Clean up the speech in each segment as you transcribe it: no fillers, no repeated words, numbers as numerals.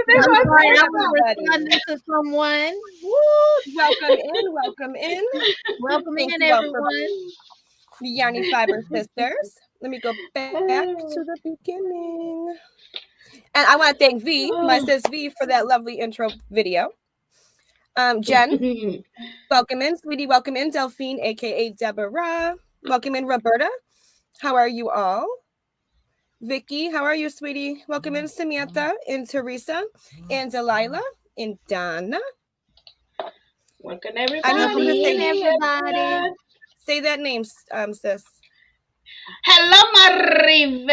I'm sorry, I was everybody. responding to someone. Woo! Welcome in, welcome in. Welcome Thank in, you all for everyone. the Yarny Fiber Sisters. Let me go back to the beginning. And I want to thank V, my sis V, for that lovely intro video. Jen, welcome in. Sweetie, welcome in. Delphine, aka Deborah. Welcome in, Roberta. How are you all? Vicky, how are you, sweetie? Welcome in, Samantha, and Teresa, and Delilah, and Donna. Welcome I need you to Welcome in, everybody. everybody. say that name, sis. Hello, Maribel.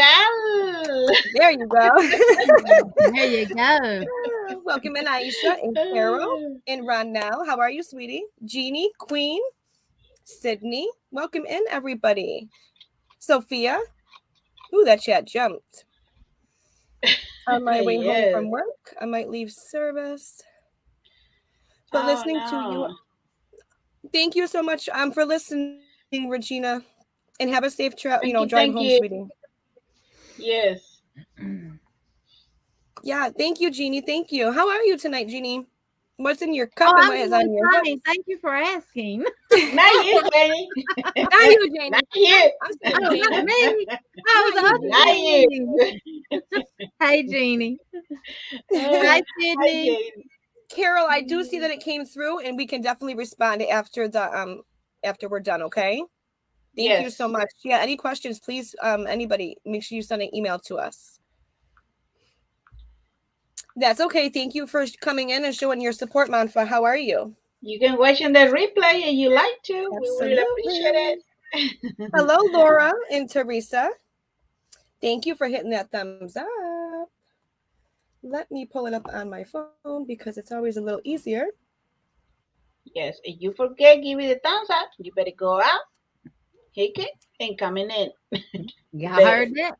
There you go. There you go. Welcome in, Aisha, and Carol, and Ronell. How are you, sweetie? Jeannie, Queen, Sydney. Welcome in, everybody. Sophia. Ooh, that chat jumped. On my way home from work, I might leave service. But listening to you, thank you so much for listening, Regina, and have a safe drive home, sweetie. Yes. Yeah, thank you, Jeannie. Thank you. How are you tonight, Jeannie? What's in your cup Oh, and I'm what is doing on your fine. Thank you for asking. Not you, Jenny. Not you, Jeannie. Not you. I'm saying Oh, Jeannie. not me. Oh, the other Not you. Jeannie. Hey, Jeannie. Hi, Sydney. Jenny. Carol, I do see that it came through, and we can definitely respond after the after we're done. Okay. Thank you so much. Yeah. Any questions, please? Anybody, make sure you send an email to us. That's okay. Thank you for coming in and showing your support, Manfa. How are you? You can watch on the replay if you like to. Absolutely. We really appreciate it. Hello, Laura and Teresa. Thank you for hitting that thumbs up. Let me pull it up on my phone because it's always a little easier. Yes, if you forget, give it a thumbs up. You better go out, hit it, and coming in. Y'all heard that?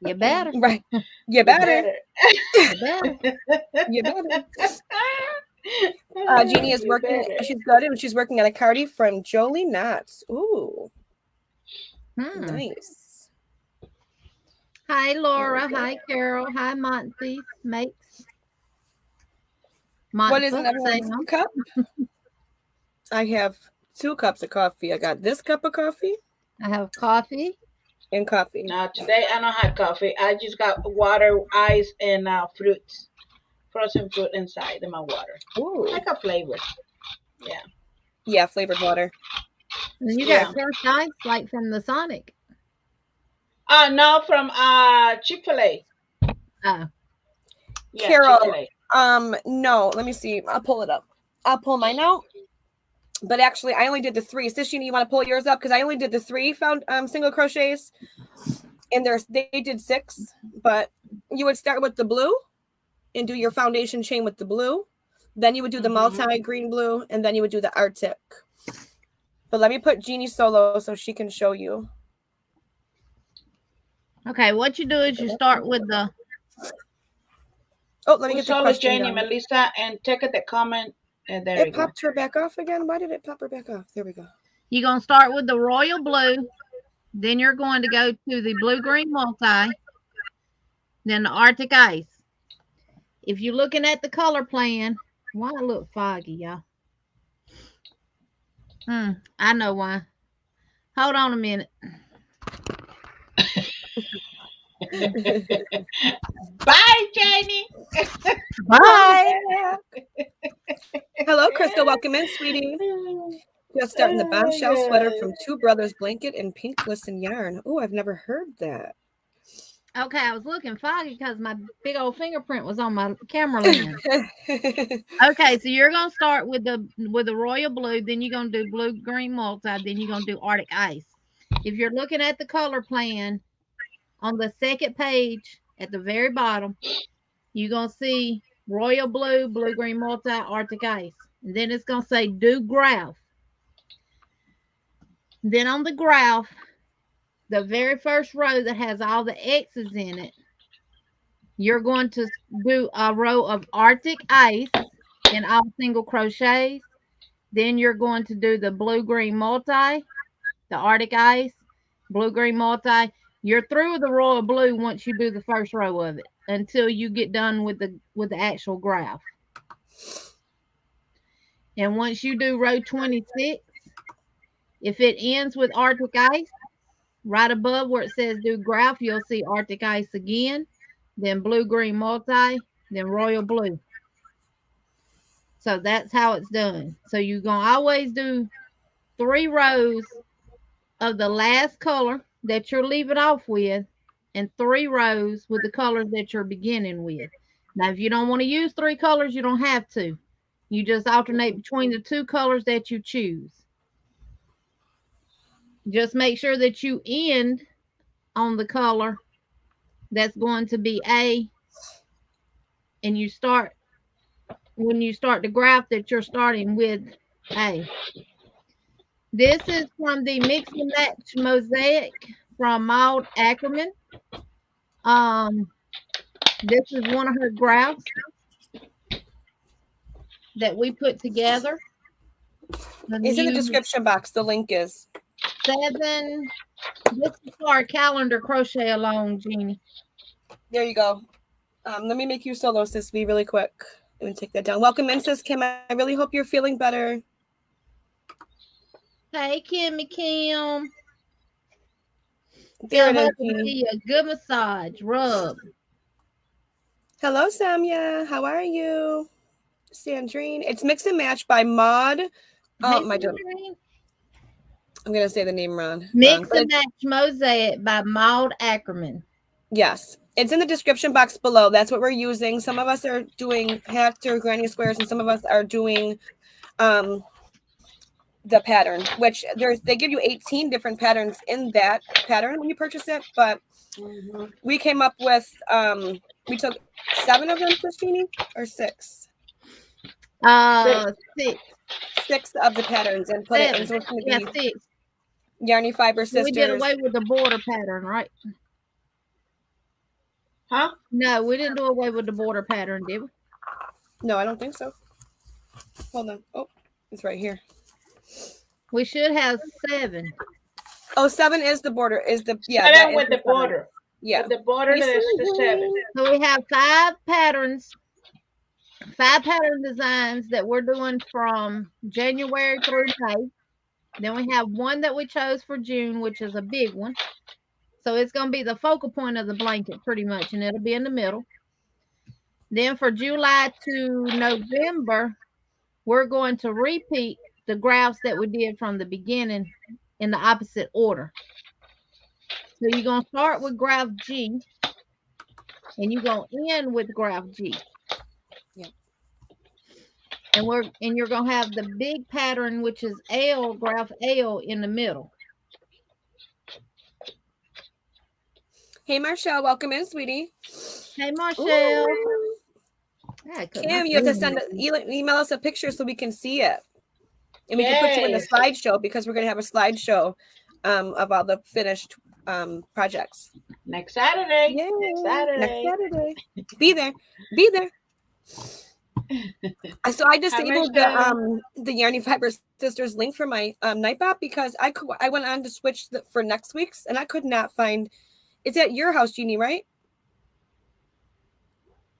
You better. Right. You better. You better. You better. Jeannie is working. She's good, and she's working at a party from Jolie Knotts. Ooh. Nice. Hi, Laura. Hi, Carol. Hi, Monty. Mates. What is in everyone's cup? I have 2 cups of coffee. I got this cup of coffee. I have coffee. And coffee. No, today I don't have coffee. I just got water, ice, and fruits. Frozen fruit inside in my water. Ooh. Like a flavor. Yeah. Yeah, flavored water. And you got crushed ice like from the Sonic. No, from Chick-fil-A. Oh. Yeah, Carol, Chick-fil-A. No, let me see. I'll pull it up. I'll pull mine out. But actually, I only did the 3. Sis, you want to pull yours up? Because I only did the 3 single crochets. And they did 6. But you would start with the blue and do your foundation chain with the blue. Then you would do the multi green blue. And then you would do the Arctic. But let me put Jeannie solo so she can show you. Okay, what you do is you start with the... Oh, let me get the question Jeannie and Melissa, and take the comment. And there it popped her back off again. Why did it pop her back off? There we go. You're going to start with the royal blue. Then you're going to go to the blue-green multi. Then the Arctic ice. If you're looking at the color plan, why it look foggy, y'all? I know why. Hold on a minute. Bye, Jeannie. Bye. Hello, Crystal. Welcome in, sweetie. Just starting the bombshell sweater from Two Brothers Blanket and Pink Glisten Yarn. Oh, I've never heard that. Okay, I was looking foggy because my big old fingerprint was on my camera lens. Okay, so you're gonna start with the royal blue, then you're gonna do blue green multi, then you're gonna do Arctic ice. If you're looking at the color plan on the second page at the very bottom, you're gonna see royal blue, blue green multi, Arctic ice, and then it's gonna say do graph. Then on the graph, the very first row that has all the X's in it, you're going to do a row of Arctic ice in all single crochets. Then you're going to do the blue-green multi, the Arctic ice, blue-green multi. You're through with the royal blue once you do the first row of it. until you get done with the actual graph. And once you do row 26, if it ends with Arctic ice, right above where it says do graph, you'll see Arctic ice again, then blue green multi, then royal blue. So that's how it's done. So you're going to always do 3 rows of the last color that you're leaving off with and 3 rows with the colors that you're beginning with. Now, if you don't want to use 3 colors, you don't have to. You just alternate between the 2 colors that you choose. Just make sure that you end on the color that's going to be A, and you start when you start the graph that you're starting with A. This is from the Mix and Match Mosaic from Maud Ackerman. This is one of her graphs that we put together. It's in the description box. The link is 7. This is for our calendar crochet along, Jeannie. There you go. Let me make you solo, sis, be really quick. Let me take that down. Welcome in, sis Kim. I really hope you're feeling better. Hey, Kimmy Kim. There Tell it her is, to Jeannie. give you a good massage, rub. Hello, Samya. How are you? Sandrine. It's Mix and Match by Maud. Hey, I'm Sandrine. going to say the name wrong. Mix and Match Mosaic by Maud Ackerman. Yes. It's in the description box below. That's what we're using. Some of us are doing hats or granny squares, and some of us are doing the pattern, which they give you 18 different patterns in that pattern when you purchase it. But we came up with we took 7 of them, Christine, or 6? 6. 6 of the patterns and put 7. it in. So it's going to be 6. Yarny Fiber Sisters. We did away with the border pattern, right? Huh? No, we didn't do away with the border pattern, did we? No, I don't think so. Hold on. Oh, it's right here. We should have 7. Oh, 7 is the border. Is the that with the border. Yeah, with the border that is the 7. So we have 5 patterns, 5 pattern designs that we're doing from January through May. Then we have one that we chose for June, which is a big one. So it's going to be the focal point of the blanket pretty much, and it'll be in the middle. Then for July to November, we're going to repeat the graphs that we did from the beginning in the opposite order. So you're going to start with graph G, and you're going to end with graph G. Yeah. And you're going to have the big pattern, which is L, graph L in the middle. Hey, Marshall, welcome in, sweetie. Hey, Marshall. Kim, you have to email us a picture so we can see it. And we can put you in the slideshow because we're going to have a slideshow of all the finished projects. Next Saturday. Yay. Next Saturday. Be there. Be there. So I disabled the Yarny Fiber Sisters link for my Nightbot because I went on to switch for next week's and I could not find. It's at your house, Jeannie, right?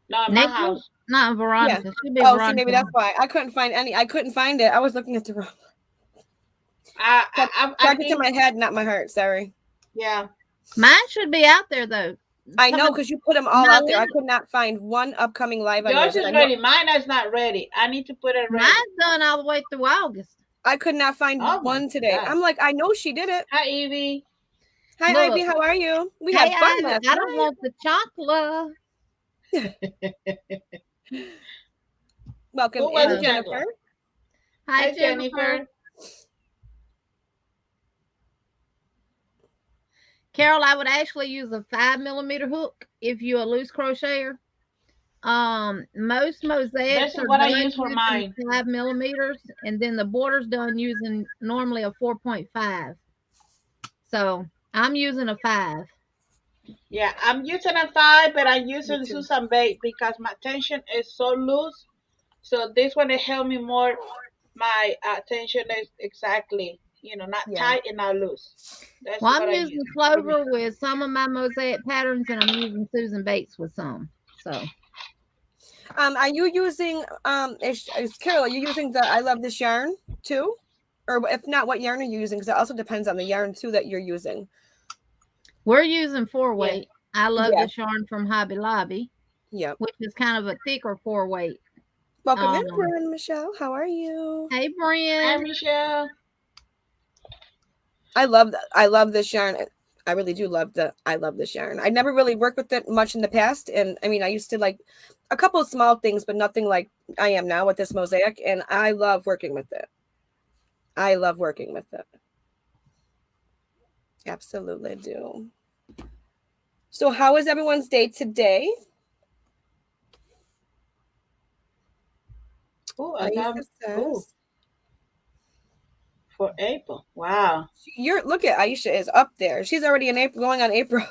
No, my house. Not Veronica. Yeah. Should be Oh, Veronica. see, maybe that's why I couldn't find any. I couldn't find it. I was looking at the wrong. I think to my head, not my heart. Sorry. Yeah. Mine should be out there though. I know because you put them all out there. I could not find one upcoming live. Yours is ready. Mine is not ready. I need to put it ready. Mine's done all the way through August. I could not find one today. God. I'm like, I know she did it. Hi, Evie. Hi, Look. Ivy. How are you? We had fun last I don't want the chocolate. Welcome in, Jennifer. Hi, Jennifer. Carol, I would actually use a 5mm hook if you're a loose crocheter. Most mosaics are what done I use for mine. 5mm, and then the border's done using normally a 4.5. So I'm using a 5. Yeah, I'm using a 5, but I'm using Susan Bait because my tension is so loose. So this one it helped me more. My tension is exactly, not tight and not loose. Well, I'm using Clover with some of my mosaic patterns, and I'm using Susan Bates with some. So Are you using is Carol, are you using the I love this yarn too? Or if not, what yarn are you using? Because it also depends on the yarn too that you're using. we're using 4-weight. I love Yeah. this yarn from Hobby Lobby, Yep. which is kind of a thicker 4-weight. Welcome in, Bryn Michelle. How are you? Hey, Hi, Bryn. Michelle. I love this yarn. I really do love I love this yarn. I never really worked with it much in the past. And I mean, I used to like a couple of small things, but nothing like I am now with this mosaic. And I love working with it. I love working with it. Absolutely do. So how is everyone's day today? Oh, I got Aisha for April. Wow. Look at Aisha is up there. She's already in April, going on April.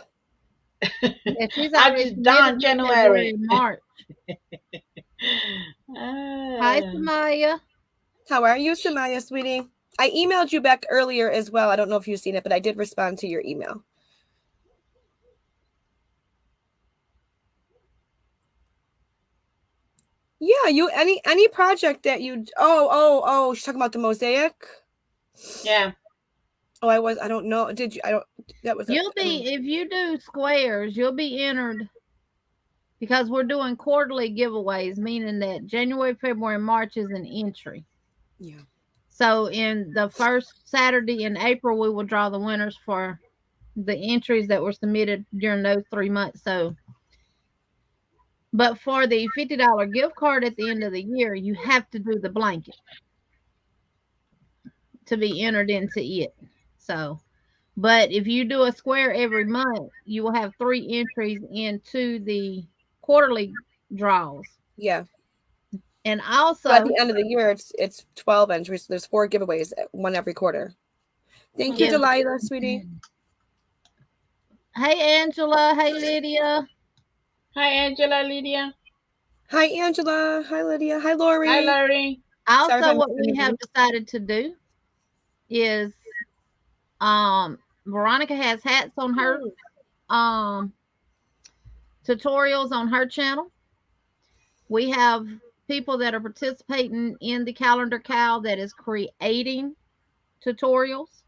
Yeah, she's I'm already just done January. March. Hi, Samaya. How are you, Samaya, sweetie? I emailed you back earlier as well. I don't know if you've seen it, but I did respond to your email. Yeah, any project that you she's talking about the mosaic. Yeah. Oh, I don't know. Did you? I don't. That was. You'll be if you do squares, you'll be entered because we're doing quarterly giveaways, meaning that January, February, March is an entry. Yeah. So in the first Saturday in April, we will draw the winners for the entries that were submitted during those 3 months. So, but for the $50 gift card at the end of the year, you have to do the blanket to be entered into it. So, but if you do a square every month, you will have 3 entries into the quarterly draws. Yeah. And also so at the end of the year, it's 12 entries. So there's 4 giveaways, one every quarter. Thank you, Delilah, sweetie. Hey, Angela. Hey, Lydia. Hi, Angela, Lydia. Hi, Angela. Hi, Lydia. Hi, Lori. Hi, Lori. Also, what we have decided to do is Veronica has hats on her tutorials on her channel. We have people that are participating in the calendar cow that is creating tutorials.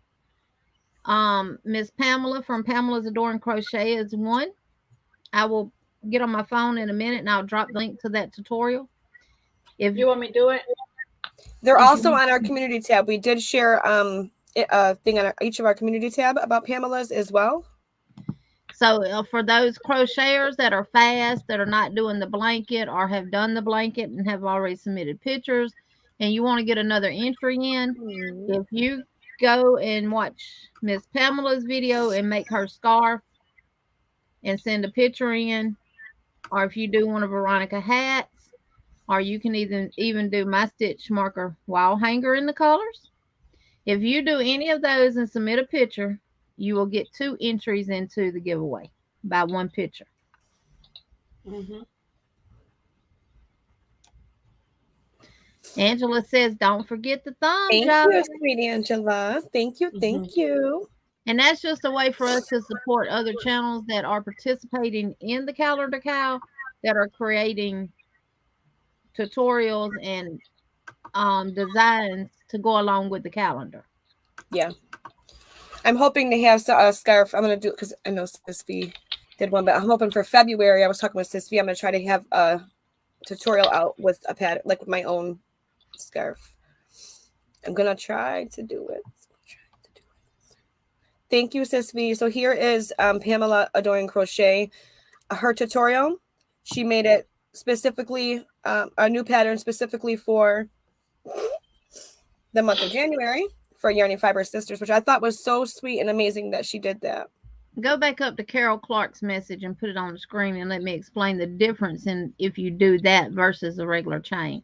Miss Pamela from Pamela's Adoring Crochet is one. I will get on my phone in a minute and I'll drop the link to that tutorial. If you want me to do it, they're also on our community tab. We did share a thing on each of our community tab about Pamela's as well. So for those crocheters that are fast, that are not doing the blanket or have done the blanket and have already submitted pictures, and you want to get another entry in, if you go and watch Miss Pamela's video and make her scarf and send a picture in, or if you do one of Veronica hats, or you can even do my stitch marker wall hanger in the colors. If you do any of those and submit a picture, you will get 2 entries into the giveaway by 1 picture. Angela says, don't forget the thumbs, y'all. Thank you, sweetie Angela. Thank you. Thank you. And that's just a way for us to support other channels that are participating in the calendar cow, that are creating tutorials and designs to go along with the calendar. Yeah. I'm hoping to have a scarf. I'm going to do it because I know Sis V did one, but I'm hoping for February. I was talking with Sis V. I'm going to try to have a tutorial out with a pattern, like with my own scarf. I'm going to try to do it. Thank you, Sis V. So here is Pamela Adoring Crochet, her tutorial. She made it specifically, a new pattern specifically for the month of January for Yarny Fiber Sisters, which I thought was so sweet and amazing that she did that. Go back up to Carol Clark's message and put it on the screen and let me explain the difference in if you do that versus a regular chain.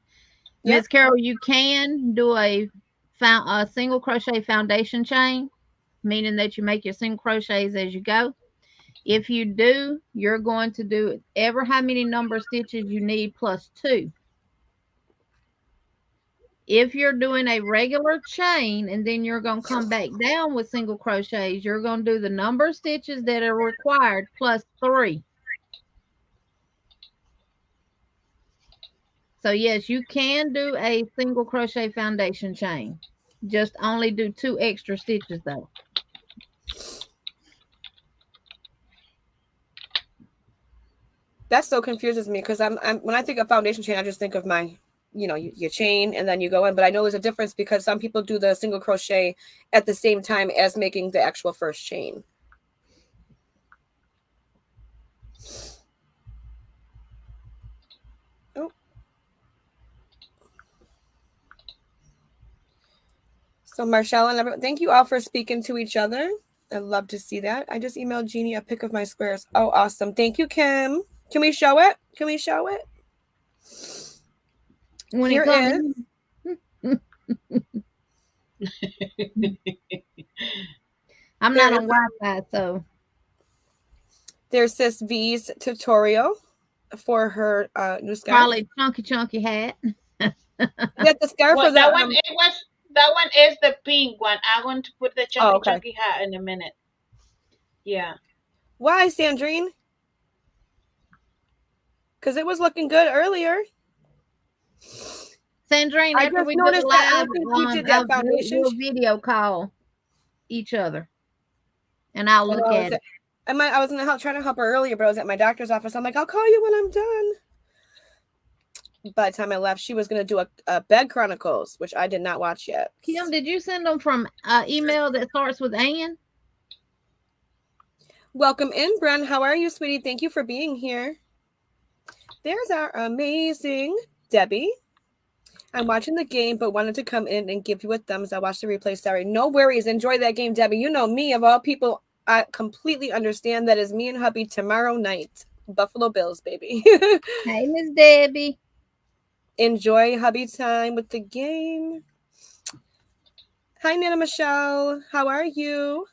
Miss Carol, you can do a single crochet foundation chain, meaning that you make your single crochets as you go. If you do, you're going to do ever how many number of stitches you need plus 2. If you're doing a regular chain and then you're going to come back down with single crochets, you're going to do the number of stitches that are required plus 3. So yes, you can do a single crochet foundation chain. Just only do 2 extra stitches though. That still confuses me because I'm when I think of foundation chain, I just think of my, your chain and then you go in. But I know there's a difference because some people do the single crochet at the same time as making the actual first chain. Oh. So Marshall and everyone, thank you all for speaking to each other. I'd love to see that. I just emailed Jeannie a pic of my squares. Oh, awesome. Thank you, Kim. Can we show it? When Here it is. I'm not on Wi-Fi, so there's Sis V's tutorial for her new scarf. Probably chunky hat. Yeah, the scarf well, for that one. That one is the pink one. I'm going to put the chunky hat in a minute. Yeah. Why, Sandrine? Because it was looking good earlier. Sandrine, after we do a live we'll video call each other, and I'll look at it. I was trying to help her earlier, but I was at my doctor's office. I'm like, I'll call you when I'm done. By the time I left, she was going to do a Bed Chronicles, which I did not watch yet. Kim, did you send them from email that starts with Ann? Welcome in, Bren. How are you, sweetie? Thank you for being here. There's our amazing Debbie. I'm watching the game, but wanted to come in and give you a thumbs. I watched the replay. Sorry. No worries. Enjoy that game, Debbie. You know me, of all people, I completely understand that is me and hubby tomorrow night. Buffalo Bills, baby. Hey, Miss Debbie. Enjoy hubby time with the game. Hi, Nana Michelle. How are you?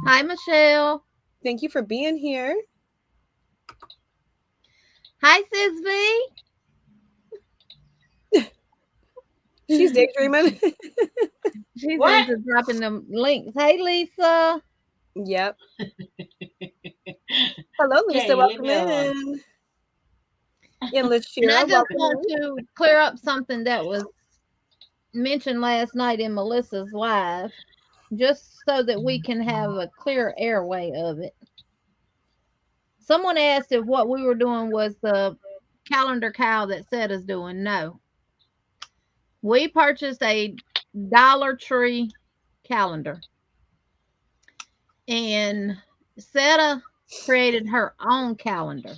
Hi, Michelle. Thank you for being here. Hi, Sis V. She's daydreaming. She's into dropping them links. Hey, Lisa. Yep. Hello, Lisa. Welcome in. And I just want to clear up something that was mentioned last night in Melissa's live, just so that we can have a clear airway of it. Someone asked if what we were doing was the calendar cow that Setta's doing. No. We purchased a Dollar Tree calendar, and Setta created her own calendar.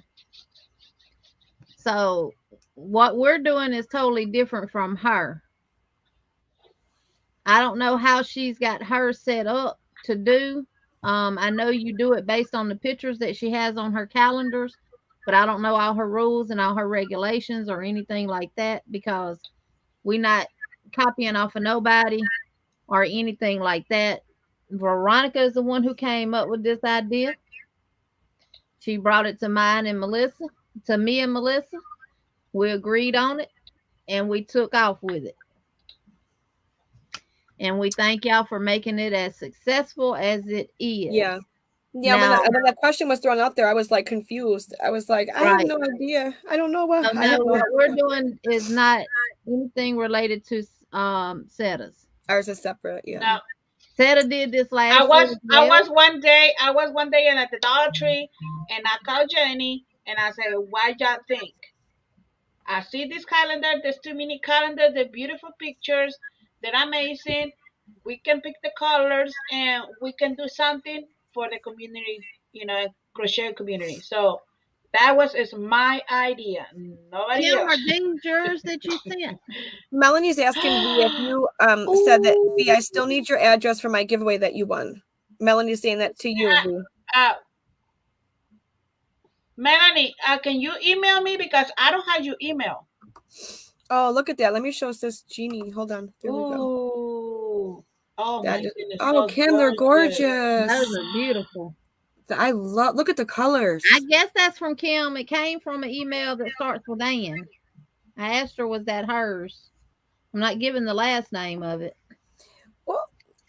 So what we're doing is totally different from her. I don't know how she's got her set up to do. I know you do it based on the pictures that she has on her calendars, but I don't know all her rules and all her regulations or anything like that, because we're not copying off of nobody or anything like that. Veronica is the one who came up with this idea. She brought it to me and Melissa. We agreed on it, and we took off with it. And we thank y'all for making it as successful as it is. Yeah. Now, when that question was thrown out there, I was like confused. I was like, I have no idea. I don't know what. What we're doing is not anything related to Setta's. Ours is separate. Yeah. No. Setta did this last. I was one day at the Dollar Tree, and I called Jeannie and I said, "What y'all think? I see this calendar, this 2-minute calendar, the beautiful pictures, they're amazing. We can pick the colors and we can do something for the community, crochet community." So that is my idea. Nobody else. Are these yours that you sent? Melanie's asking me if you said that, V, I still need your address for my giveaway that you won. Melanie's saying that to you, V. Melanie, can you email me, because I don't have your email. Oh, look at that. Let me show Sis Jeannie. Hold on. There we go. Oh, my goodness. Oh, Kim, they're gorgeous. Those are beautiful. Look at the colors. I guess that's from Kim. It came from an email that starts with Ann. I asked her, was that hers? I'm not giving the last name of it. Well,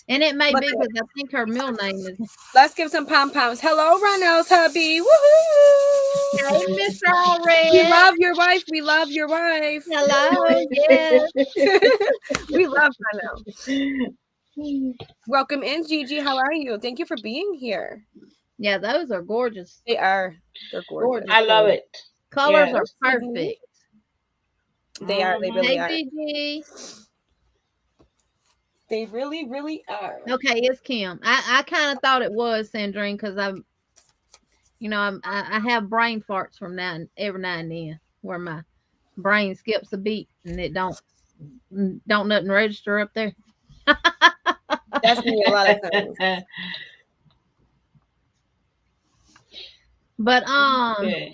and it may be, because I think her middle name is. Let's give some pom-poms. Hello, Ronell's hubby. Woohoo! Hey, Mr. All We Red. love your wife. We love your wife. Hello. Yes. We love Rano. Welcome in, Gigi. How are you? Thank you for being here. Yeah, those are gorgeous. They are. They're gorgeous. I love it. Colors Yeah. are perfect. They are. They really are. Hey, Gigi. They really, really are. Okay, it's Kim. I kind of thought it was Sandrine because I have brain farts from every now and then where my brain skips a beat and it don't nothing register up there. That's me a lot of times. But Okay.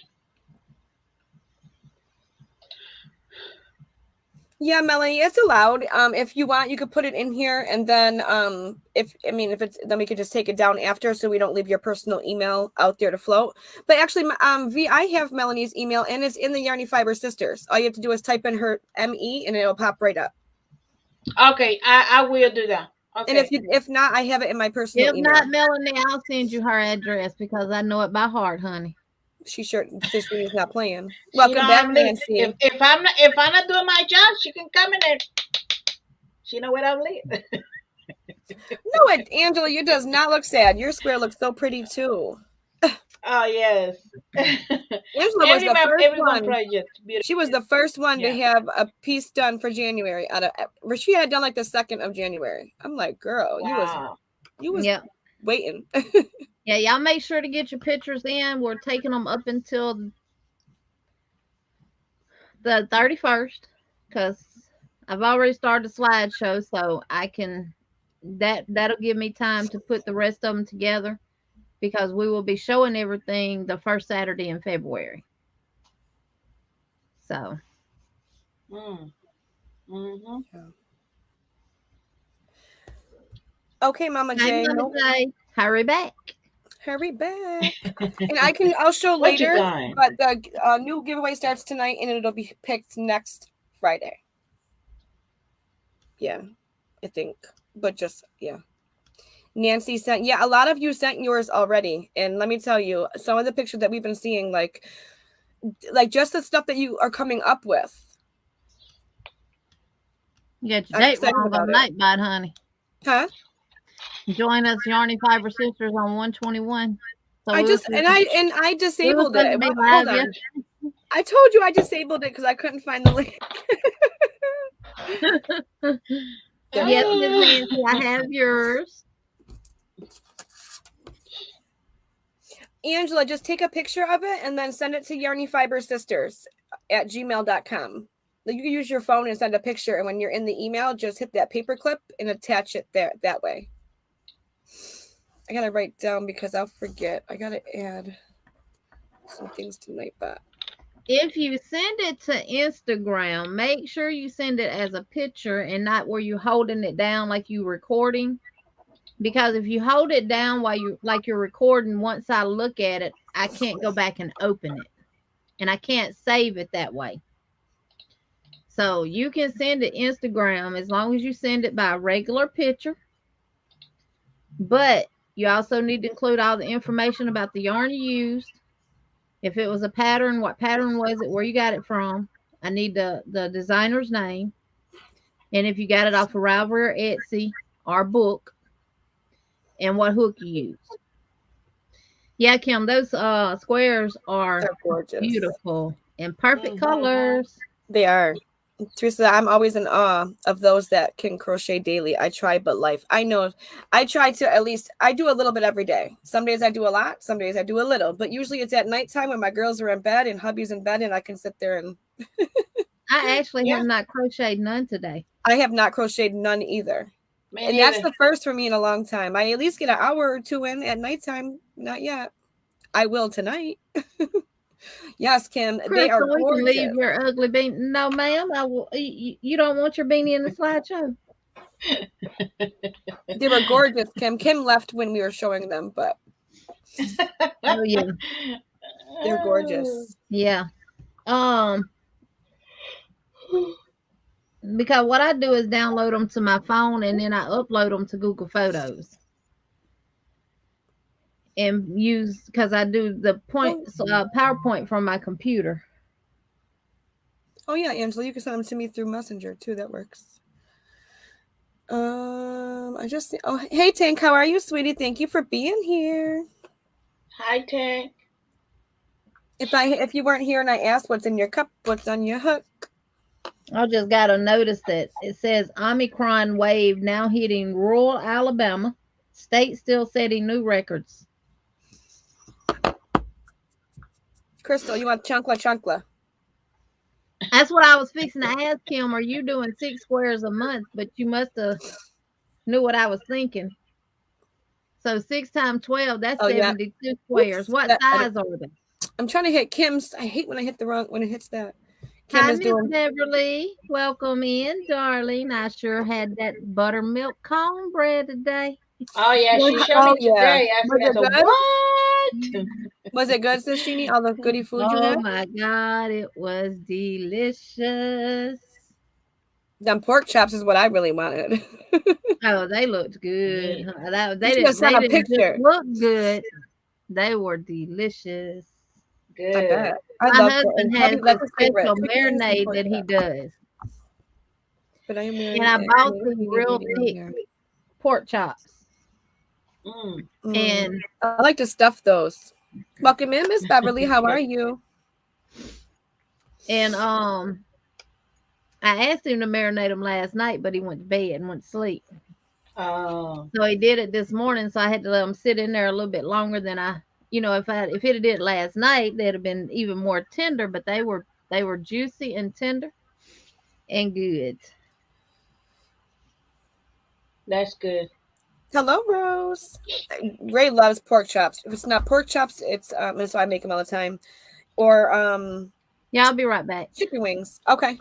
Yeah, Melanie, it's allowed. If you want, you could put it in here, and then if it's then we could just take it down after, so we don't leave your personal email out there to float. But actually, V, I have Melanie's email, and it's in the Yarny Fiber Sisters. All you have to do is type in her ME, and it'll pop right up. Okay, I will do that. Okay. And if not, I have it in my personal email. If not, Melanie, I'll send you her address because I know it by heart, honey. She sure is not playing. Welcome back, Nancy. If I'm not doing my job, she can come in there. She know where I live. No, Angela, you does not look sad. Your square looks so pretty too. Oh yes. Angela was the first one. Project. She was the first one to have a piece done for January. She had done like the 2nd of January. I'm like, girl, wow. you was waiting. Yeah, y'all make sure to get your pictures in. We're taking them up until the 31st because I've already started a slideshow, so I can that'll give me time to put the rest of them together because we will be showing everything the first Saturday in February. So. Okay, Mama J. Hurry back. Hurry back. And I'll show later, but the new giveaway starts tonight and it'll be picked next Friday. Yeah, I think. But just, yeah. Nancy sent, a lot of you sent yours already. And let me tell you, some of the pictures that we've been seeing, like just the stuff that you are coming up with. You got your date wrong on Nightbot, honey. Huh? Join us, Yarny Fiber Sisters, on 121. So I disabled it. Hold on. I told you I disabled it because I couldn't find the link. Yes, Ms. Nancy, I have yours. Angela, just take a picture of it and then send it to Yarny Fiber Sisters at gmail.com. You can use your phone and send a picture, and when you're in the email, just hit that paper clip and attach it there that way. I gotta write down because I'll forget. I gotta add some things to Nightbot. If you send it to Instagram, make sure you send it as a picture and not where you're holding it down like you're recording. Because if you hold it down while you're recording, once I look at it, I can't go back and open it. And I can't save it that way. So you can send it Instagram as long as you send it by a regular picture. But you also need to include all the information about the yarn you used. If it was a pattern, what pattern was it, where you got it from. I need the designer's name. And if you got it off of Ravelry or Etsy or book. And what hook you used. Yeah, Kim, those squares are beautiful and perfect colors. They are. Teresa, I'm always in awe of those that can crochet daily. I try, but life. I know I try to at least, I do a little bit every day. Some days I do a lot. Some days I do a little. But usually it's at nighttime when my girls are in bed and hubby's in bed and I can sit there and... I actually have not crocheted none today. I have not crocheted none either. And that's the first for me in a long time. I at least get an hour or two in at nighttime. Not yet. I will tonight. Yes, Kim. Crystal, they are gorgeous. Leave your ugly beanie. No, ma'am. I will. You don't want your beanie in the slideshow. They were gorgeous, Kim. Kim left when we were showing them, but oh yeah, they're gorgeous. Yeah. Because what I do is download them to my phone and then I upload them to Google Photos. and use, because I do the PowerPoint from my computer. Oh yeah, Angela, you can send them to me through Messenger too. That works. I just oh hey Tank, how are you, sweetie? Thank you for being here. Hi, Tank. If you weren't here and I asked what's in your cup, what's on your hook? I just got to notice that it says Omicron wave now hitting rural Alabama. State still setting new records. Crystal, you want chunkla? That's what I was fixing to ask him. Are you doing 6 squares a month? But you must have knew what I was thinking. So 6 times 12, that's 72 squares. Oops, what size are they? I'm trying to hit Kim's. I hate when I hit when it hits that. Kim Hi, is Miss doing Beverly. Welcome in, darling. I sure had that buttermilk cornbread today. Oh yeah, she showed me today. Was it good? What? Was it good, Sis Jeannie? All the goody food you had? Oh my God, it was delicious. Them pork chops is what I really wanted. Oh, they looked good. Yeah. They didn't just look good. They were delicious. Good. I bet. My husband has a special marinade that he does. But I am wearing. And I bought these real thick pork chops. And I like to stuff those. Welcome in, Miss Beverly. How are you? And I asked him to marinate them last night, but he went to bed and went to sleep. Oh. So he did it this morning, so I had to let them sit in there a little bit longer than if it had did it last night, they'd have been even more tender, but they were juicy and tender and good. That's good. Hello, Rose. Ray loves pork chops. If it's not pork chops, it's that's why I make them all the time. Or yeah, I'll be right back. Chicken wings. Okay.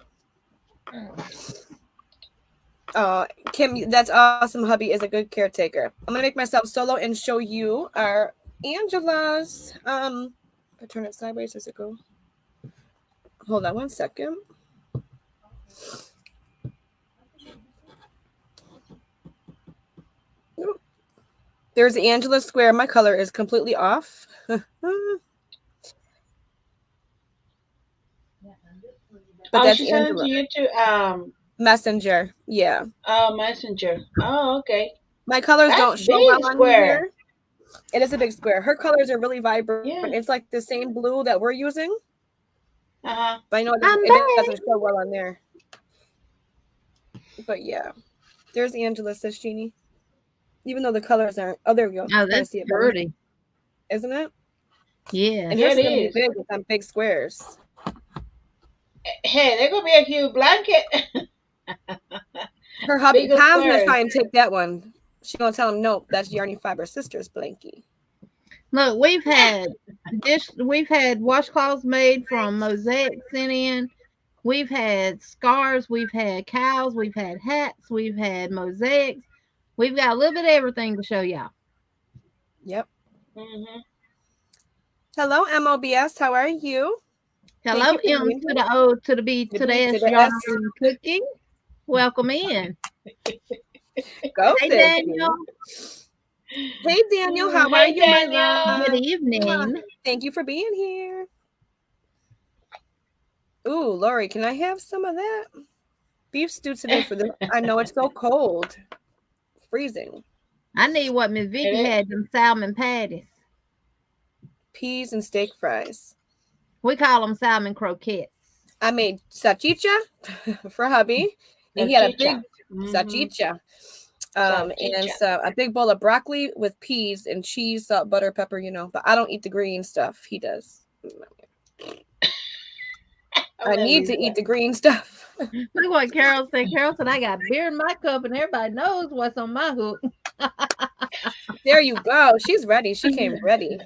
Kim, that's awesome. Hubby is a good caretaker. I'm gonna make myself solo and show you our Angela's. If I turn it sideways, does it go? Hold on 1 second. There's Angela's square. My color is completely off. But that's she sent you to Messenger. Yeah. Oh, Messenger. Oh, okay. My colors don't show well on here. It is a big square. Her colors are really vibrant. Yeah. It's like the same blue that we're using. But I know it doesn't show well on there. But yeah. There's Angela, says Jeannie. Even though the colors aren't. Oh, there we go. Oh, that's pretty. Isn't it? Yeah. And hers is going to be big with them big squares. Hey, they're going to be a cute blanket. Her hubby Tom's going to try and take that one. She's going to tell him, nope, that's Yarny Fiber Sister's blankie. Look, we've had washcloths made from mosaic sent in. We've had scarves. We've had cows. We've had hats. We've had mosaics. We've got a little bit of everything to show y'all. Yep. Mm-hmm. Hello, MOBS. How are you? Hello, M to the O to the B to the S. Yarny Cooking. Welcome in. Go, hey, Daniel. Hey, Daniel. How are you, my love? Good evening. Thank you for being here. Ooh, Lori, can I have some of that beef stew today for the? I know it's so cold. Freezing. I need what Miss Vicky had, them salmon patties. Peas and steak fries. We call them salmon croquettes. I made salchicha for hubby. And he had a big salchicha. And a big bowl of broccoli with peas and cheese, salt, butter, pepper, But I don't eat the green stuff. He does. I need to eat the green stuff. Look what Carol said. Carol said, I got beer in my cup and everybody knows what's on my hook. There you go. She's ready. She came ready.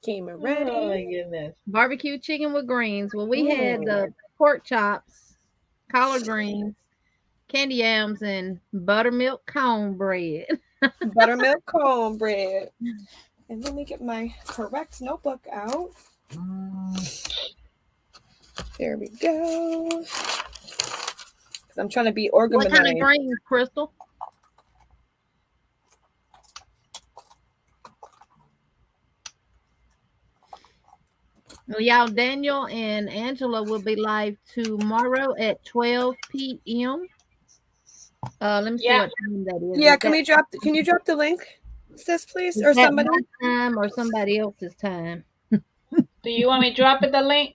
Came ready. Oh my goodness. Barbecue chicken with greens. Well, we had the pork chops, collard greens, candy yams, and buttermilk cornbread. Buttermilk cornbread. And let me get my correct notebook out. There we go. I'm trying to be organized. What kind of greens, Crystal? Well, y'all, Daniel and Angela will be live tomorrow at 12 p.m. Let me see Yeah. what time that is. Yeah, can you drop the link, sis, please? Is Or that somebody? my time or somebody else's time? Do you want me to drop it the link?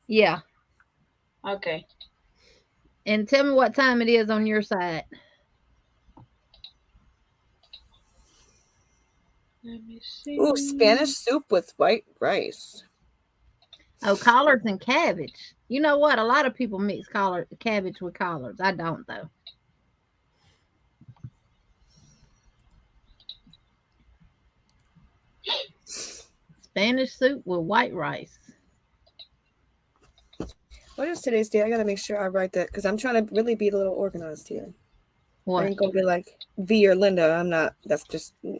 Yeah. Okay. And tell me what time it is on your side. Let me see. Ooh, Spanish soup with white rice. Oh, collards and cabbage. You know what? A lot of people mix cabbage with collards. I don't, though. Spanish soup with white rice. What is today's date? I gotta make sure I write that because I'm trying to really be a little organized here. I What? ain't gonna be like V or Linda. I'm not. That's just. No.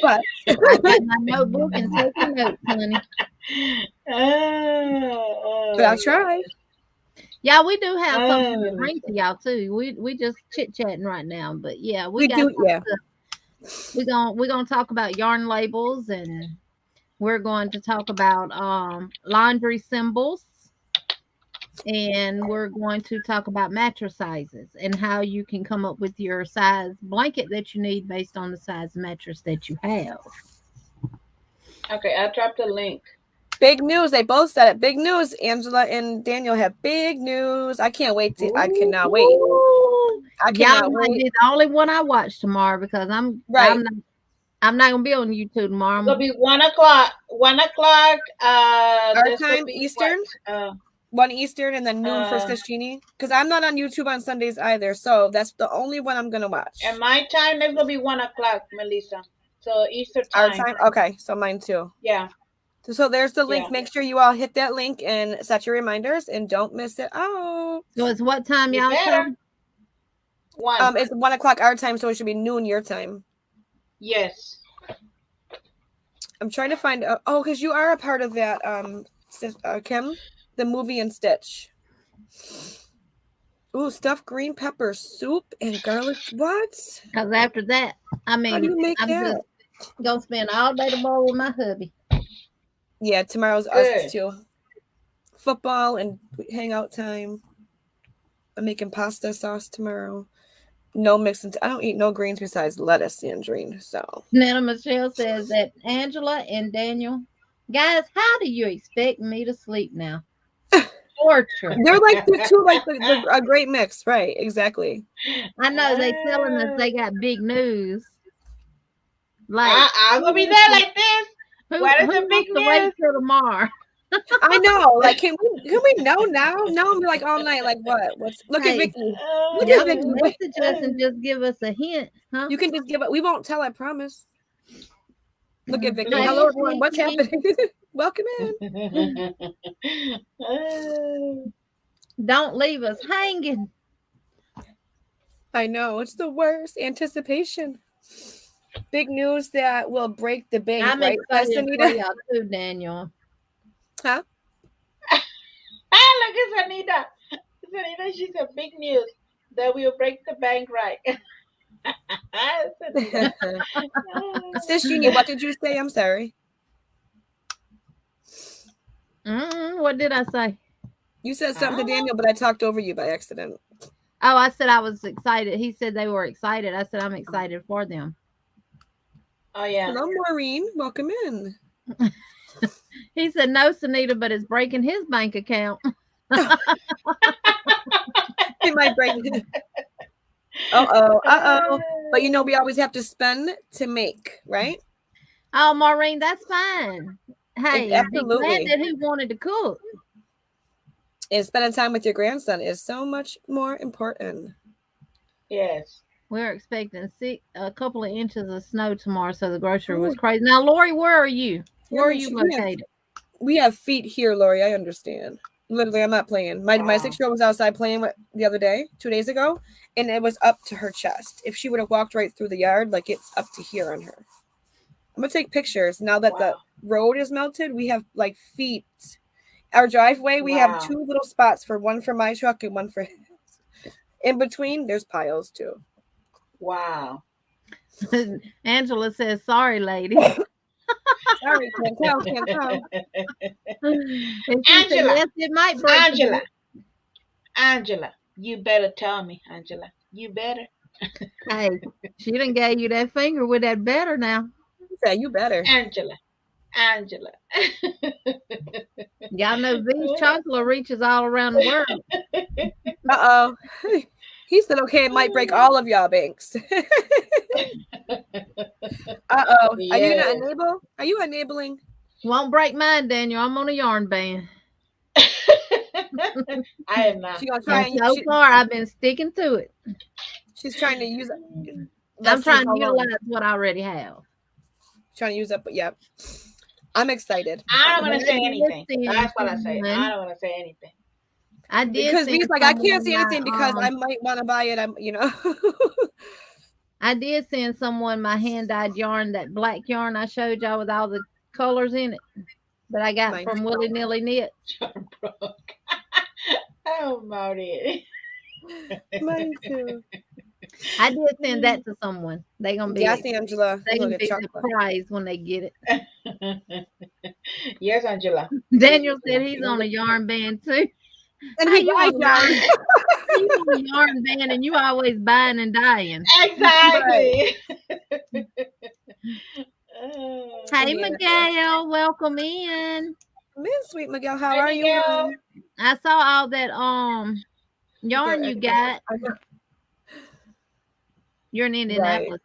But I got my notebook and taking notes, honey. but I'll try. Yeah, we do have something to Oh. bring to y'all too. We just chit chatting right now, but yeah, We got do. some Yeah. stuff. We're gonna talk about yarn labels, and we're going to talk about laundry symbols, and we're going to talk about mattress sizes and how you can come up with your size blanket that you need based on the size mattress that you have. Okay, I dropped the link. Big news. They both said it. Big news. Angela and Daniel have big news. I can't wait to. I cannot wait. I Y'all cannot might wait. be the only one I watch tomorrow because Right. I'm not gonna be on YouTube tomorrow. It'll be 1 o'clock. 1 o'clock. Our This will time be Eastern. what? 1 Eastern and then noon for Sis Jeannie. Because I'm not on YouTube on Sundays either. So that's the only one I'm gonna watch. And my time is gonna be 1 o'clock, Melissa. So Eastern Our time. time. Okay, so mine too. Yeah. So there's the link. Yeah. Make sure you all hit that link and set your reminders and don't miss it out. So it's what time You y'all better. said? 1. It's 1 o'clock our time, so it should be noon your time. Yes. I'm trying to find. Oh, because you are a part of that. Kim, the movie and Stitch. Ooh, stuffed green pepper soup and garlic. What? Because after that, I mean, How do you make I'm that? just gonna spend all day tomorrow with my hubby. Yeah, tomorrow's Good. us too. Football and hangout time. I'm making pasta sauce tomorrow. No mixing. I don't eat no greens besides lettuce and green. So Nana Michelle says that Angela and Daniel, guys, how do you expect me to sleep now? Torture. they're like the two, like a great mix, right? Exactly. I know they telling us they got big news. Like I'm gonna be there like this. What is the big wants to wait news? till tomorrow? I know. Like, can we know now? No, I'm like all night. Like what? Look at Hey, Vicky. Look y'all at Vicky. can message us and just give us a hint, huh? You can just give it. We won't tell. I promise. Look at Vicky. Hey, Hello, everyone. What's Vicky. happening? Welcome in. Don't leave us hanging. I know it's the worst. Anticipation. Big news that will break the bank, I'm right? excited for y'all too, Daniel. Huh? Look at Sanita. Sanita, she said big news that will break the bank, right? Sis Jeannie, what did you say? I'm sorry. What did I say? You said something to Daniel, but I talked over you by accident. Oh, I said I was excited. He said they were excited. I said I'm excited for them. Oh yeah. Hello, Maureen. Welcome in. He said no, Sanita, but it's breaking his bank account. It might break. Uh-oh. But you know, we always have to spend to make, right? Oh, Maureen, that's fine. Hey, Absolutely. be glad that he wanted to cook. And spending time with your grandson is so much more important. Yes. We're expecting a couple of inches of snow tomorrow, so the grocery was crazy. Now, Lori, where are you? Where are you located? We have feet here, Lori. I understand. Literally, I'm not playing. My 6-year-old was outside playing the other day, 2 days ago, and it was up to her chest. If she would have walked right through the yard, like it's up to here on her. I'm gonna take pictures now that the road is melted. We have like feet. Our driveway, we have 2 little spots for one for my truck and one for his. In between, there's piles too. Wow. Angela says, "Sorry, lady." Sorry, can't tell. And she said, Angela, yes, it might break the Angela, bank. Angela, you better tell me, Angela. You better. Hey, she done gave you that finger with that better now. Yeah, you better. Angela, Angela. Y'all know V's chocolate reaches all around the world. Uh-oh. He said, okay, it might break all of y'all banks. Uh-oh. Are you gonna enable? Are you enabling? Won't break mine, Daniel. I'm on a yarn ban. I am not. She gonna try And so far, I've been sticking to it. she's trying to use I'm trying to utilize what I already have. Trying to use up, but yeah. I'm excited. I don't want to say anything. That's what I say. I don't want to say anything. I did because he's like, I can't say anything because I might want to buy it. I did send someone my hand-dyed yarn, that black yarn I showed y'all with all the colors in it that I got from Willy Nilly Knit. Oh, Marty. Mine too. I did send that to someone. They're gonna be yes, Angela. They're gonna be surprised when they get it. Yes, Angela. Daniel said he's on a yarn band too. And he buys yarn. You on a yarn band and you always buying and dying. Exactly. Hey Miguel, welcome in. Man, sweet Miguel, how are you? I saw all that yarn you got. You're in Indianapolis.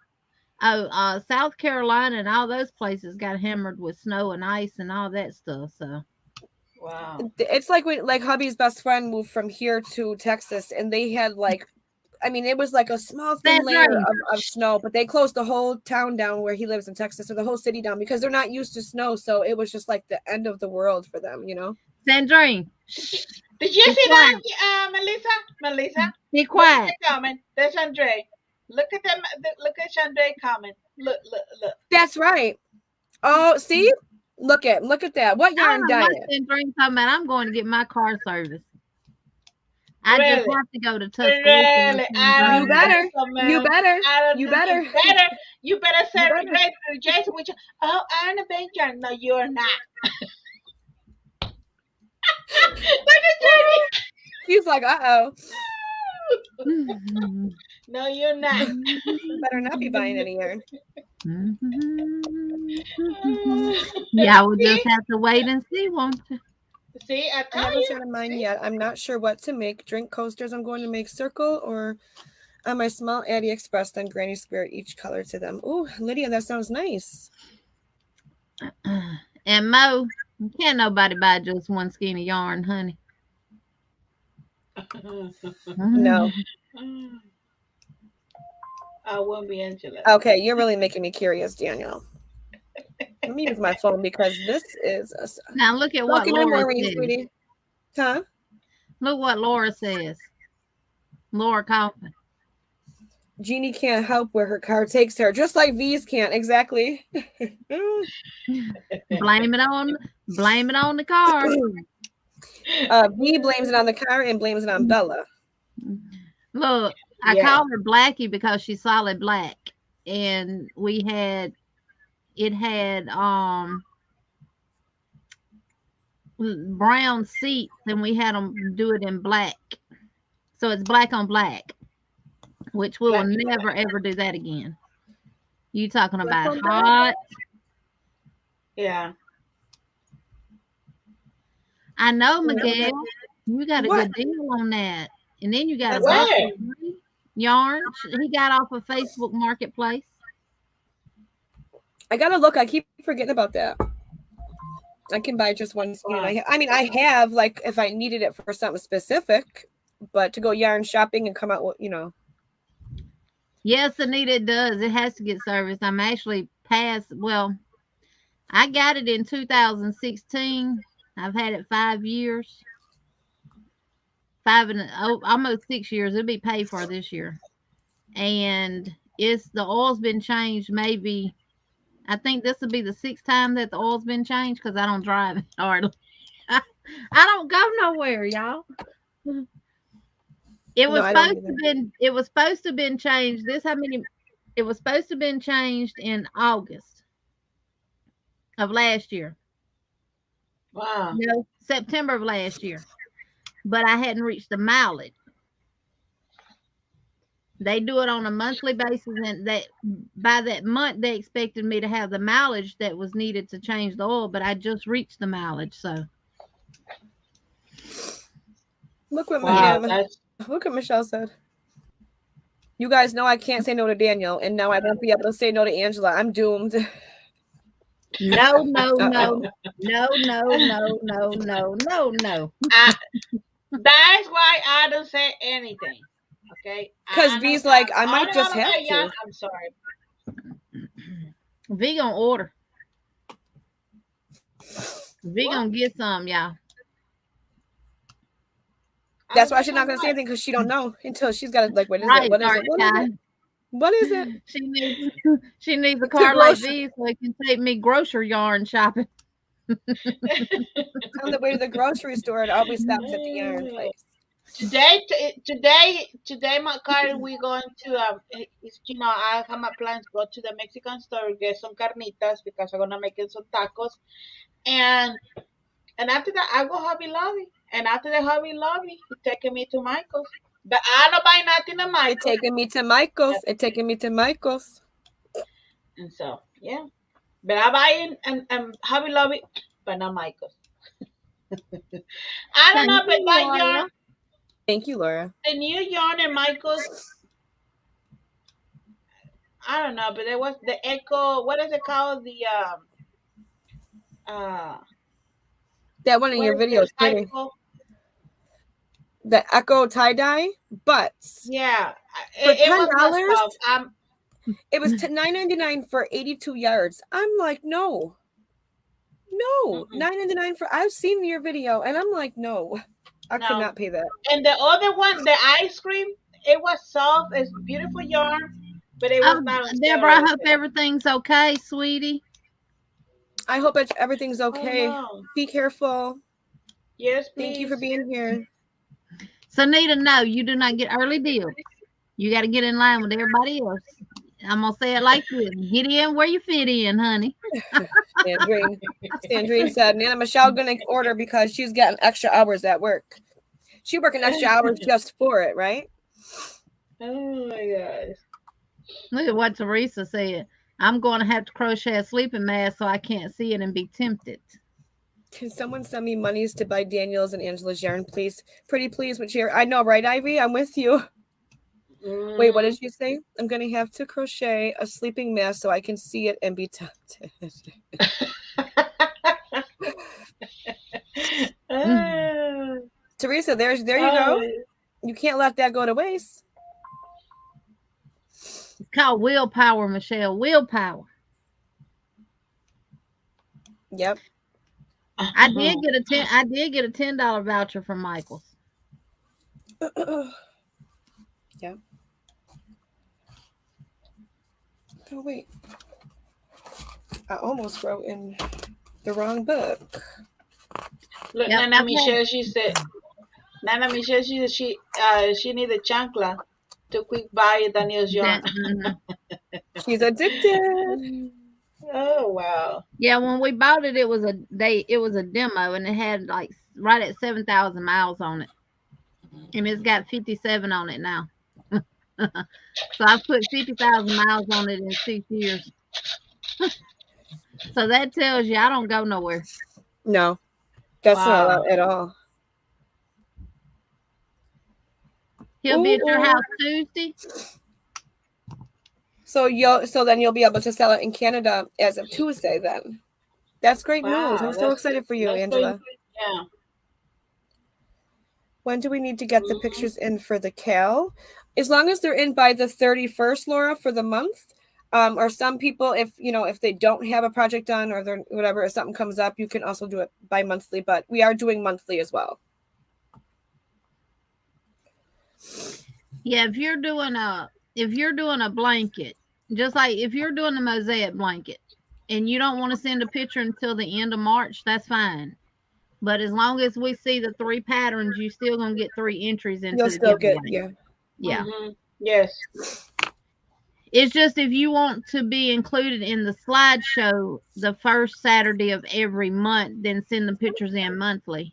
Right. Oh, South Carolina and all those places got hammered with snow and ice and all that stuff. So, wow, it's like when hubby's best friend moved from here to Texas, and they had it was like a small thin layer of snow, but they closed the whole town down where he lives in Texas, or the whole city down, because they're not used to snow. So it was just like the end of the world for them, Sandrine, did you see that, Melissa? Be quiet. Comment. There's Andre. Look at them. Look at Chandray comment. Look. That's right. Oh, see? Look at that. What yarn diet? I'm going to get my car service. I just have to go to Tuscaloosa. Really? You better. You better say Jason, which I'm a big yarn. No, you're not. Look at Jenny. He's like, uh-oh. No, you're not. You better not be buying any yarn. Yeah, we'll just have to wait and see, won't you? See, I haven't started mine yet. I'm not sure what to make. Drink coasters, I'm going to make circle, or on my small Addie Express, then Granny Square, each color to them. Oh, Lydia, that sounds nice. And Mo, can't nobody buy just one skein of yarn, honey. No. I won't be Angela. Okay, you're really making me curious, Daniel. Let me use my phone because this is now look at what Laura says. Sweetie. Huh? Look what Laura says. Laura Kaufman. Jeannie can't help where her car takes her, just like V's can't. Exactly. Blame it on the car. V blames it on the car and blames it on Bella. Look, I call her Blackie because she's solid black, and it had brown seats, and we had them do it in black, so it's black on black, which we will never ever do that again. You talking about hot? Yeah. I know, Miguel. You got a good deal on that. And then you got a yarn he got off of Facebook Marketplace. I gotta look. I keep forgetting about that. I can buy just one skein. I have, like, if I needed it for something specific, but to go yarn shopping and come out with, Yes, Anita, it does. It has to get serviced. I'm actually past. Well, I got it in 2016. I've had it 5 years. Almost 6 years. It'll be paid for this year. And the oil's been changed maybe. I think this will be the 6th time that the oil's been changed because I don't drive it hardly. I don't go nowhere, y'all. It was supposed to have been changed. It was supposed to have been changed in August of last year. Wow. No, September of last year. But I hadn't reached the mileage. They do it on a monthly basis, and that by that month they expected me to have the mileage that was needed to change the oil, but I just reached the mileage. So Look what Wow. That's look what Michelle said. You guys know I can't say no to Daniel, and now I won't be able to say no to Angela. I'm doomed. no, no, no, no, no, no, no, no, no, no. that's why I don't say anything. Okay. Because V's like, I might don't just have have a yarn. to. I'm sorry. V gonna order. V What? gonna get some, y'all. That's why she's not gonna say anything, because she don't know until she's got it. Like, what is Right, it? What is sorry, it? What guys. is it? What is it? She needs a car like grocery- this so it can take me grocery yarn shopping. On the way to the grocery store, it always stops at the yarn place. Today, my car, we going to I have my plans go to the Mexican store, get some carnitas because I'm gonna make some tacos, and after that I go Hobby Lobby, and after the Hobby Lobby, he's taking me to Michael's, but I don't buy nothing at It's Michael's. taking me to Michael's. It's taking me to Michael's. And so yeah, but I buy in Hobby Lobby, but not Michael's. I don't know, but that yarn. Thank you, Laura. The new yarn in Michael's, I don't know, but there was the Echo. What is it called? That one in your video is pretty. The Echo tie dye, but yeah, for $10, it was $9.99 for 82 yards. I'm like, no, $9.99 for. I've seen your video, and I'm like, no, I could not pay that. And the other one, the ice cream, it was soft. It's beautiful yarn, but it was not. Deborah, I hope everything's okay, sweetie. I hope everything's okay. Oh, no. Be careful. Yes, please. Thank you for being here. So, Nita, no, you do not get early deals. You got to get in line with everybody else. I'm going to say it like this. Get in where you fit in, honey. Sandrine said, Nana Michelle going to order because she's getting extra hours at work. She's working extra hours just for it, right? Oh, my gosh. Look at what Teresa said. I'm going to have to crochet a sleeping mask so I can't see it and be tempted. Can someone send me monies to buy Daniel's and Angela's yarn, please? Pretty please with your. I know, right, Ivy? I'm with you. Wait, what did you say? I'm going to have to crochet a sleeping mask so I can see it and be tempted. Teresa, there you go. You can't let that go to waste. It's called willpower, Michelle. Willpower. Yep. I did get a $10 voucher from Michael's. Yeah. Oh wait. I almost wrote in the wrong book. Look, yep, Nana Michelle, she said she need a chancla to quick buy Daniel's yarn. She's addicted. Oh wow. Yeah, when we bought it, it was a demo, and it had like right at 7,000 miles on it, and it's got 57 on it now. So I put 50,000 miles on it in 6 years. So that tells you I don't go nowhere. No, that's not allowed at all. He'll be at your house Tuesday. So then you'll be able to sell it in Canada as of Tuesday then. That's great news. I'm so excited for you, Angela. Yeah. When do we need to get the pictures in for the Cal? As long as they're in by the 31st, Laura, for the month. Or some people, if they don't have a project done or they're whatever, if something comes up, you can also do it bi-monthly, but we are doing monthly as well. Yeah, if you're doing a blanket, just like if you're doing a mosaic blanket and you don't want to send a picture until the end of March, that's fine. But as long as we see the 3 patterns, you still gonna get 3 entries into You'll the still giveaway. get, yeah. Mm-hmm. Yes. It's just if you want to be included in the slideshow the first Saturday of every month, then send the pictures in monthly.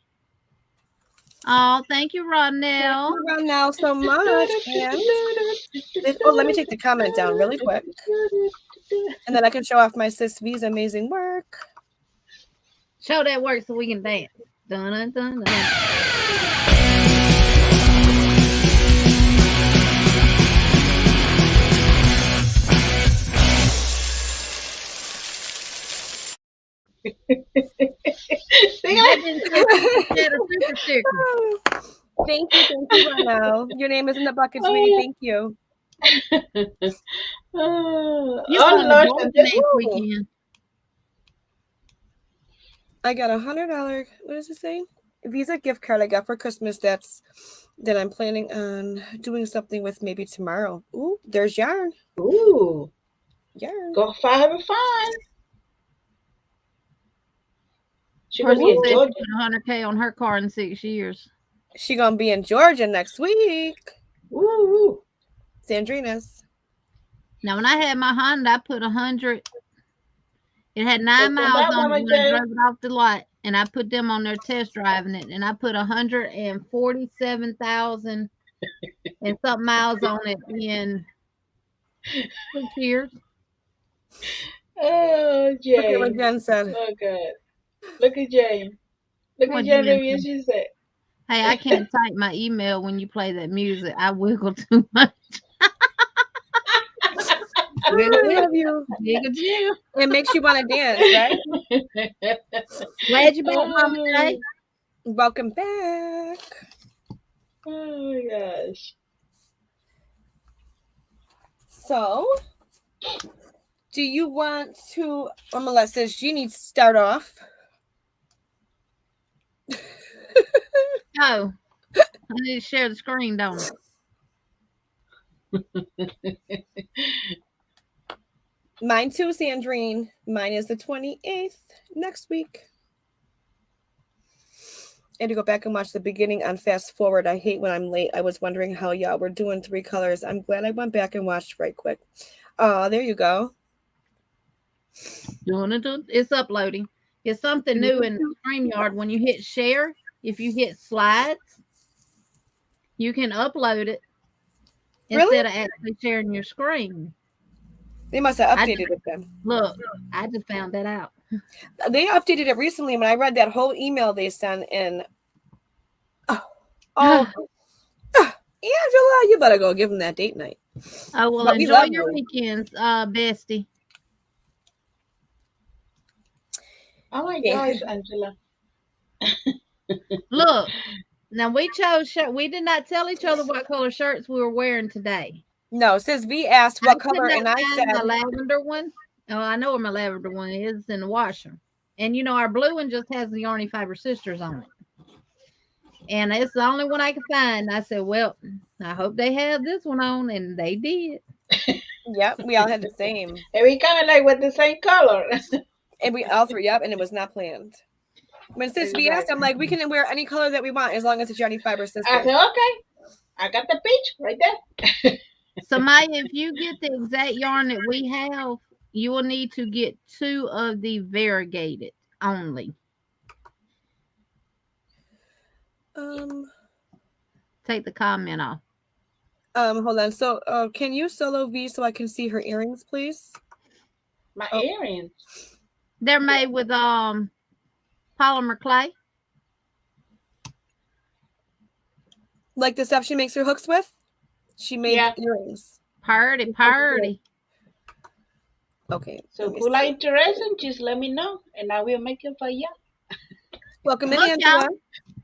Oh, thank you, Rodnell. Thank you, Rodnell, so much. And let me take the comment down really quick. And then I can show off my sis V's amazing work. Show that work so we can dance. Dun, dun, dun, dun. Thank you, Rodnell. Your name is in the bucket, sweetie. Thank you. Lord, I got $100. What does it say? Visa gift card I got for Christmas. That I'm planning on doing something with maybe tomorrow. Ooh, there's yarn. Ooh, yarn. Go have fun. She gonna be in Georgia. 100K on her car in 6 years. She gonna be in Georgia next week. Woo! Sandrina's. Now, when I had my Honda, I put 100. It had 9 miles on it when I drove it off the lot, and I put them on their test driving it, and I put 147,000 and something miles on it in 6 years. Oh, Jane. Look at what Jen said. So good. Look at Jane. Look at Jen review. She said, "Hey, I can't type my email when you play that music. I wiggle too much." It makes you want to dance, right? Glad you back, Mama Jay. Welcome back. Oh my gosh. So, do you want to, or Melissa, Jeannie, start off? No. I need to share the screen, don't I? Mine too, Sandrine. Mine is the 28th next week. I had to go back and watch the beginning on fast forward. I hate when I'm late. I was wondering how y'all were doing 3 colors. I'm glad I went back and watched right quick. Oh, there you go. It's uploading. It's something new in StreamYard. When you hit share, if you hit slides, you can upload it instead of actually sharing your screen. They must have updated it then. Look, I just found that out. They updated it recently when I read that whole email they sent in. Angela, you better go give them that date night. Oh, well, enjoy your weekends, bestie. Oh my gosh, Angela. Look, now we did not tell each other what color shirts we were wearing today. No, sis V asked what color, and I said my lavender one. Oh, I know where my lavender one is. It's in the washer. And you know, our blue one just has the Yarny Fiber Sisters on it. And it's the only one I could find. I said, well, I hope they have this one on, and they did. Yep, we all had the same. And we kind of like with the same color. And we all 3, and it was not planned. When sis V asked, I'm like, we can wear any color that we want as long as it's Yarny Fiber Sister. I said, okay. I got the peach right there. So, Maya, if you get the exact yarn that we have, you will need to get 2 of the variegated only. Take the comment off. Hold on. So, can you solo V so I can see her earrings, please? My earrings. They're made with polymer clay. Like the stuff she makes her hooks with? She made earrings. Party. Okay. So who are interested, just let me know, and I will make it for you. Welcome in, Angela.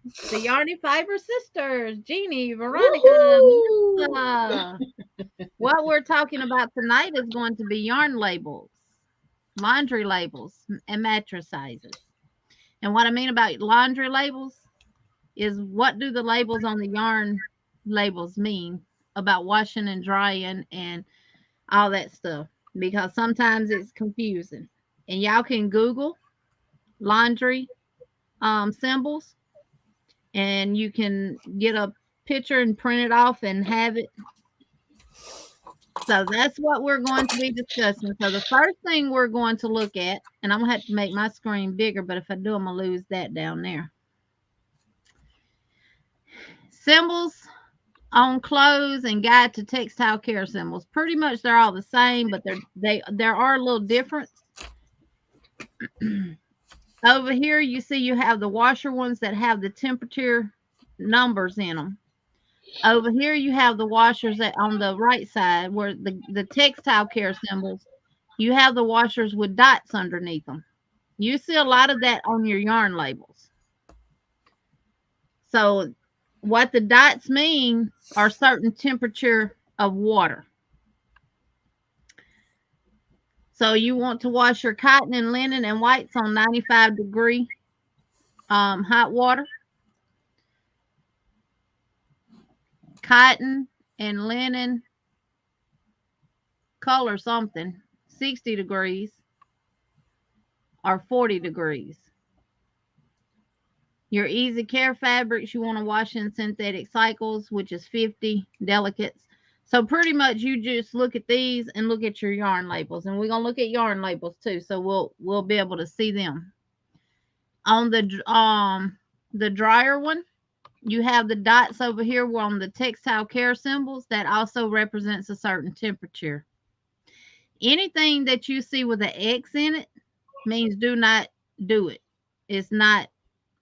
The Yarny Fiber Sisters, Jeannie, Veronica, Melissa. What we're talking about tonight is going to be yarn labels, laundry labels, and mattress sizes. And what I mean about laundry labels is, what do the labels on the yarn labels mean about washing and drying and all that stuff? Because sometimes it's confusing. And y'all can Google laundry symbols, and you can get a picture and print it off and have it So that's what we're going to be discussing. So the first thing we're going to look at, and I'm going to have to make my screen bigger, but if I do, I'm going to lose that down there. Symbols on clothes and guide to textile care symbols. Pretty much they're all the same, but there are a little difference. Over here, you see you have the washer ones that have the temperature numbers in them. Over here, you have the washers that on the right side where the textile care symbols, you have the washers with dots underneath them. You see a lot of that on your yarn labels. So what the dots mean are certain temperature of water. So you want to wash your cotton and linen and whites on 95-degree hot water. Cotton and linen, color something, 60 degrees or 40 degrees. Your easy care fabrics, you want to wash in synthetic cycles, which is 50 delicates. So pretty much you just look at these and look at your yarn labels. And we're going to look at yarn labels too, so we'll be able to see them. On the dryer one, you have the dots over here on the textile care symbols. That also represents a certain temperature. Anything that you see with an X in it means do not do it. It's not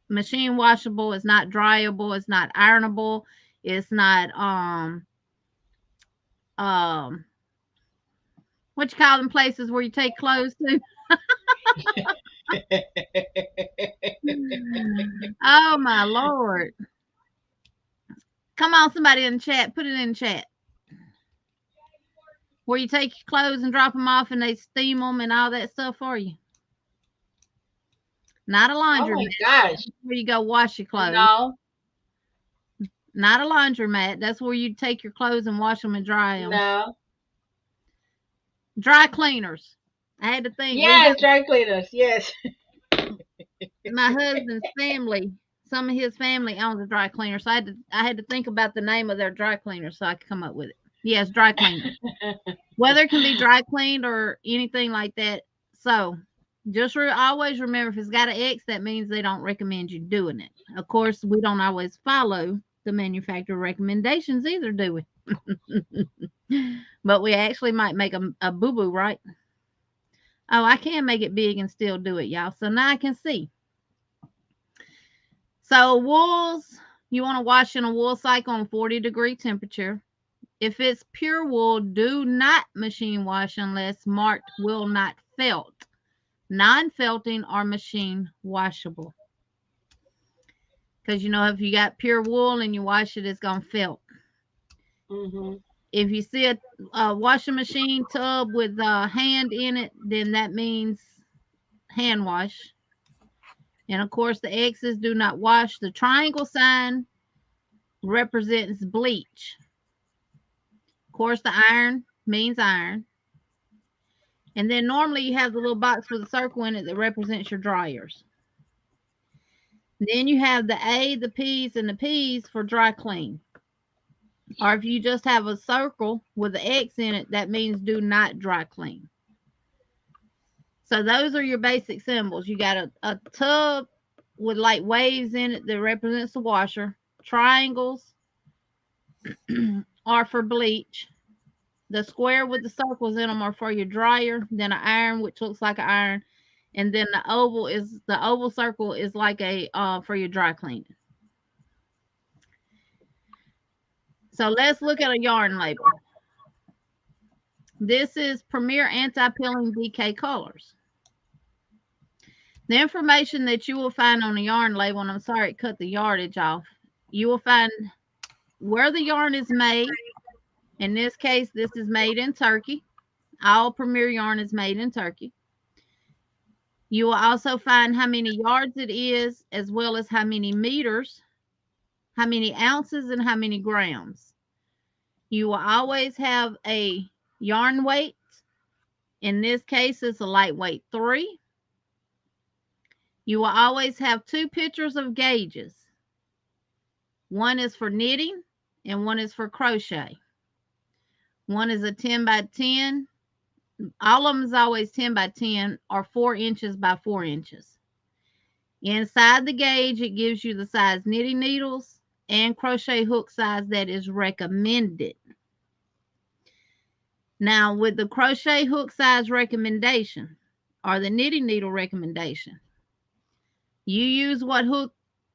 machine washable. It's not dryable. It's not ironable. It's not what you call them places where you take clothes to? Oh my Lord. Come on, somebody in the chat. Put it in the chat. Where you take your clothes and drop them off and they steam them and all that stuff for you. Not a laundromat. Oh my gosh. Where you go wash your clothes. No. Not a laundromat. That's where you take your clothes and wash them and dry them. No. Dry cleaners. I had to think. Yes, dry cleaners. Yes. My husband's family, some of his family owns a dry cleaner, so I had to think about the name of their dry cleaner so I could come up with it. Yes, dry cleaner. Whether it can be dry cleaned or anything like that. So just always remember, if it's got an X, that means they don't recommend you doing it. Of course, we don't always follow the manufacturer recommendations either, do we? But we actually might make a boo-boo, right? Oh, I can make it big and still do it, y'all. So now I can see. So wools, you want to wash in a wool cycle on 40-degree temperature. If it's pure wool, do not machine wash unless marked will not felt. Non-felting are machine washable. Because, if you got pure wool and you wash it, it's going to felt. Mm-hmm. If you see a washing machine tub with a hand in it, then that means hand wash. And, of course, the X's do not wash. The triangle sign represents bleach. Of course, the iron means iron. And then normally you have the little box with a circle in it that represents your dryers. Then you have the A, the P's, and the P's for dry clean. Or if you just have a circle with an X in it, that means do not dry clean. So those are your basic symbols. You got a tub with like waves in it that represents the washer. Triangles are for bleach. The square with the circles in them are for your dryer. Then an iron, which looks like an iron. And then the oval circle is like a for your dry cleaning. So let's look at a yarn label. This is Premier Anti-Peeling DK Colors. The information that you will find on the yarn label, and I'm sorry it cut the yardage off, you will find where the yarn is made. In this case, this is made in Turkey. All Premier yarn is made in Turkey. You will also find how many yards it is, as well as how many meters, how many ounces, and how many grams. You will always have a yarn weight. In this case, it's a lightweight 3. You will always have 2 pictures of gauges. One is for knitting and one is for crochet. One is a 10 by 10. All of them is always 10 by 10 or 4 inches by 4 inches. Inside the gauge, it gives you the size knitting needles and crochet hook size that is recommended. Now, with the crochet hook size recommendation or the knitting needle recommendation, you use what hook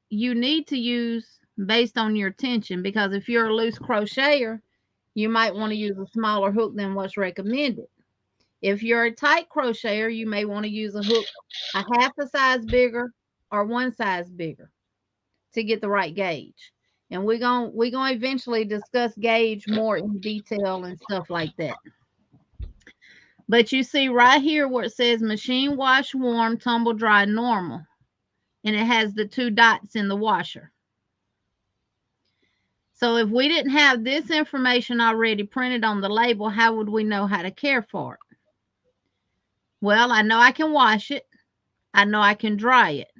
you need to use based on your tension, because if you're a loose crocheter, you might want to use a smaller hook than what's recommended. If you're a tight crocheter, you may want to use a hook a half a size bigger or one size bigger to get the right gauge. And we're going to eventually discuss gauge more in detail and stuff like that. But you see right here where it says machine wash, warm, tumble dry, normal. And it has the 2 dots in the washer. So if we didn't have this information already printed on the label, how would we know how to care for it? Well, I know I can wash it. I know I can dry it.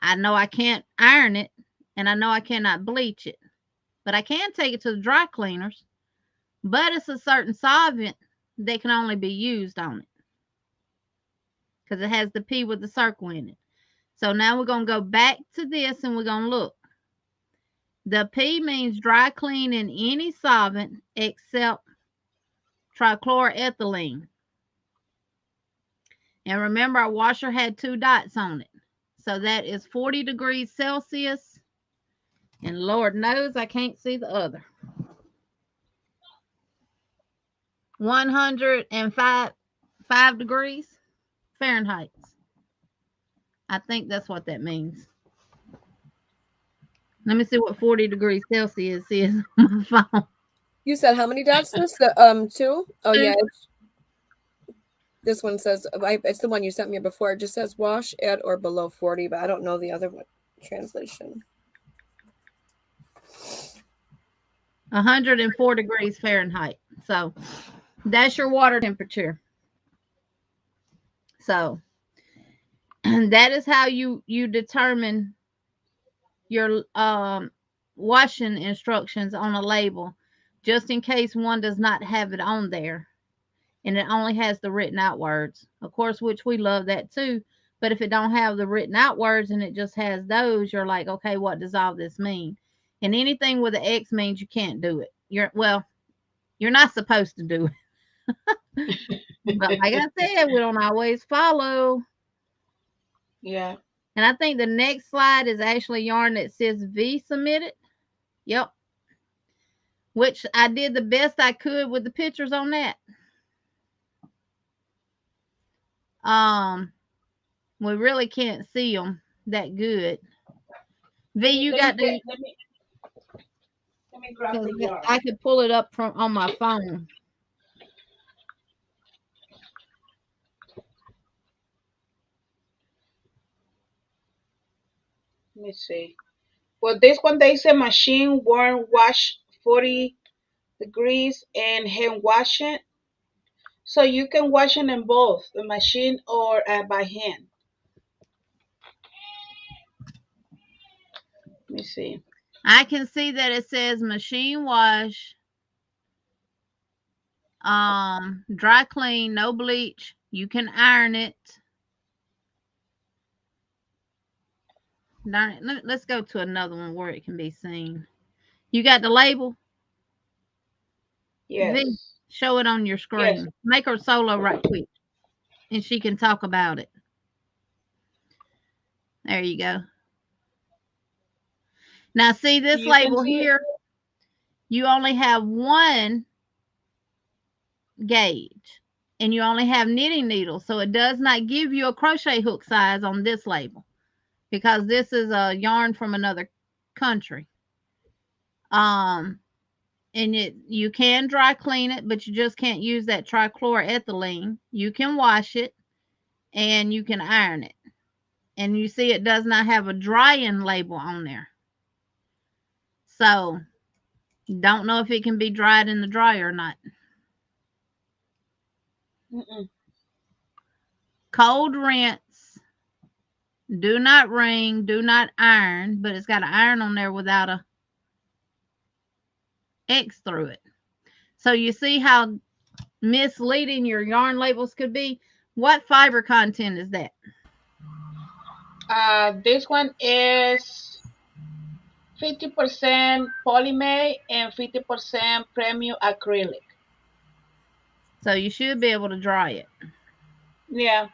I know I can't iron it. And I know I cannot bleach it. But I can take it to the dry cleaners. But it's a certain solvent that can only be used on it, because it has the P with the circle in it. So now we're going to go back to this and we're going to look. The P means dry clean in any solvent except trichloroethylene. And remember, our washer had 2 dots on it. So that is 40 degrees Celsius. And Lord knows I can't see the other. 105 degrees Fahrenheit. I think that's what that means. Let me see what 40 degrees Celsius is on my phone. You said how many dots? The 2? Oh yeah. This one says it's the one you sent me before. It just says wash at or below 40, but I don't know the other one translation. 104 degrees Fahrenheit. So that's your water temperature. So that is how you determine your washing instructions on a label, just in case one does not have it on there and it only has the written out words, of course, which we love that too. But if it don't have the written out words and it just has those, you're like, okay, what does all this mean? And anything with an X means you can't do it. You're not supposed to do it. But like I said, we don't always follow. Yeah. And I think the next slide is actually yarn that says V submitted. Yep. Which I did the best I could with the pictures on that. We really can't see them that good. V, you got to. Let me grab the yarn. I could pull it up from on my phone. Let me see. Well, this one they say machine warm wash 40 degrees and hand washing. So you can wash it in both the machine or by hand. Let me see. I can see that it says machine wash, dry clean, no bleach. You can iron it. Darn it. Let's go to another one where it can be seen. You got the label? Yes. V, show it on your screen. Yes. Make her solo right quick, and she can talk about it. There you go. Now, see this label here? You only have one gauge, and you only have knitting needles, so it does not give you a crochet hook size on this label, because this is a yarn from another country. And you can dry clean it, but you just can't use that trichloroethylene. You can wash it and you can iron it. And you see it does not have a drying label on there. So don't know if it can be dried in the dryer or not. Cold rinse. Do not wring. Do not iron. But it's got an iron on there without a X through it. So you see how misleading your yarn labels could be? What fiber content is that? This one is 50% polymer and 50% premium acrylic. So you should be able to dry it. Yeah.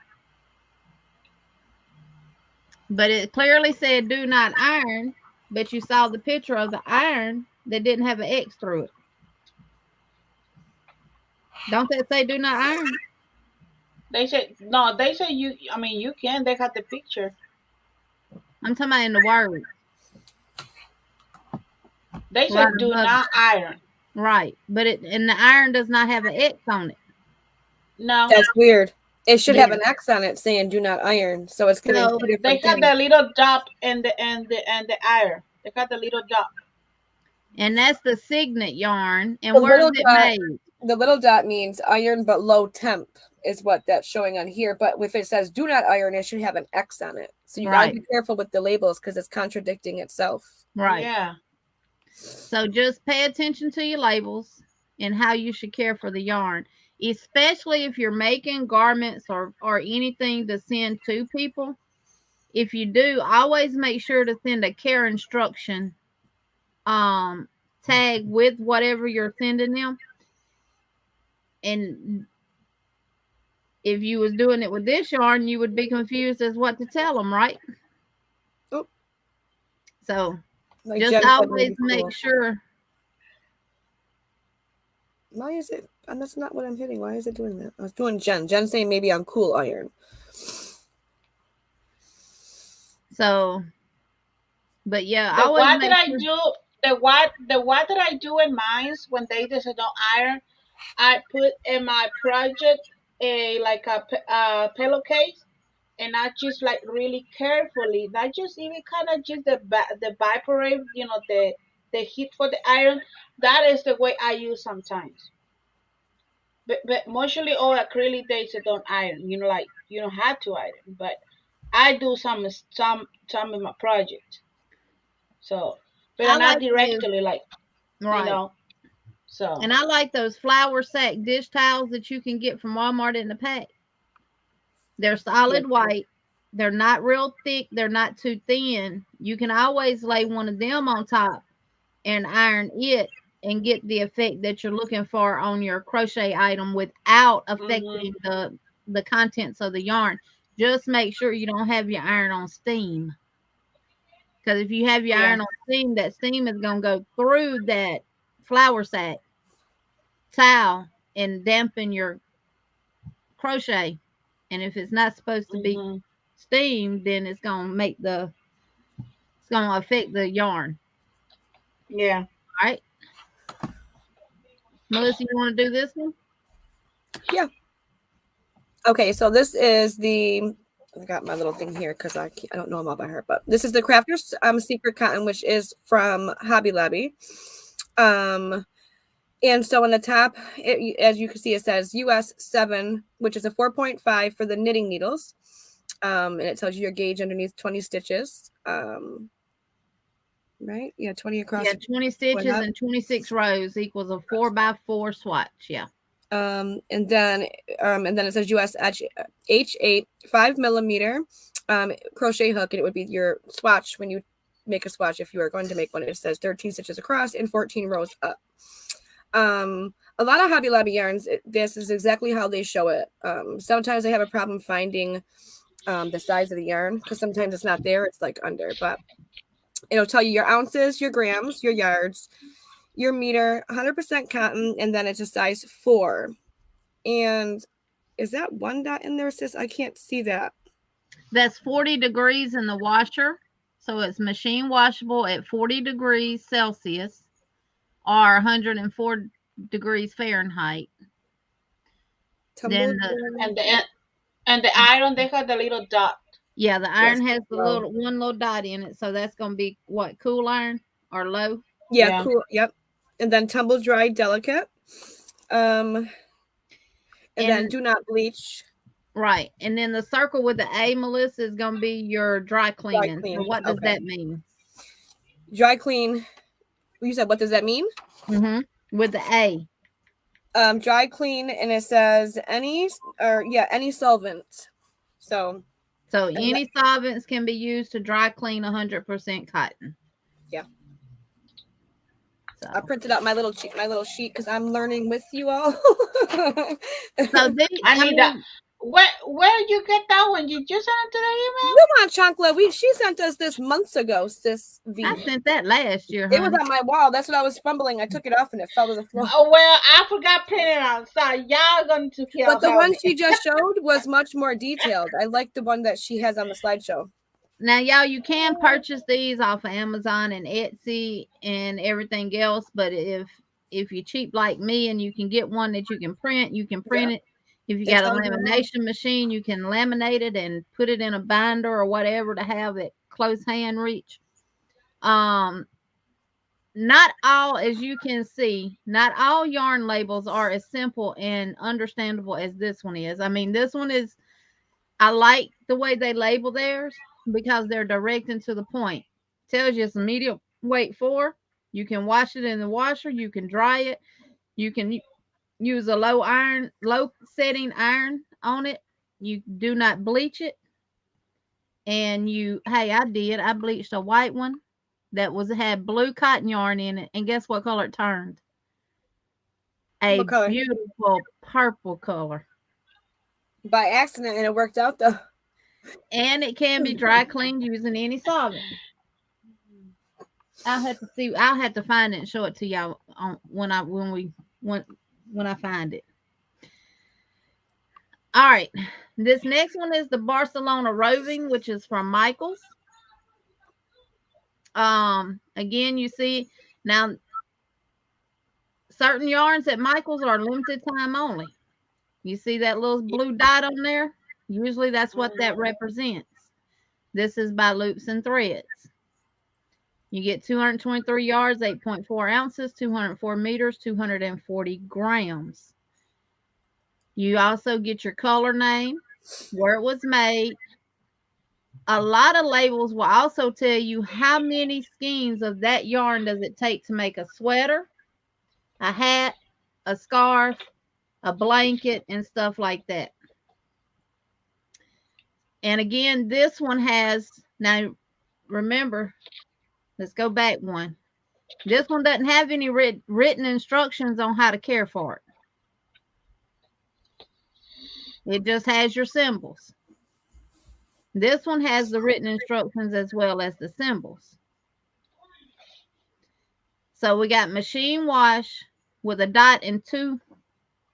But it clearly said do not iron, but you saw the picture of the iron that didn't have an X through it. Don't that say do not iron? They say no. They say you. I mean, you can. They got the picture. I'm talking about in the word. They Right said do above not iron. Right. But and the iron does not have an X on it. No. That's weird. It should have Yeah. an X on it saying "Do not iron," so it's giving So two They different got things. the little dot and the iron. They got the little dot. And that's the signet yarn. And The where is little it dot, made? the little dot means iron but low temp is what that's showing on here. But if it says "Do not iron," it should have an X on it. So you gotta Right. be careful with the labels because it's contradicting itself. Right. Yeah. So just pay attention to your labels and how you should care for the yarn, especially if you're making garments or anything to send to people. If you do, always make sure to send a care instruction tag with whatever you're sending them. And if you was doing it with this yarn, you would be confused as what to tell them, right? Oh. So Like just Jen said, always maybe make cool. sure. Why is it? And that's not what I'm hitting. Why is it doing that? I was doing Jen. Jen saying maybe I'm cool iron. So, but yeah, The always what make that I sure. do, the what that I do in mines when they just don't iron, I put in my project a like a pillowcase, and I just like really carefully, not just even kind of just the evaporate, the heat for the iron. That is the way I use sometimes. But mostly all acrylic days don't iron. Like you don't have to iron, but I do some in my project. So, but I I'm not like those, directly like you right. know. So And I like those flour sack dish towels that you can get from Walmart in the pack. They're solid white. They're not real thick. They're not too thin. You can always lay one of them on top and iron it and get the effect that you're looking for on your crochet item without affecting the contents of the yarn. Just make sure you don't have your iron on steam. Because if you have your yeah, iron on steam, that steam is going to go through that flour sack towel and dampen your crochet. And if it's not supposed to be steamed, then it's going to affect the yarn. yeah. All right. Melissa, you want to do this one? Yeah. Okay, so this is I got my little thing here because I don't know them all by heart, but this is the Crafter's Secret Cotton, which is from Hobby Lobby. And so on the top, as you can see, it says US 7, which is a 4.5 for the knitting needles. And it tells you your gauge underneath 20 stitches. Right? Yeah, 20 across. Yeah, 20 stitches and 26 rows equals a 4x4 swatch. Yeah. And then it says US H8 5mm crochet hook, and it would be your swatch when you make a swatch. If you are going to make one, it says 13 stitches across and 14 rows up. A lot of Hobby Lobby yarns, this is exactly how they show it. Sometimes I have a problem finding the size of the yarn because sometimes it's not there, it's like under, but it'll tell you your ounces, your grams, your yards, your meter, 100% cotton, and then it's a size 4. And is that one dot in there, sis? I can't see that. That's 40 degrees in the washer. So it's machine washable at 40 degrees Celsius or 104 degrees Fahrenheit. Then and the iron, they got the little dot. Yeah, the iron has the one little dot in it, so that's gonna be what, cool iron or low? Yeah, cool. Yep. And then tumble dry delicate. And then do not bleach. Right. And then the circle with the A, Melissa, is gonna be your dry cleaning. So what does that mean? Dry clean. You said, what does that mean? With the A. dry clean, and it says any solvent. So any solvents can be used to dry clean 100% cotton. Yeah. So I printed out my little sheet because I'm learning with you all. so I need that. Where did you get that one? You just sent it to the email? You want chocolate? She sent us this months ago, sis V. I sent that last year, It was honey. on my wall. That's what I was fumbling. I took it off and it fell to the floor. Oh, well, I forgot printing it out. Sorry, y'all going to kill. But the one she just showed was much more detailed. I like the one that she has on the slideshow. Now, y'all, you can purchase these off of Amazon and Etsy and everything else. But if you're cheap like me and you can get one that you can print it. If you got a lamination machine, you can laminate it and put it in a binder or whatever to have it close hand reach. Not all, as you can see, not all yarn labels are as simple and understandable as this one is. I mean, this one is, I like the way they label theirs because they're direct and to the point. Tells you it's a medium weight 4. You can wash it in the washer. You can dry it. You can use a low setting iron on it. You do not bleach it. And I bleached a white one that had blue cotton yarn in it. And guess what color it turned? A beautiful purple color. By accident, and it worked out though. And it can be dry cleaned using any solvent. I'll have to find it and show it to y'all when I find it. All right. This next one is the Barcelona Roving, which is from Michaels. Again, you see now certain yarns at Michaels are limited time only. You see that little blue dot on there? Usually that's what that represents. This is by Loops and Threads. You get 223 yards, 8.4 ounces, 204 meters, 240 grams. You also get your color name, where it was made. A lot of labels will also tell you how many skeins of that yarn does it take to make a sweater, a hat, a scarf, a blanket, and stuff like that. And again, this one has, now remember, let's go back one. This one doesn't have any written instructions on how to care for it. It just has your symbols. This one has the written instructions as well as the symbols. So we got machine wash with a dot and two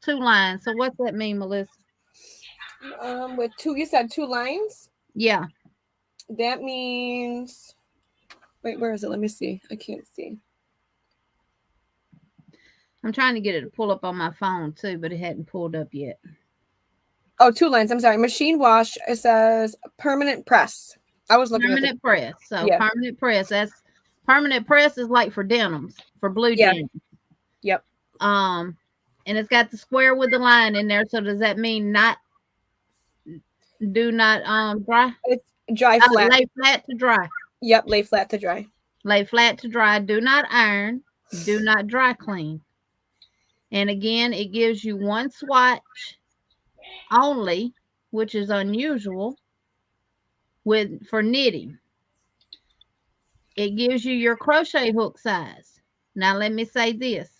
lines. So what's that mean, Melissa? With two, you said 2 lines? Yeah. That means, wait, where is it? Let me see. I can't see. I'm trying to get it to pull up on my phone too, but it hadn't pulled up yet. Oh, 2 lines. I'm sorry. Machine wash. It says permanent press. I was looking permanent at press. So yeah. Permanent press. That's permanent press is like for denims, for blue denim. Yep. And it's got the square with the line in there. So does that mean do not dry? It's dry flat. Lay flat to dry. Yep, lay flat to dry. Lay flat to dry. Do not iron. Do not dry clean. And again, it gives you one swatch only, which is unusual for knitting. It gives you your crochet hook size. Now let me say this.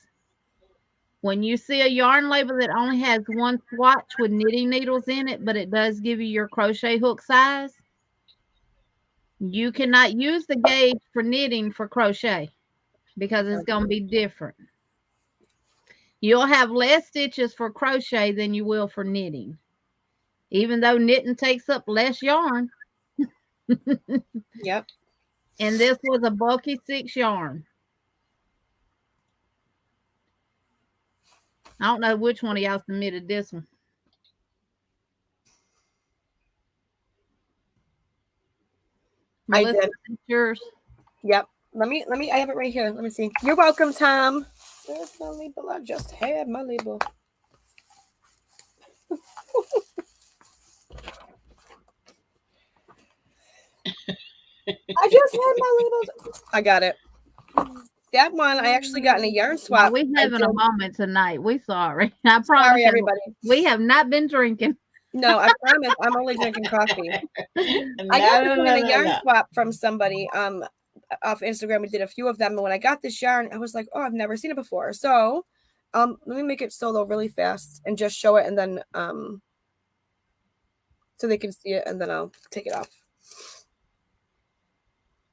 When you see a yarn label that only has one swatch with knitting needles in it, but it does give you your crochet hook size, you cannot use the gauge for knitting for crochet because it's going to be different. You'll have less stitches for crochet than you will for knitting, even though knitting takes up less yarn. Yep. And this was a bulky 6 yarn. I don't know which one of y'all submitted this one. Melissa, I did. Yours. Yep. Let me. I have it right here. Let me see. You're welcome, Tom. There's my label. I just had my label. I just had my labels. I got it. That one I actually got in a yarn Now swap. we I having a did. moment tonight. We sorry. I promise Sorry, you, everybody. we have not been drinking. No, I promise I'm only drinking coffee. I got this one in a yarn swap from somebody off Instagram. We did a few of them, and when I got this yarn, I was like, oh, I've never seen it before. So let me make it solo really fast and just show it, and then so they can see it, and then I'll take it off.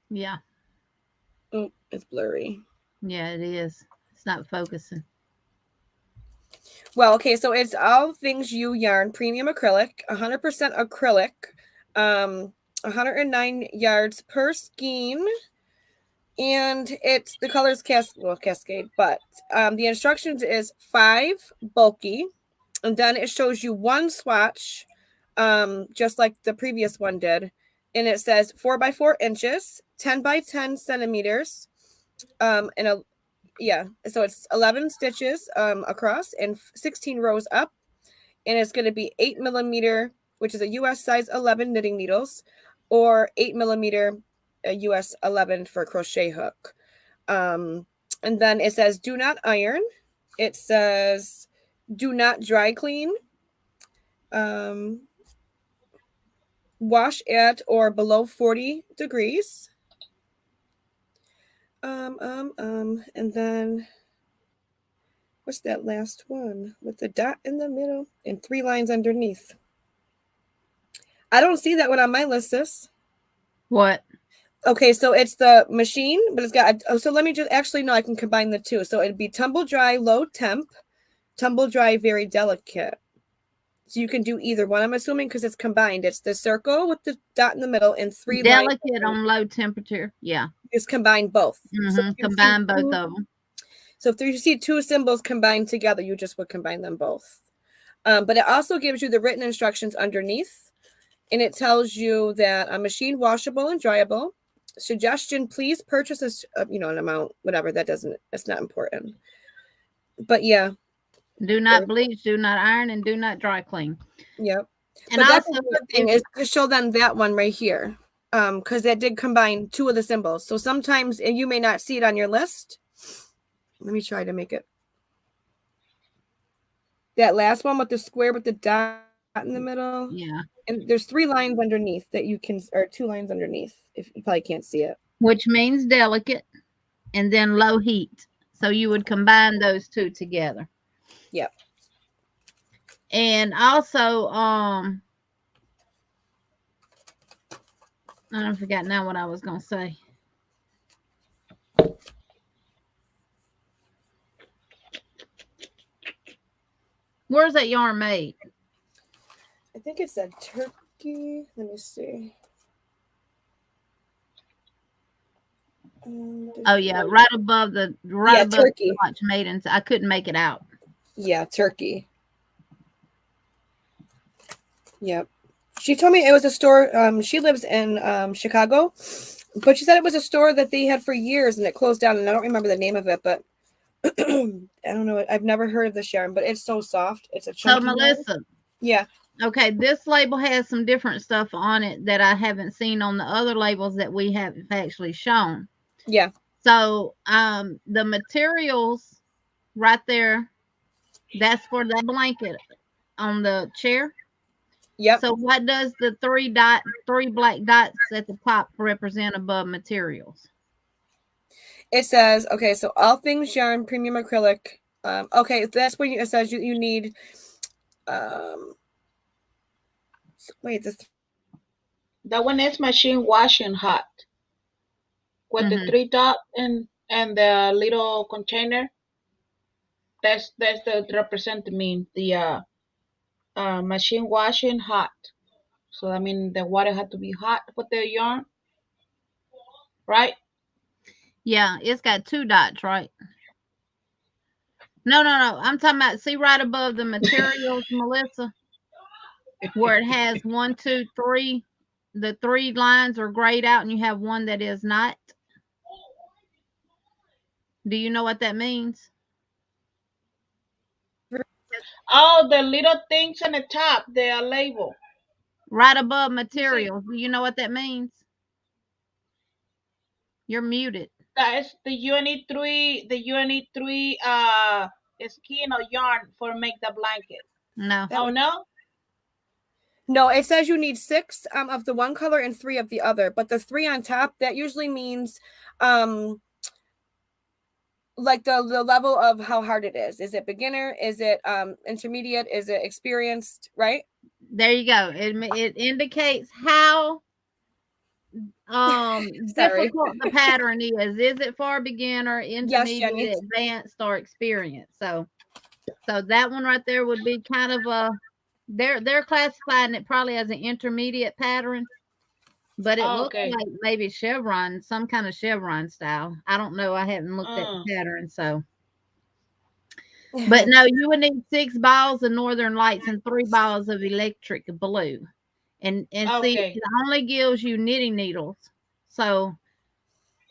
Yeah. Oh, it's blurry. Yeah, it is. It's not focusing. Well, okay, so it's all things you yarn premium acrylic, 100% acrylic, 109 yards per skein, and it's the colors cascade, but the instructions is 5 bulky, and then it shows you one swatch, just like the previous one did, and it says 4 by 4 inches, 10 by 10 centimeters, and so it's 11 stitches across and 16 rows up, and it's going to be 8 millimeter, which is a US size 11 knitting needles, or 8 millimeter US 11 for crochet hook. And then it says do not iron. It says do not dry clean. Wash at or below 40 degrees. And then what's that last one with the dot in the middle and 3 lines underneath? I don't see that one on my list, sis. What? Okay, so it's the machine, but it's got, so let me just, actually, no, I can combine the two. So it'd be tumble dry, low temp, tumble dry, very delicate. So you can do either one, I'm assuming, because it's combined. It's the circle with the dot in the middle and 3 delicate lines. on low temperature. Yeah. Just combine both. So combine both of them. So if you see 2 symbols combined together, you just would combine them both. But it also gives you the written instructions underneath. And it tells you that a machine washable and dryable. Suggestion, please purchase an amount, whatever. It's not important. But yeah. Do not bleach, do not iron, and do not dry clean. Yep. And but also, that's the thing is to show them that one right here. Because that did combine 2 of the symbols. So sometimes, and you may not see it on your list. Let me try to make it. That last one with the square with the dot in the middle. Yeah. And there's 3 lines underneath that you can, or 2 lines underneath, if you probably can't see it. Which means delicate and then low heat. So you would combine those 2 together. Yep. And also, I forgot now what I was going to say. Where's that yarn made? I think it said Turkey. Let me see. Oh yeah, right above the Turkey. Watch made in. I couldn't make it out. Yeah, Turkey. Yep. She told me it was a store. She lives in Chicago, but she said it was a store that they had for years and it closed down. And I don't remember the name of it, but I don't know. I've never heard of this yarn, but it's so soft. It's a chunky. So Melissa. Yarn. Yeah. Okay, this label has some different stuff on it that I haven't seen on the other labels that we have actually shown. Yeah. So the materials right there, that's for that blanket on the chair. Yep. So what does the 3 black dots at the top represent above materials? It says, okay, so all things yarn, premium acrylic. Okay, that's when it says you need wait, that one is machine washing hot with the 3 dot and the little container. That's the represent mean the machine washing hot. So I mean the water had to be hot with the yarn, right? Yeah, it's got 2 dots, right? No. I'm talking about, see right above the materials, Melissa, where it has 1, 2, 3. The 3 lines are grayed out, and you have one that is not. Do you know what that means? Oh, the little things on the top, they are labeled. Right above materials. Do you know what that means? You're muted. That is the UNE3 skein or yarn for make the blanket. No. Oh no? No, it says you need 6 of the one color and 3 of the other, but the 3 on top, that usually means like the level of how hard it is. Is it beginner? Is it intermediate? Is it experienced? Right? There you go. It indicates how Sorry. difficult the pattern is. Is it for beginner, Yes, Jenny. intermediate, advanced, or experienced? So that one right there would be kind of a they're classifying it probably as an intermediate pattern, but it looks Okay. like maybe chevron, some kind of chevron style. I don't know. I haven't looked at the pattern, so. But no, you would need 6 balls of Northern Lights and 3 balls of electric blue. And see, Okay. it only gives you knitting needles. So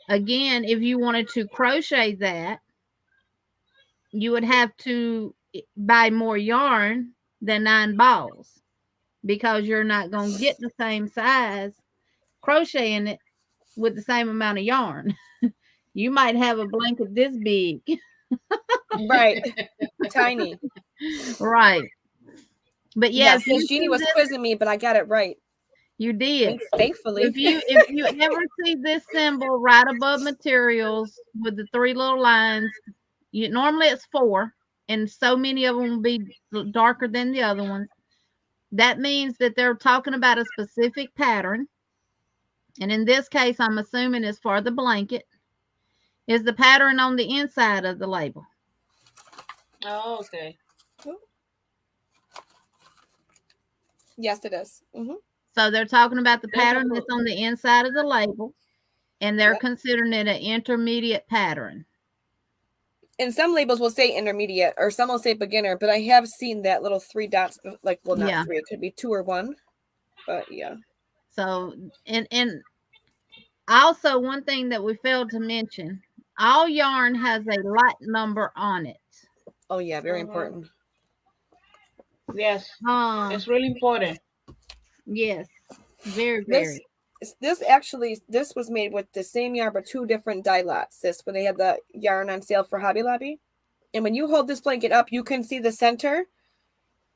again, if you wanted to crochet that, you would have to buy more yarn than 9 balls because you're not going to get the same size crocheting it with the same amount of yarn. You might have a blanket this big. Right. Tiny. Right. But yes, because Jeannie was quizzing me, but I got it right. You did. Thankfully. If you ever see this symbol right above materials with the 3 little lines, normally it's 4, and so many of them will be darker than the other ones. That means that they're talking about a specific pattern. And in this case, I'm assuming it's for the blanket. Is the pattern on the inside of the label? Oh, okay. Yes, it is. Mm-hmm. So they're talking about the pattern that's on the inside of the label, and they're considering it an intermediate pattern. And some labels will say intermediate, or some will say beginner, but I have seen that little 3 dots, like, well, not 3, it could be 2 or 1, but yeah. So, and also one thing that we failed to mention, all yarn has a lot number on it. Oh yeah, very important. Yes, it's really important. Yes, very, very. This was made with the same yarn, but 2 different dye lots. When they had the yarn on sale for Hobby Lobby. And when you hold this blanket up, you can see the center.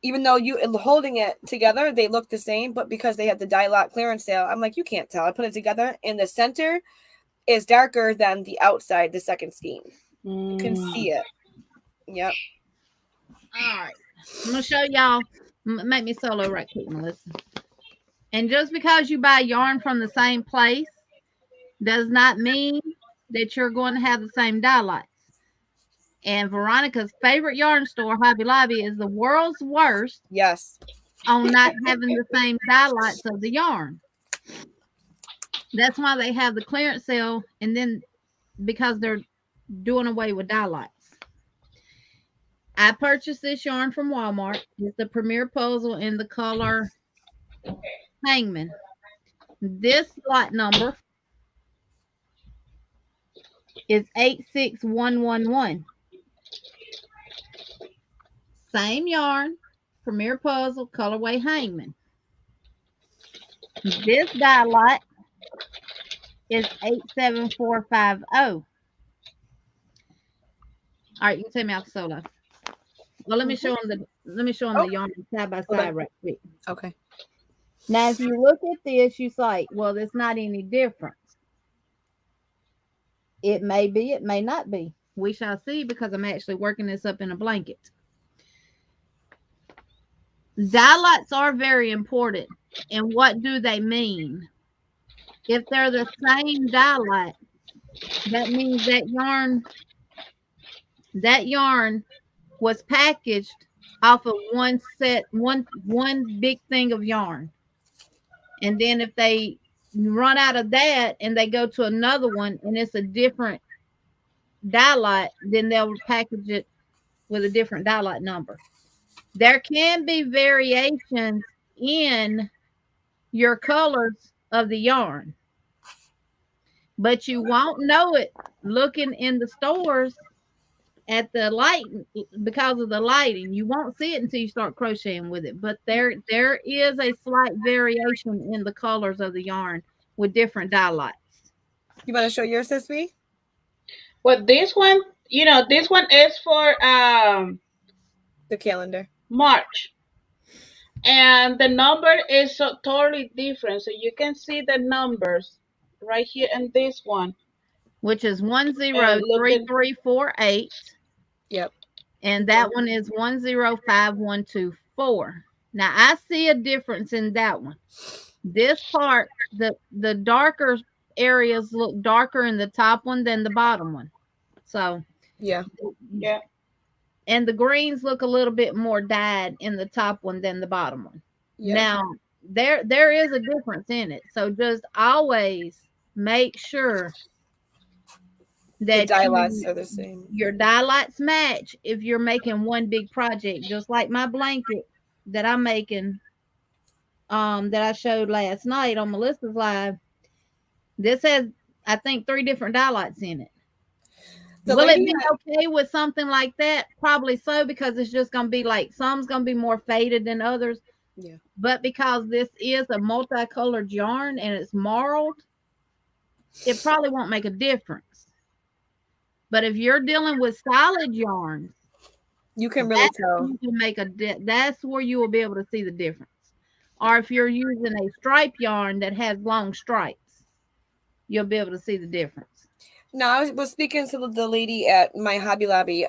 Even though you holding it together, they look the same, but because they had the dye lot clearance sale, I'm like, you can't tell. I put it together, and the center is darker than the outside, the second skein. You can see it. Yep. All right. I'm going to show y'all. Make me solo right quick, Melissa. And just because you buy yarn from the same place does not mean that you're going to have the same dye lots. And Veronica's favorite yarn store, Hobby Lobby, is the world's worst. Yes. On not having the same dye lots of the yarn. That's why they have the clearance sale, and then because they're doing away with dye lots. I purchased this yarn from Walmart. It's the Premier Puzzle in the color Hangman. This lot number is 86111. Same yarn, Premier Puzzle, colorway Hangman. This dye lot is 87450. All right, you can take me off solo. Well, let me show them the yarn side by side right quick. Okay. Now, if you look at this, you say, well, there's not any difference. It may be, it may not be. We shall see, because I'm actually working this up in a blanket. Dye lots are very important. And what do they mean? If they're the same dye lot, that means that yarn was packaged off of one big thing of yarn. And then if they run out of that and they go to another one and it's a different dye lot, then they'll package it with a different dye lot number. There can be variations in your colors of the yarn, but you won't know it looking in the stores at the light, because of the lighting. You won't see it until you start crocheting with it. But there is a slight variation in the colors of the yarn with different dye lots. You want to show yours, Sissy? Well, this one, this one is for The calendar. March. And the number is so totally different. So you can see the numbers right here in this one. which is And look at 103348. Yep. And that one is 105124. Now I see a difference in that one. This part, the darker areas look darker in the top one than the bottom one. So Yeah. yeah. and the greens look a little bit more dyed in the top one than the bottom one. Yep. Now there is a difference in it. So just always make sure The that dye lots are the same. your dye lots match if you're making one big project, just like my blanket that I'm making, that I showed last night on Melissa's live. This has, I think, 3 different dye lots in it. The Will it lady be okay with something like that? Probably so, because it's just going to be like, some's going to be more faded than others. Yeah. But because this is a multicolored yarn and it's marled, it probably won't make a difference. But if you're dealing with solid yarns, You can really tell. you can make that's where you will be able to see the difference. Or if you're using a stripe yarn that has long stripes, you'll be able to see the difference. No, I was speaking to the lady at my Hobby Lobby.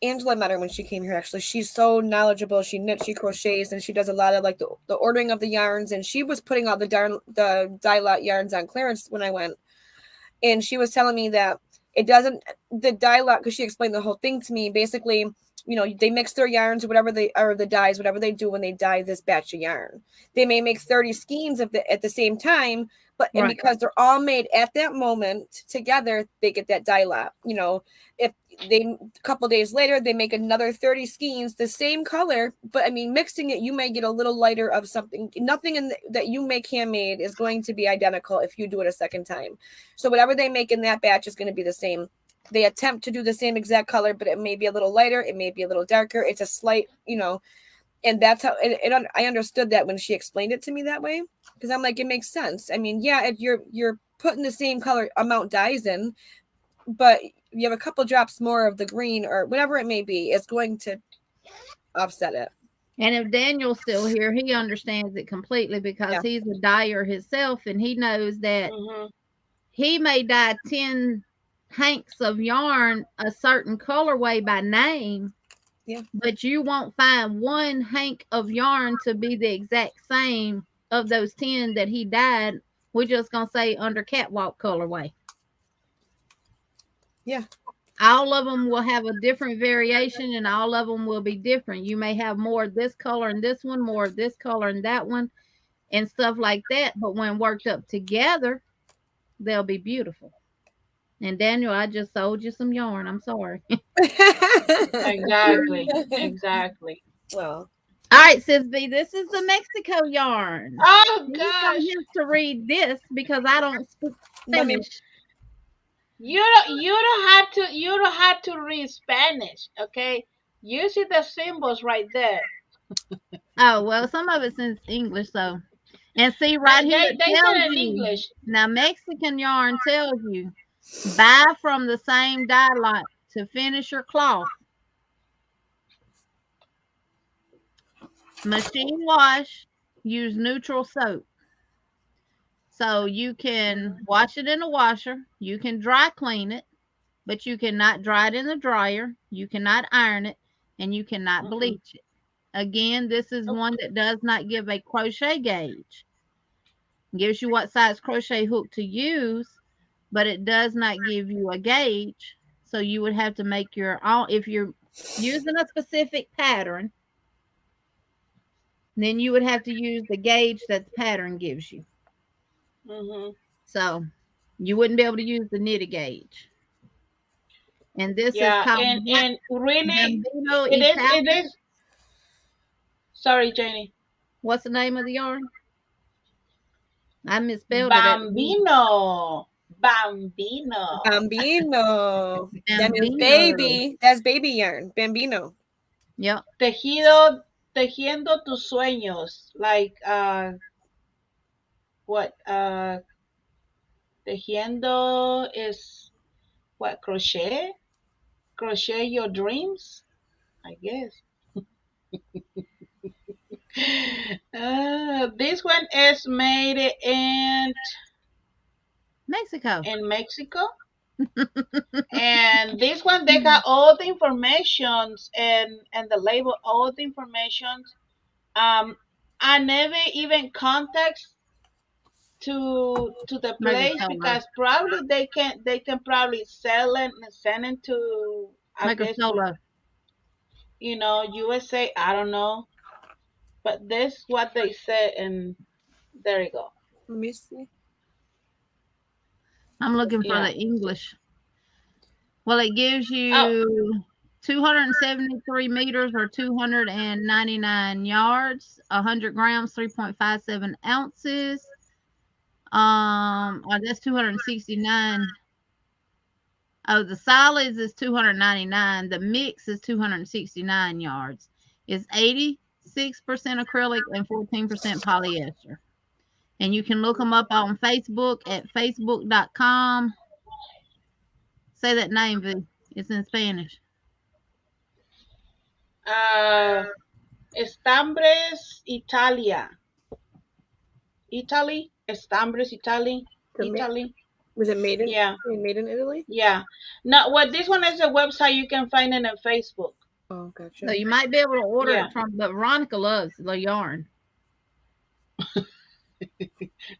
Angela met her when she came here. Actually, she's so knowledgeable. She knits, she crochets, and she does a lot of like the ordering of the yarns. And she was putting all the dye lot yarns on clearance when I went, and she was telling me that it doesn't, the dye lot, because she explained the whole thing to me. Basically, they mix their yarns or whatever they, or the dyes, whatever they do when they dye this batch of yarn. They may make 30 skeins at the same time, but and because they're all made at that moment together, they get that dye lot. If they a couple days later they make another 30 skeins the same color, but I mean mixing it, you may get a little lighter of something. Nothing that you make handmade is going to be identical if you do it a second time. So whatever they make in that batch is going to be the same. They attempt to do the same exact color, but it may be a little lighter, it may be a little darker. It's a slight, and that's how I understood that when she explained it to me that way, because I'm like, it makes sense. I mean, yeah, you're putting the same color amount dyes in, but you have a couple drops more of the green or whatever it may be, it's going to offset it. And if Daniel's still here, he understands it completely, because he's a dyer himself, and he knows that he may dye 10 hanks of yarn a certain colorway by name, but you won't find one hank of yarn to be the exact same of those 10 that he dyed. We're just gonna say under catwalk colorway. Yeah. All of them will have a different variation, and all of them will be different. You may have more of this color in this one, more of this color in that one, and stuff like that. But when worked up together, they'll be beautiful. And Daniel, I just sold you some yarn. I'm sorry. Exactly. Well. All right, Sis B, this is the Mexico yarn. Oh He's gosh. gonna have to read this because I don't speak Spanish. You don't have to read Spanish, okay? You see the symbols right there. Oh well, some of it's in English, so. And see right here, they said in English. Now Mexican yarn tells you, buy from the same dye lot to finish your cloth. Machine wash, use neutral soap. So you can wash it in a washer, you can dry clean it, but you cannot dry it in the dryer, you cannot iron it, and you cannot bleach it. Again, this is one that does not give a crochet gauge. It gives you what size crochet hook to use, but it does not give you a gauge. So you would have to make your own. If you're using a specific pattern, then you would have to use the gauge that the pattern gives you. So you wouldn't be able to use the knitted gauge. And this is called and really it is. Sorry, Jenny. What's the name of the yarn? I misspelled Bambino. Bambino. That is baby. That's baby yarn. Bambino. Yep. Tejiendo tus sueños. Like what? Tejiendo is what, crochet your dreams, I guess. This one is made Mexico. in Mexico. And this one they got all the informations and the label, all the informations. I never even contact to the Make a place solo. because probably they can probably sell it and send it to, I Make a guess, to, solo. USA. I don't know, but this what they said, and there you go. Let me see. I'm looking for Yeah. the English. Well, it gives Oh, you 273 meters or 299 yards, 100 grams, 3.57 ounces. That's 269. Oh, the solids is 299. The mix is 269 yards. It's 86% acrylic and 14% polyester. And you can look them up on Facebook at facebook.com. Say that name, V. It's in Spanish. Estambres Italia. Italy, Estambres Italy, Italy. Was it made in? Yeah, Made in Italy? yeah. No, well, this one is a website you can find it on Facebook. Oh, gotcha. So you might be able to order Yeah. it from, but Veronica loves the yarn.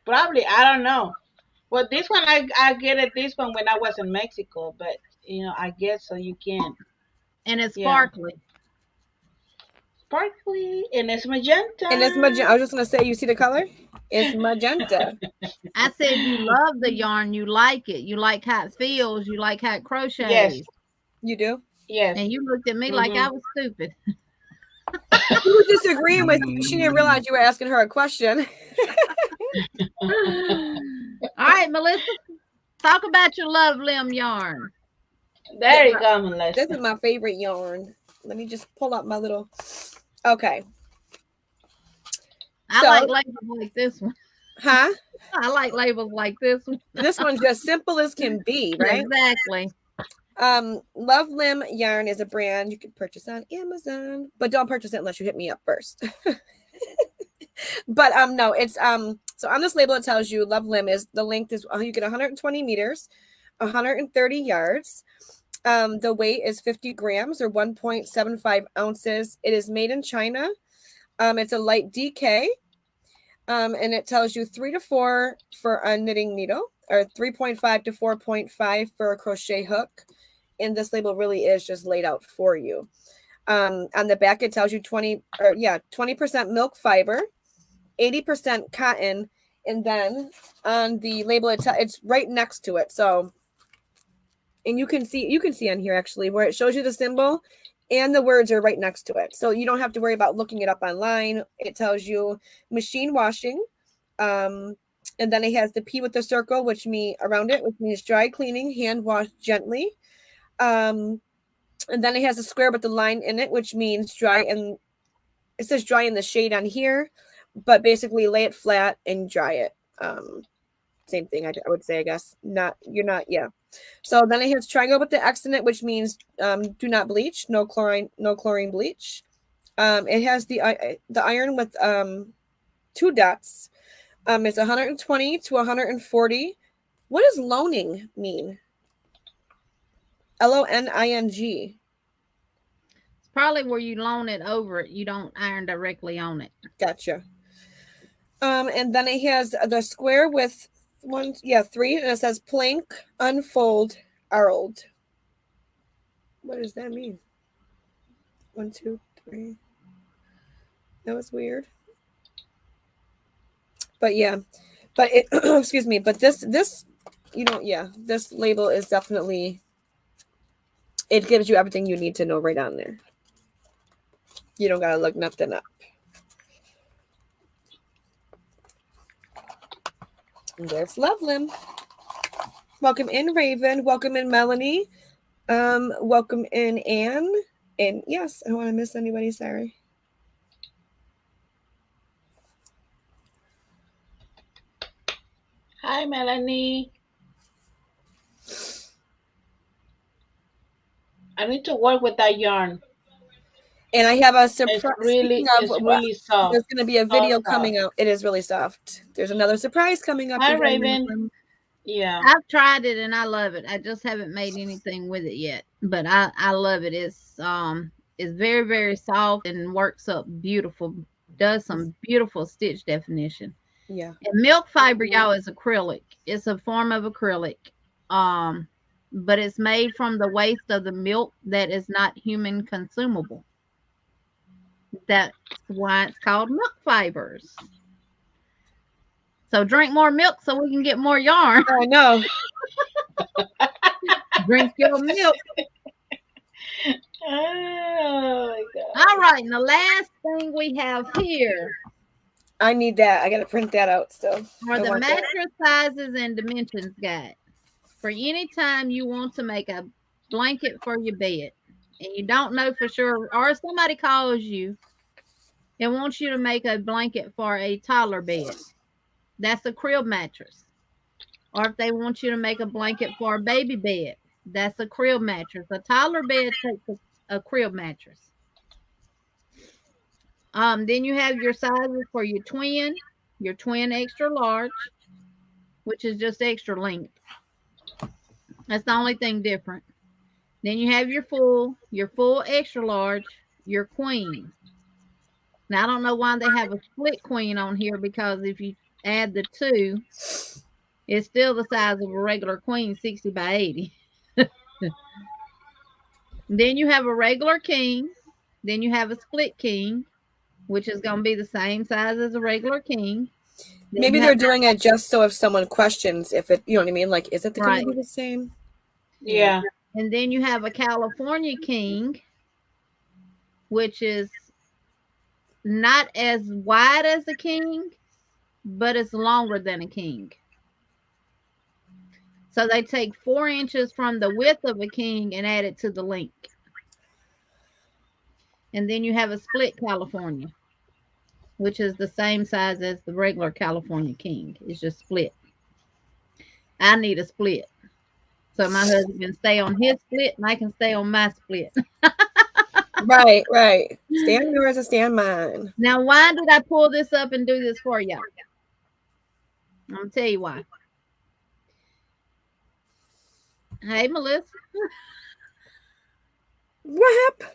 Probably, I don't know. Well, this one I get it this one when I was in Mexico, but I guess so you can. And it's Yeah. sparkly. Sparkly and it's magenta. And it's magenta. I was just gonna say, you see the color? It's magenta. I said you love the yarn, you like it, you like how it feels, you like how it crochets. Yes. You do? Yes. And you looked at me like I was stupid. You were disagreeing with me. She didn't realize you were asking her a question. All right, Melissa, talk about your love limb yarn. There you go, Melissa. This is my favorite yarn. Let me just pull up my little. Okay. I like labels like this one. Huh? I like labels like this one. This one's just simple as can be, right? Exactly. Love Limb Yarn is a brand you can purchase on Amazon, but don't purchase it unless you hit me up first. But no, it's so on this label it tells you Love Limb is the length is you get 120 meters, 130 yards. The weight is 50 grams or 1.75 ounces. It is made in China. It's a light DK. And it tells you 3 to 4 for a knitting needle or 3.5 to 4.5 for a crochet hook. And this label really is just laid out for you. On the back, it tells you 20% milk fiber, 80% cotton. And then on the label, it's right next to it. So, and you can see on here actually where it shows you the symbol and the words are right next to it. So you don't have to worry about looking it up online. It tells you machine washing. And then it has the P with the circle, which means dry cleaning, hand wash gently. And then it has a square with the line in it, which means dry, and it says dry in the shade on here, but basically lay it flat and dry it. Same thing, I would say, I guess. Yeah. So then it has triangle with the X in it, which means do not bleach, no chlorine bleach. It has the iron with 2 dots. It's 120 to 140. What does loaning mean? LONING. It's probably where you loan it over it. You don't iron directly on it. Gotcha. And then it has the square with 3, and it says plank, unfold, arled. What does that mean? 1, 2, 3. That was weird. But yeah, but it excuse me, but this this label is definitely, it gives you everything you need to know right on there. You don't gotta look nothing up. And there's Love Limb. Welcome in, Raven. Welcome in, Melanie. Welcome in, Anne. And yes, I don't want to miss anybody. Sorry. Hi, Melanie. I need to work with that yarn. And I have a surprise. It's really soft. There's going to be a video coming out. It is really soft. There's another surprise coming up. Hi, Raven. Yeah. I've tried it and I love it. I just haven't made anything with it yet, but I love it. It's very, very soft and works up beautiful. Does some beautiful stitch definition. Yeah. And milk fiber, y'all, is acrylic. It's a form of acrylic. But it's made from the waste of the milk that is not human consumable. That's why it's called milk fibers. So drink more milk so we can get more yarn. I know. Drink your milk. Oh my God. All right, and the last thing we have here. I need that. I got to print that out still. Are the mattress sizes and dimensions guide. For any time you want to make a blanket for your bed and you don't know for sure, or somebody calls you and wants you to make a blanket for a toddler bed, that's a crib mattress. Or if they want you to make a blanket for a baby bed, that's a crib mattress. A toddler bed takes a crib mattress. Then you have your sizes for your twin extra large, which is just extra length. That's the only thing different. Then you have your full extra large, your queen. Now, I don't know why they have a split queen on here, because if you add the two, it's still the size of a regular queen, 60 by 80. Then you have a regular king. Then you have a split king, which is going to be the same size as a regular king. Then maybe they're doing it just so if someone questions if it, you know what I mean? Like, is it going to be the same? Yeah. And then you have a California king, which is not as wide as a king, but it's longer than a king. So they take 4 inches from the width of a king and add it to the length. And then you have a split California, which is the same size as the regular California king. It's just split. I need a split. So my husband can stay on his split and I can stay on my split. Right. Stay on yours and stay on mine. Now, why did I pull this up and do this for y'all? I'm going to tell you why. Hey, Melissa. What happened?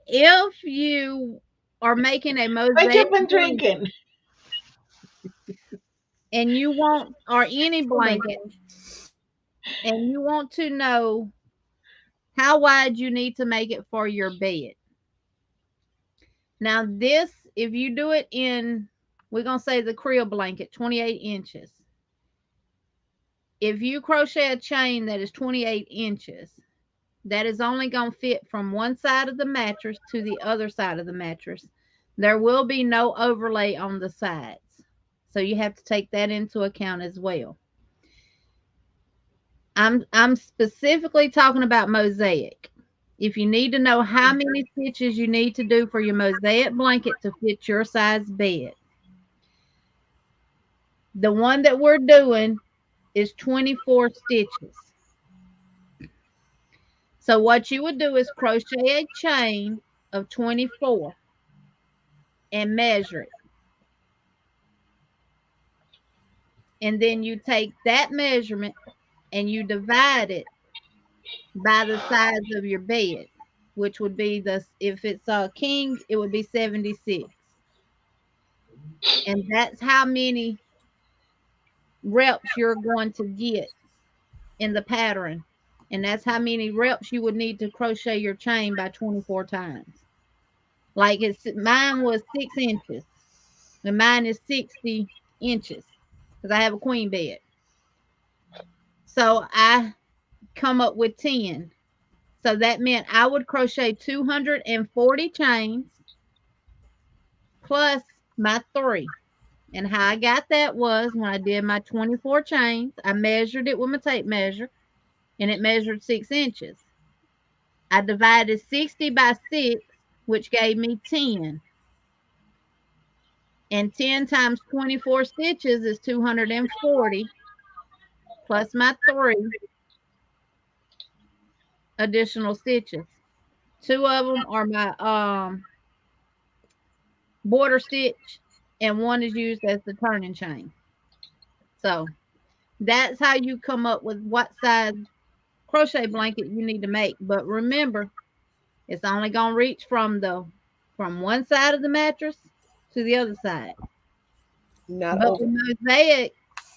If you are making a mosaic, what you been drinking? And you want, or any blanket, and you want to know how wide you need to make it for your bed. Now this, if you do it in, we're going to say the crib blanket, 28 inches. If you crochet a chain that is 28 inches, that is only going to fit from one side of the mattress to the other side of the mattress. There will be no overlay on the sides. So you have to take that into account as well. I'm specifically talking about mosaic. If you need to know how many stitches you need to do for your mosaic blanket to fit your size bed, the one that we're doing is 24 stitches. So what you would do is crochet a chain of 24 and measure it. And then you take that measurement and you divide it by the size of your bed, which would be if it's a king, it would be 76. And that's how many reps you're going to get in the pattern. And that's how many reps you would need to crochet your chain by 24 times. Like mine was 6 inches. And mine is 60 inches because I have a queen bed. So I come up with 10. So that meant I would crochet 240 chains plus my 3. And how I got that was when I did my 24 chains, I measured it with my tape measure and it measured 6 inches. I divided 60 by 6, which gave me 10. And 10 times 24 stitches is 240 plus my 3. additional stitches. 2 of them are my border stitch, and 1 is used as the turning chain. So that's how you come up with what size crochet blanket you need to make. But remember, it's only gonna reach from one side of the mattress to the other side. Not But over. with mosaic,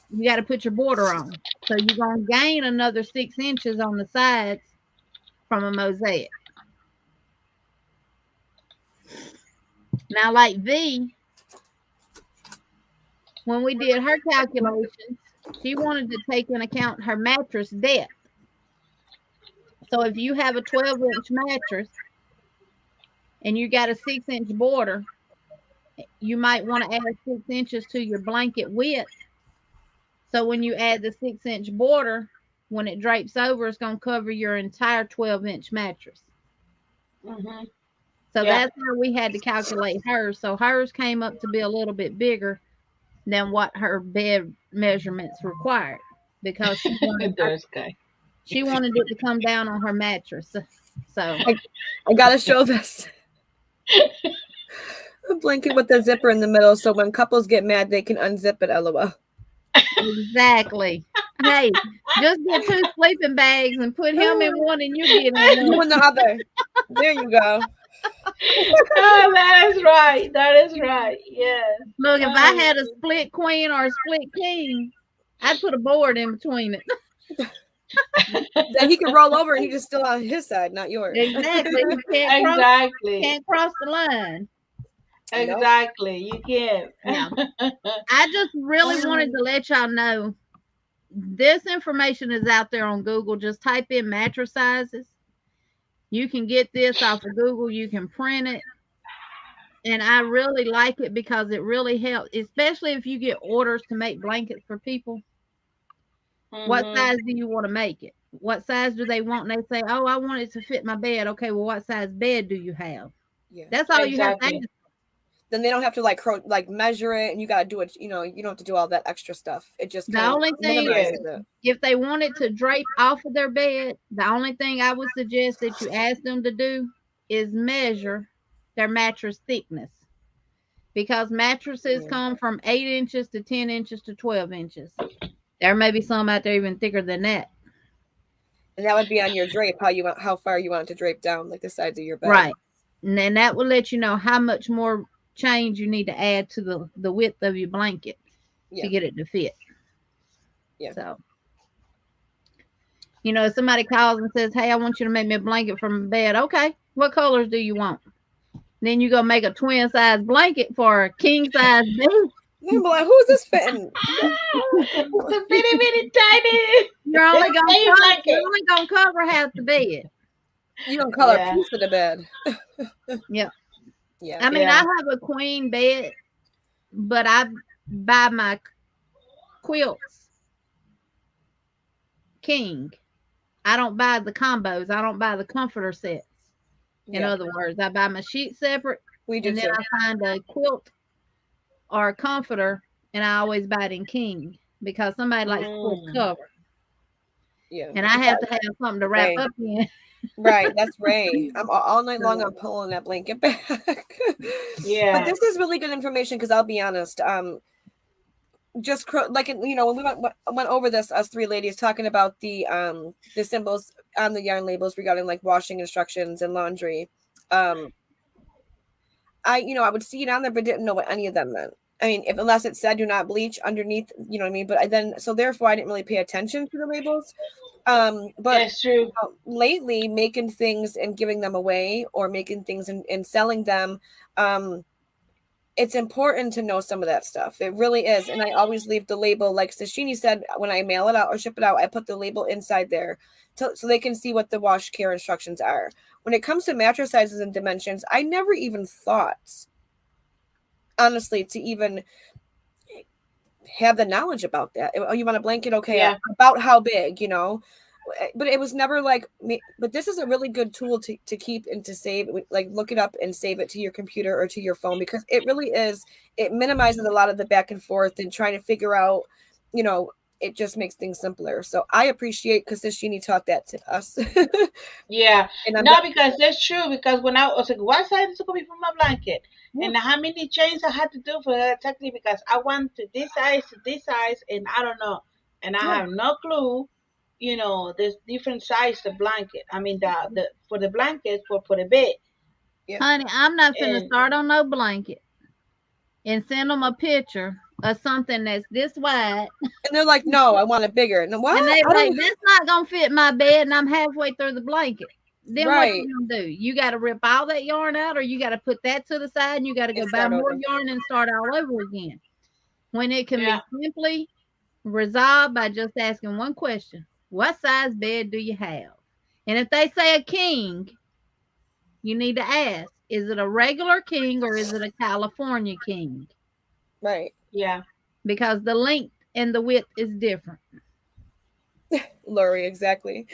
you got to put your border on. So you're gonna gain another 6 inches on the sides from a mosaic. Now, like V, when we did her calculations, she wanted to take into account her mattress depth. So if you have a 12-inch mattress and you got a 6-inch border, you might want to add 6 inches to your blanket width. So when you add the 6-inch border, when it drapes over, it's going to cover your entire 12-inch mattress. Mm-hmm. So that's how we had to calculate hers. So hers came up to be a little bit bigger than what her bed measurements required, because she wanted it to come down on her mattress. So I gotta show this. A blanket with a zipper in the middle, so when couples get mad, they can unzip it. LOL. Exactly. Hey, just get 2 sleeping bags and put him in one and you get in You one. in the other. There you go. Oh, that is right. That is right. Yes. Look, if I had a split queen or a split king, I'd put a board in between it. Then he can roll over and he's just still on his side, not yours. Exactly. You can't cross the line. Exactly. You can't. Yeah. I just really wanted to let y'all know this information is out there on Google. Just type in mattress sizes. You can get this off of Google. You can print it. And I really like it because it really helps, especially if you get orders to make blankets for people. Mm-hmm. What size do you want to make it? What size do they want? And they say, oh, I want it to fit my bed. Okay, well, what size bed do you have? Yeah. That's all you have to ask. Then they don't have to like measure it, and you got to do it. You know, you don't have to do all that extra stuff. It just the only thing is, if they want it to drape off of their bed, the only thing I would suggest that you ask them to do is measure their mattress thickness, because mattresses come from 8 inches to 10 inches to 12 inches. There may be some out there even thicker than that. And that would be on your drape, how far you want it to drape down, like the sides of your bed. Right. And then that will let you know how much more change you need to add to the width of your blanket to get it to fit. Yeah. So, you know, if somebody calls and says, hey, I want you to make me a blanket for my bed. Okay. What colors do you want? Then you go make a twin size blanket for a king size bed. They're like, who's this fitting? The bitty tiny. You're only gonna cover half the bed. You don't color a piece of the bed. Yeah. Yeah. I mean, I have a queen bed, but I buy my quilts king. I don't buy the combos. I don't buy the comforter sets. In other words, I buy my sheets separate. We do, and then I find a quilt or a comforter, and I always buy it in king because somebody likes full cover. Yeah. And I have to have something to wrap up in. Right, that's Ray. I'm all night long. I'm pulling that blanket back. Yeah, but this is really good information because I'll be honest. Just like, you know, when we went over this, us 3 ladies talking about the symbols on the yarn labels regarding like washing instructions and laundry. I would see it on there, but didn't know what any of them meant. I mean, unless it said do not bleach underneath, you know what I mean? But therefore I didn't really pay attention to the labels. But that's true. Lately, making things and giving them away, or making things and selling them, it's important to know some of that stuff. It really is. And I always leave the label, like Jeannie said, when I mail it out or ship it out, I put the label inside there so they can see what the wash care instructions are. When it comes to mattress sizes and dimensions, I never even thought, honestly, to even have the knowledge about that. Oh, you want a blanket? Okay. Yeah. About how big, you know? But it was never like me. But this is a really good tool to keep and to save. Like, look it up and save it to your computer or to your phone, because it really is. It minimizes a lot of the back and forth and trying to figure out, you know, it just makes things simpler. So I appreciate because this Jeannie taught that to us. Yeah. And No, because that's true. Because when I was like, what size is going to be for my blanket? Yeah. And how many chains I had to do for that exactly because I want to this size, and I don't know. And I have no clue, there's different size the blanket. I mean, the for the blankets, for the bed. Yeah. Honey, I'm not finna And start on no blanket and send them a picture of something that's this wide. And they're like, no, I want it bigger. And what? And they like, that's not gonna fit my bed, and I'm halfway through the blanket. Then what Right. you gonna do? You gotta rip all that yarn out, or you gotta put that to the side and you gotta go And buy start more over. yarn and start all over again. When it can Yeah. be simply resolved by just asking one question: what size bed do you have? And if they say a king, you need to ask, is it a regular king or is it a California king? Right. Yeah. Because the length and the width is different. Lori, exactly.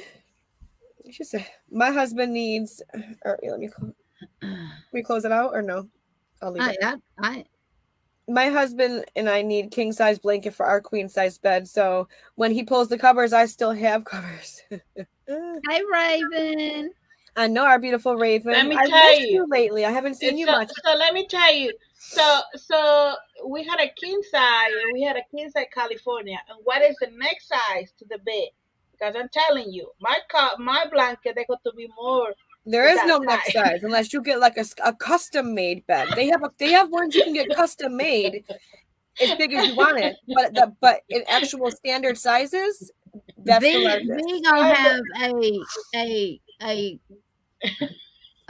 She said, my husband needs, or let me close it out or no? I'll leave it. My husband and I need king size blanket for our queen size bed. So when he pulls the covers, I still have covers. Hey, Raven. I know, our beautiful Raven. Let me I tell missed you. you lately. I haven't seen you much. So let me tell you. So we had a king size and we had a king size California. And what is the next size to the bed? Because I'm telling you, my blanket they got to be more. There is no next size unless you get like a custom made bed. They have ones you can get custom made as big as you want it, but in actual standard sizes, that's the largest. We gonna have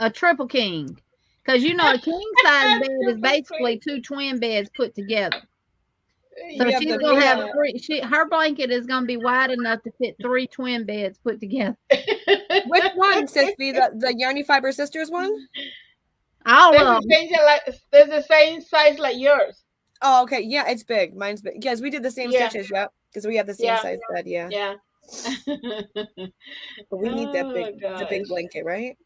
a triple king, because a king size bed is basically two twin beds put together. So she's gonna have three. Her blanket is gonna be wide enough to fit 3 twin beds put together. Which one, Sissy? The Yarny Fiber Sisters one? All of them. There's the same size like yours. Oh, okay. Yeah, it's big. Mine's big. Yes, we did the same stitches. Yep, because we have the same size bed. Yeah. Yeah. But we need the big blanket, right?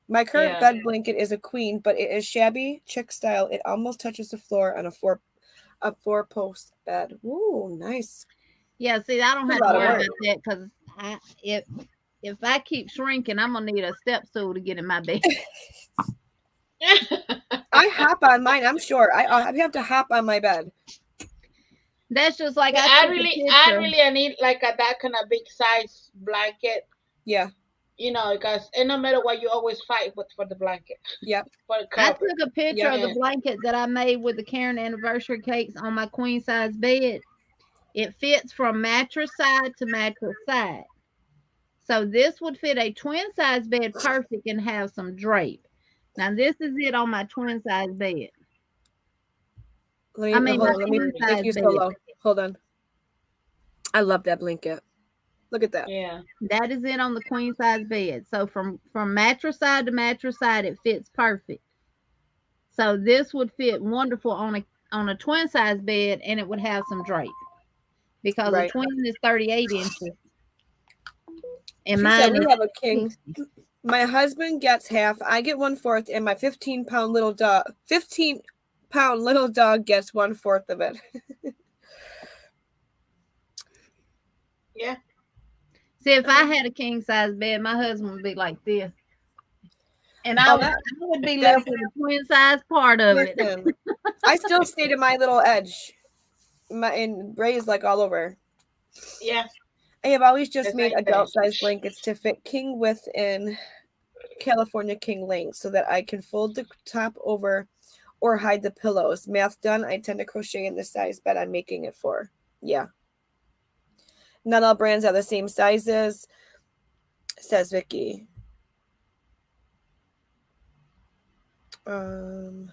My current bed blanket is a queen, but it is shabby, chick style. It almost touches the floor on a 4-post bed. Ooh, nice. Yeah, see, I don't have to worry about that because if I keep shrinking, I'm gonna need a step stool to get in my bed. I hop on mine. I'm short. I have to hop on my bed. That's just like I really need like that kind of big size blanket. Yeah. Because no matter what, you always fight for the blanket. Yep. I took a picture of the blanket that I made with the Karen anniversary cakes on my queen size bed. It fits from mattress side to mattress side. So this would fit a twin size bed perfect and have some drape. Now this is it on my twin size bed. Let me make you so low. Hold on. I love that blanket. Look at that. Yeah. That is it on the queen size bed. So from mattress side to mattress side, it fits perfect. So this would fit wonderful on a twin size bed, and it would have some drape because a twin is 38 inches. And mine we have a king. 60. My husband gets half. I get 1/4, and my 15-pound little dog gets 1/4 of it. Yeah. See, if I had a king size bed, my husband would be like this. And I would be left with the twin size part of it. I still stay to my little edge. And Ray is like all over. Yeah. I have always just made adult size blankets to fit king width in California king length so that I can fold the top over or hide the pillows. Math done. I tend to crochet in the size bed I'm making it for. Yeah. Not all brands are the same sizes, says Vicky. Welcome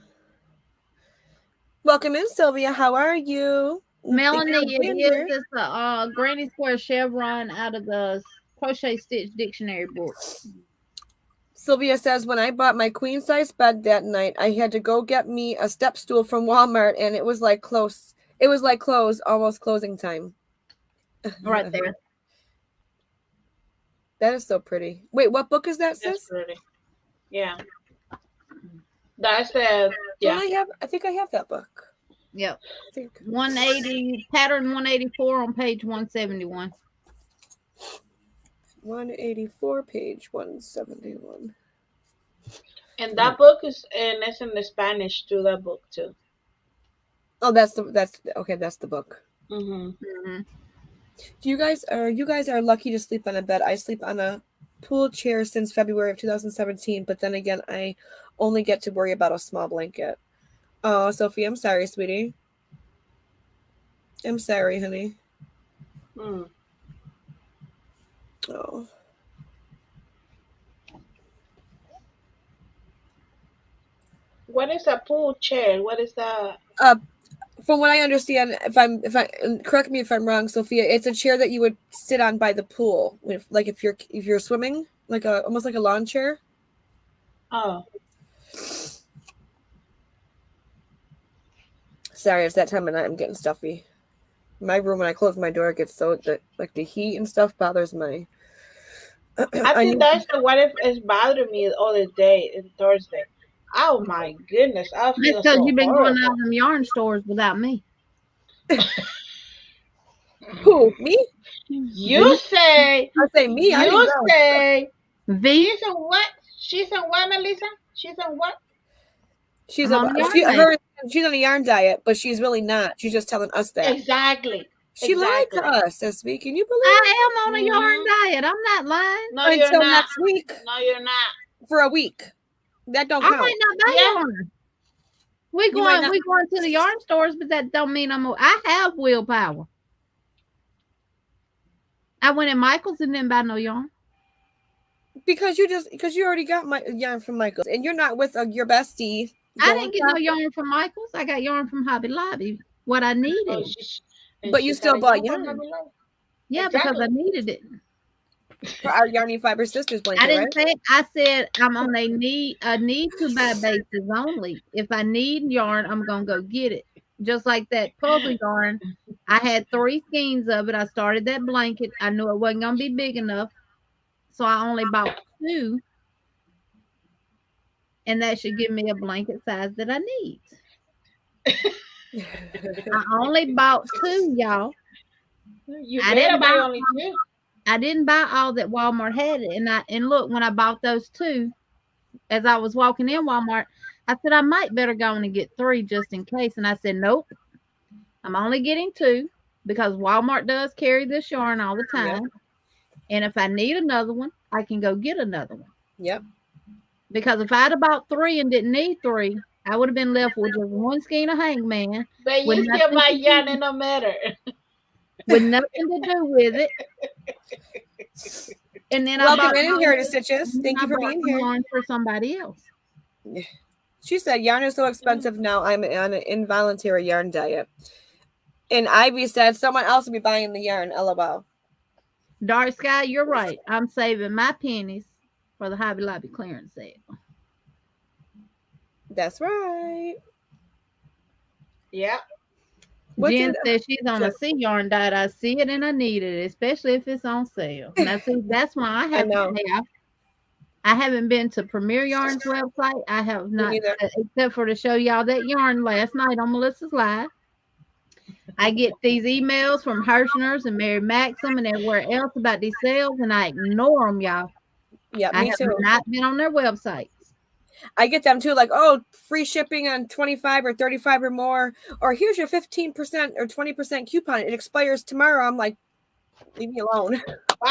in, Sylvia. How are you? Melanie, it is the Granny Square chevron out of the Crochet Stitch Dictionary book. Sylvia says, when I bought my queen size bed that night, I had to go get me a step stool from Walmart, and it was like close. It was like almost closing time. Right there. That is so pretty. Wait, what book is that, sis? That's pretty. Yeah. That's the. Yeah. I think I have that book. Yep. I think 180, pattern 184 on page 171. 184, page 171. And that book is, and it's in the Spanish too. That book too. Oh, that's okay. That's the book. Mhm. Mm-hmm. You guys are lucky to sleep on a bed. I sleep on a pool chair since February of 2017, but then again, I only get to worry about a small blanket. Oh, Sophie, I'm sorry, sweetie. I'm sorry, honey. Mm. Oh. What is a pool chair? What is that? From what I understand, if I correct me if I'm wrong, Sophia, it's a chair that you would sit on by the pool, if you're swimming, almost like a lawn chair. Oh. Sorry, it's that time of night. I'm getting stuffy. My room, when I close my door, it gets so the heat and stuff bothers my. I think that's the what if it's bothering me all the day in Thursday. Oh my goodness, I That's feel because so you've been going out horrible. of them yarn stores without me. Who, me? You say, I say me. I didn't you go. say, V, she's in what? She's in what, Melissa? She's in what? She's I'm on the yarn she's diet. on a yarn diet, but she's really not. She's just telling us that. Exactly. She lied to Exactly. us this week. Can you believe it? I am on a yarn Mhm. diet. I'm not lying. No, you're Until not. next week No, you're not. for a week. That don't I count. might not buy Yeah. yarn. We You might going not- we going to the yarn stores, but that don't mean I have willpower. I went in Michael's and didn't buy no yarn. because you already got my yarn from Michael's, and you're not with your bestie. I didn't get no yarn from Michael's. I got yarn from Hobby Lobby. What I Oh, needed. But you still bought yarn. Yeah, Exactly. because I needed it. for our Yarny Fiber Sisters blanket, I didn't right? say I said I'm on a need to buy basis only. If I need yarn, I'm gonna go get it. Just like that puzzle yarn. I had 3 skeins of it. I started that blanket. I knew it wasn't gonna be big enough. So I only bought 2. And that should give me a blanket size that I need. I only bought 2, y'all. You I better didn't buy buy only two. I didn't buy all that Walmart had. And look, when I bought those 2, as I was walking in Walmart, I said I might better go on and get 3 just in case. And I said, nope, I'm only getting 2 because Walmart does carry this yarn all the time. Yep. And if I need another one, I can go get another one. Yep. Because if I'd have bought 3 and didn't need 3, I would have been left with just 1 skein of hangman But with you still nothing buy to yarn, do, it no matter. with nothing to do with it. And then I Welcome bought in here to Stitches. Thank you for being here. yarn for somebody else. She said yarn is so expensive now. I'm on an involuntary yarn diet. And Ivy said someone else will be buying the yarn. LOL. Dark Sky, you're right. I'm saving my pennies for the Hobby Lobby clearance sale. That's right. Yeah. Jen says she's on a sea yarn diet. I see it and I need it, especially if it's on sale. Now, see, that's why I haven't. I haven't been to Premier Yarn's website. I have not, except for to show y'all that yarn last night on Melissa's Live. I get these emails from Hirschner's and Mary Maxim and everywhere else about these sales, and I ignore them, y'all. Yeah, I me have too. not been on their websites. I get them too, like, oh, free shipping on 25 or 35 or more, or here's your 15% or 20% coupon. It expires tomorrow. I'm like, leave me alone.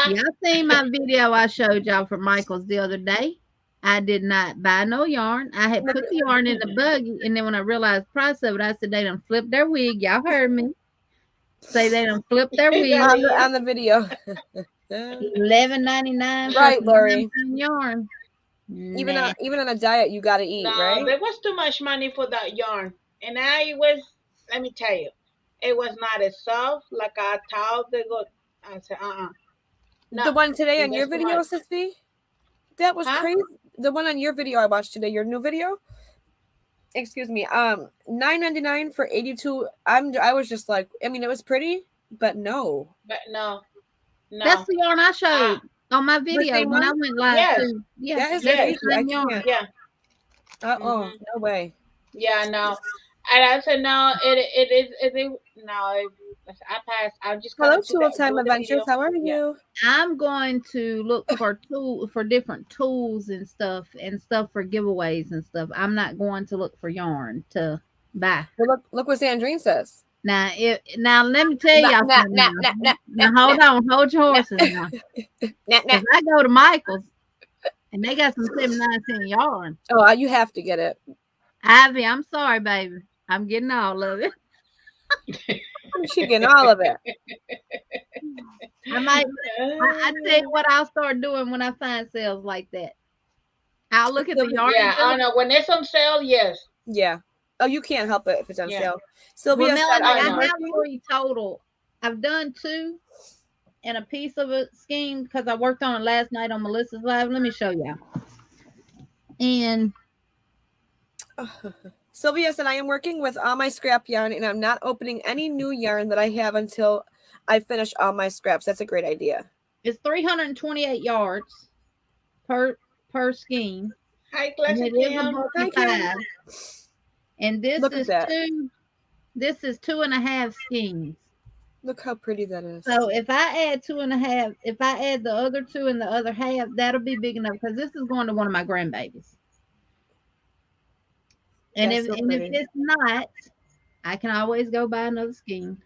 Y'all seen my video I showed y'all from Michael's the other day. I did not buy no yarn. I had put the yarn in the buggy, and then when I realized the price of it, I said they done flipped their wig. Y'all heard me say they done flipped their wig on the video. $11.99 right, Lori. Yarn. Even on a diet, you gotta eat, right? There was too much money for that yarn, and let me tell you, it was not as soft like I thought they go. I said, No, the one today on your video, Sissy? That was crazy. The one on your video I watched today, your new video. Excuse me. $9.99 for 82. I was just like, I mean, it was pretty, but no. But no. That's the yarn I showed on my video when I went live too. Yeah, that is crazy. I can't. Yeah. No way. Yeah, no. And I said, no, no, I passed. I'm just Hello, gonna Tool Time do the Adventures. video. How are Yeah. you? I'm going to look for different tools and stuff for giveaways and stuff. I'm not going to look for yarn to buy. Well, look what Sandrine says. Now, let me tell y'all something. Now, hold your horses now. If I go to Michael's and they got some 79-cent yarn, oh, you have to get it. Ivy, I'm sorry, baby. I'm getting all of it. She getting all of it. I tell you what I'll start doing when I find sales like that. I'll look at the yarn. Yeah, I know. When it's on sale, yes. Yeah. Oh, you can't help it if it's on sale. Sylvia said, I have 3 total. I've done 2 and a piece of a scheme because I worked on it last night on Melissa's live. Let me show y'all. And Sylvia said, I am working with all my scrap yarn and I'm not opening any new yarn that I have until I finish all my scraps. That's a great idea. It's 328 yards per scheme. Hi, Classic Kim. And this This is 2.5 schemes. Look how pretty that is. So if I add 2.5, if I add the other 2 and the other half, that'll be big enough because this is going to one of my grandbabies. And if it's not, I can always go buy another scheme.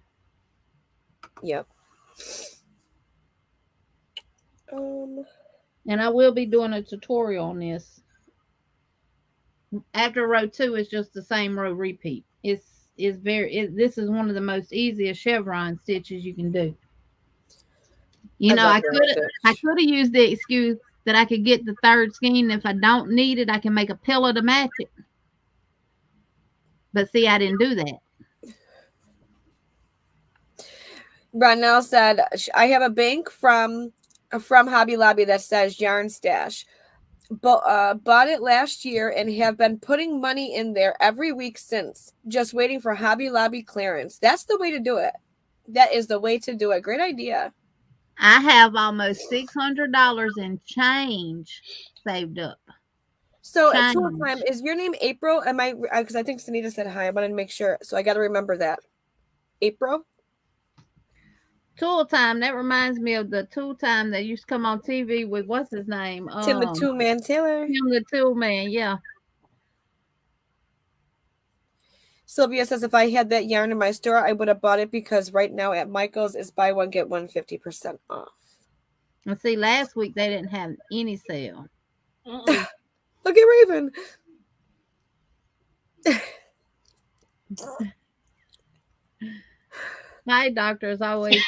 Yep. And I will be doing a tutorial on this. After row 2, it's just the same row repeat. This is one of the most easiest chevron stitches you can do. You know, I could have used the excuse that I could get the 3rd skein. If I don't need it, I can make a pillow to match it. But see, I didn't do that. Ronell said, I have a bank from Hobby Lobby that says Yarn Stash. Bought it last year and have been putting money in there every week since. Just waiting for Hobby Lobby clearance. That's the way to do it. That is the way to do it. Great idea. I have almost $600 in change saved up. So at Tool Time, is your name April? Am I? Because I think Sunita said hi. I wanted to make sure. So I got to remember that. April? Tool Time. That reminds me of the Tool Time that used to come on TV with what's his name? Tim the Tool Man Taylor. Tim the Tool Man, yeah. Sylvia says, if I had that yarn in my store, I would have bought it because right now at Michael's is buy one, get one 50% off. And see, last week they didn't have any sale. Look at Raven. My doctors always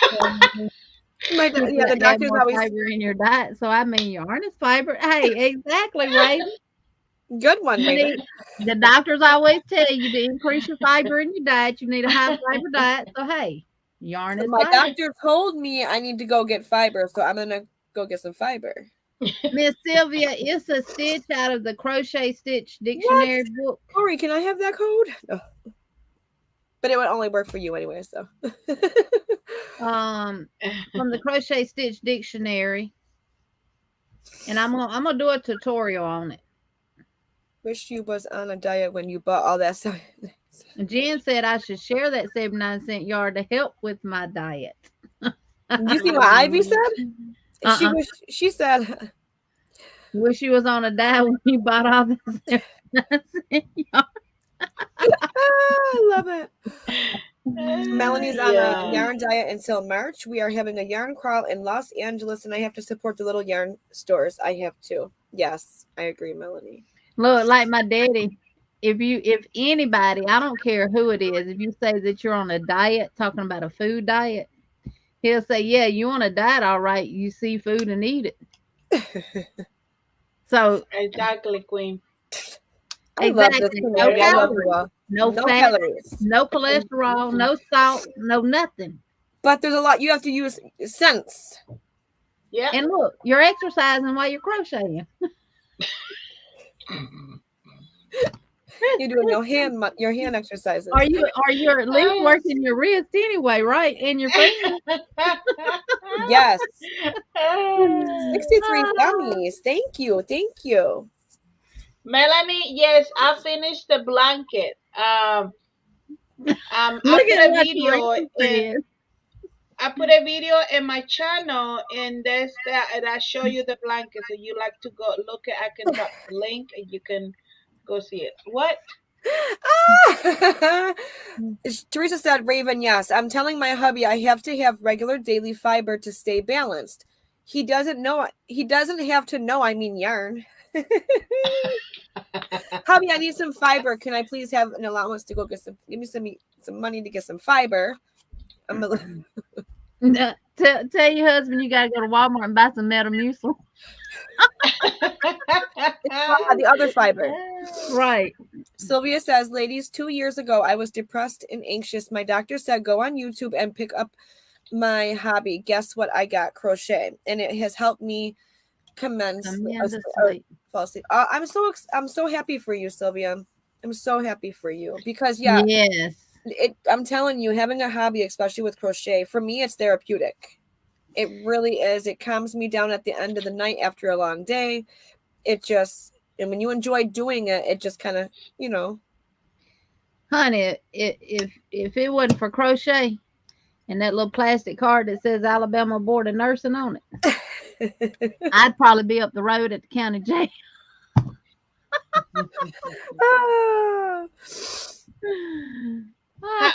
the doctors always fiber in your diet. So I mean, yarn is fiber. Hey, exactly, Raven. Good one, Raven. The doctors always tell you to increase your fiber in your diet. You need a high fiber diet. So hey, yarn is my fiber. doctor told me I need to go get fiber, so I'm gonna go get some fiber. Miss Sylvia, it's a stitch out of the Crochet Stitch Dictionary book. Corey, can I have that code? No. But it would only work for you anyway, so. From the Crochet Stitch Dictionary. And I'm gonna do a tutorial on it. Wish you was on a diet when you bought all that stuff. Jen said I should share that 79-cent yard to help with my diet. You see what Ivy said? She said, wish you was on a diet when you bought all this 79-cent yard. I love it. Melanie's on a yarn diet until March. We are having a yarn crawl in Los Angeles, and I have to support the little yarn stores. I have to. Yes, I agree, Melanie. Look, like my daddy, if anybody, I don't care who it is, if you say that you're on a diet, talking about a food diet, he'll say, yeah, you on a diet, all right. You see food and eat it. So exactly, Queen. Exactly. No fat, calories, no cholesterol, no salt, no nothing. But there's a lot you have to use sense. Yeah. And look, you're exercising while you're crocheting. You're doing your hand exercises. Are you at least working your wrist anyway, right? And your fingers. Yes. 63 gummies. Thank you. Melanie, yes, I finished the blanket. I Look put at a what video Teresa in. said. I put a video in my channel, and there's that, and I show you the blankets. And you like to go look at? I can drop the link, and you can go see it. What? Teresa said, Raven, yes. I'm telling my hubby I have to have regular daily fiber to stay balanced. He doesn't know. He doesn't have to know I mean yarn. Hubby, I need some fiber. Can I please have an allowance to go get some? Give me some money to get some fiber. I'm a, Tell your husband you gotta go to Walmart and buy some Metamucil. the other fiber. Right. Sylvia says, ladies, 2 years ago, I was depressed and anxious. My doctor said, go on YouTube and pick up my hobby. Guess what I got? Crochet. And it has helped me fall asleep. I'm so happy for you, Sylvia. I'm so happy for you because yes, I'm telling you, having a hobby, especially with crochet, for me, it's therapeutic. It really is. It calms me down at the end of the night after a long day. And when you enjoy doing it, it just kind of, honey, if it wasn't for crochet and that little plastic card that says Alabama Board of Nursing on it, I'd probably be up the road at the county jail.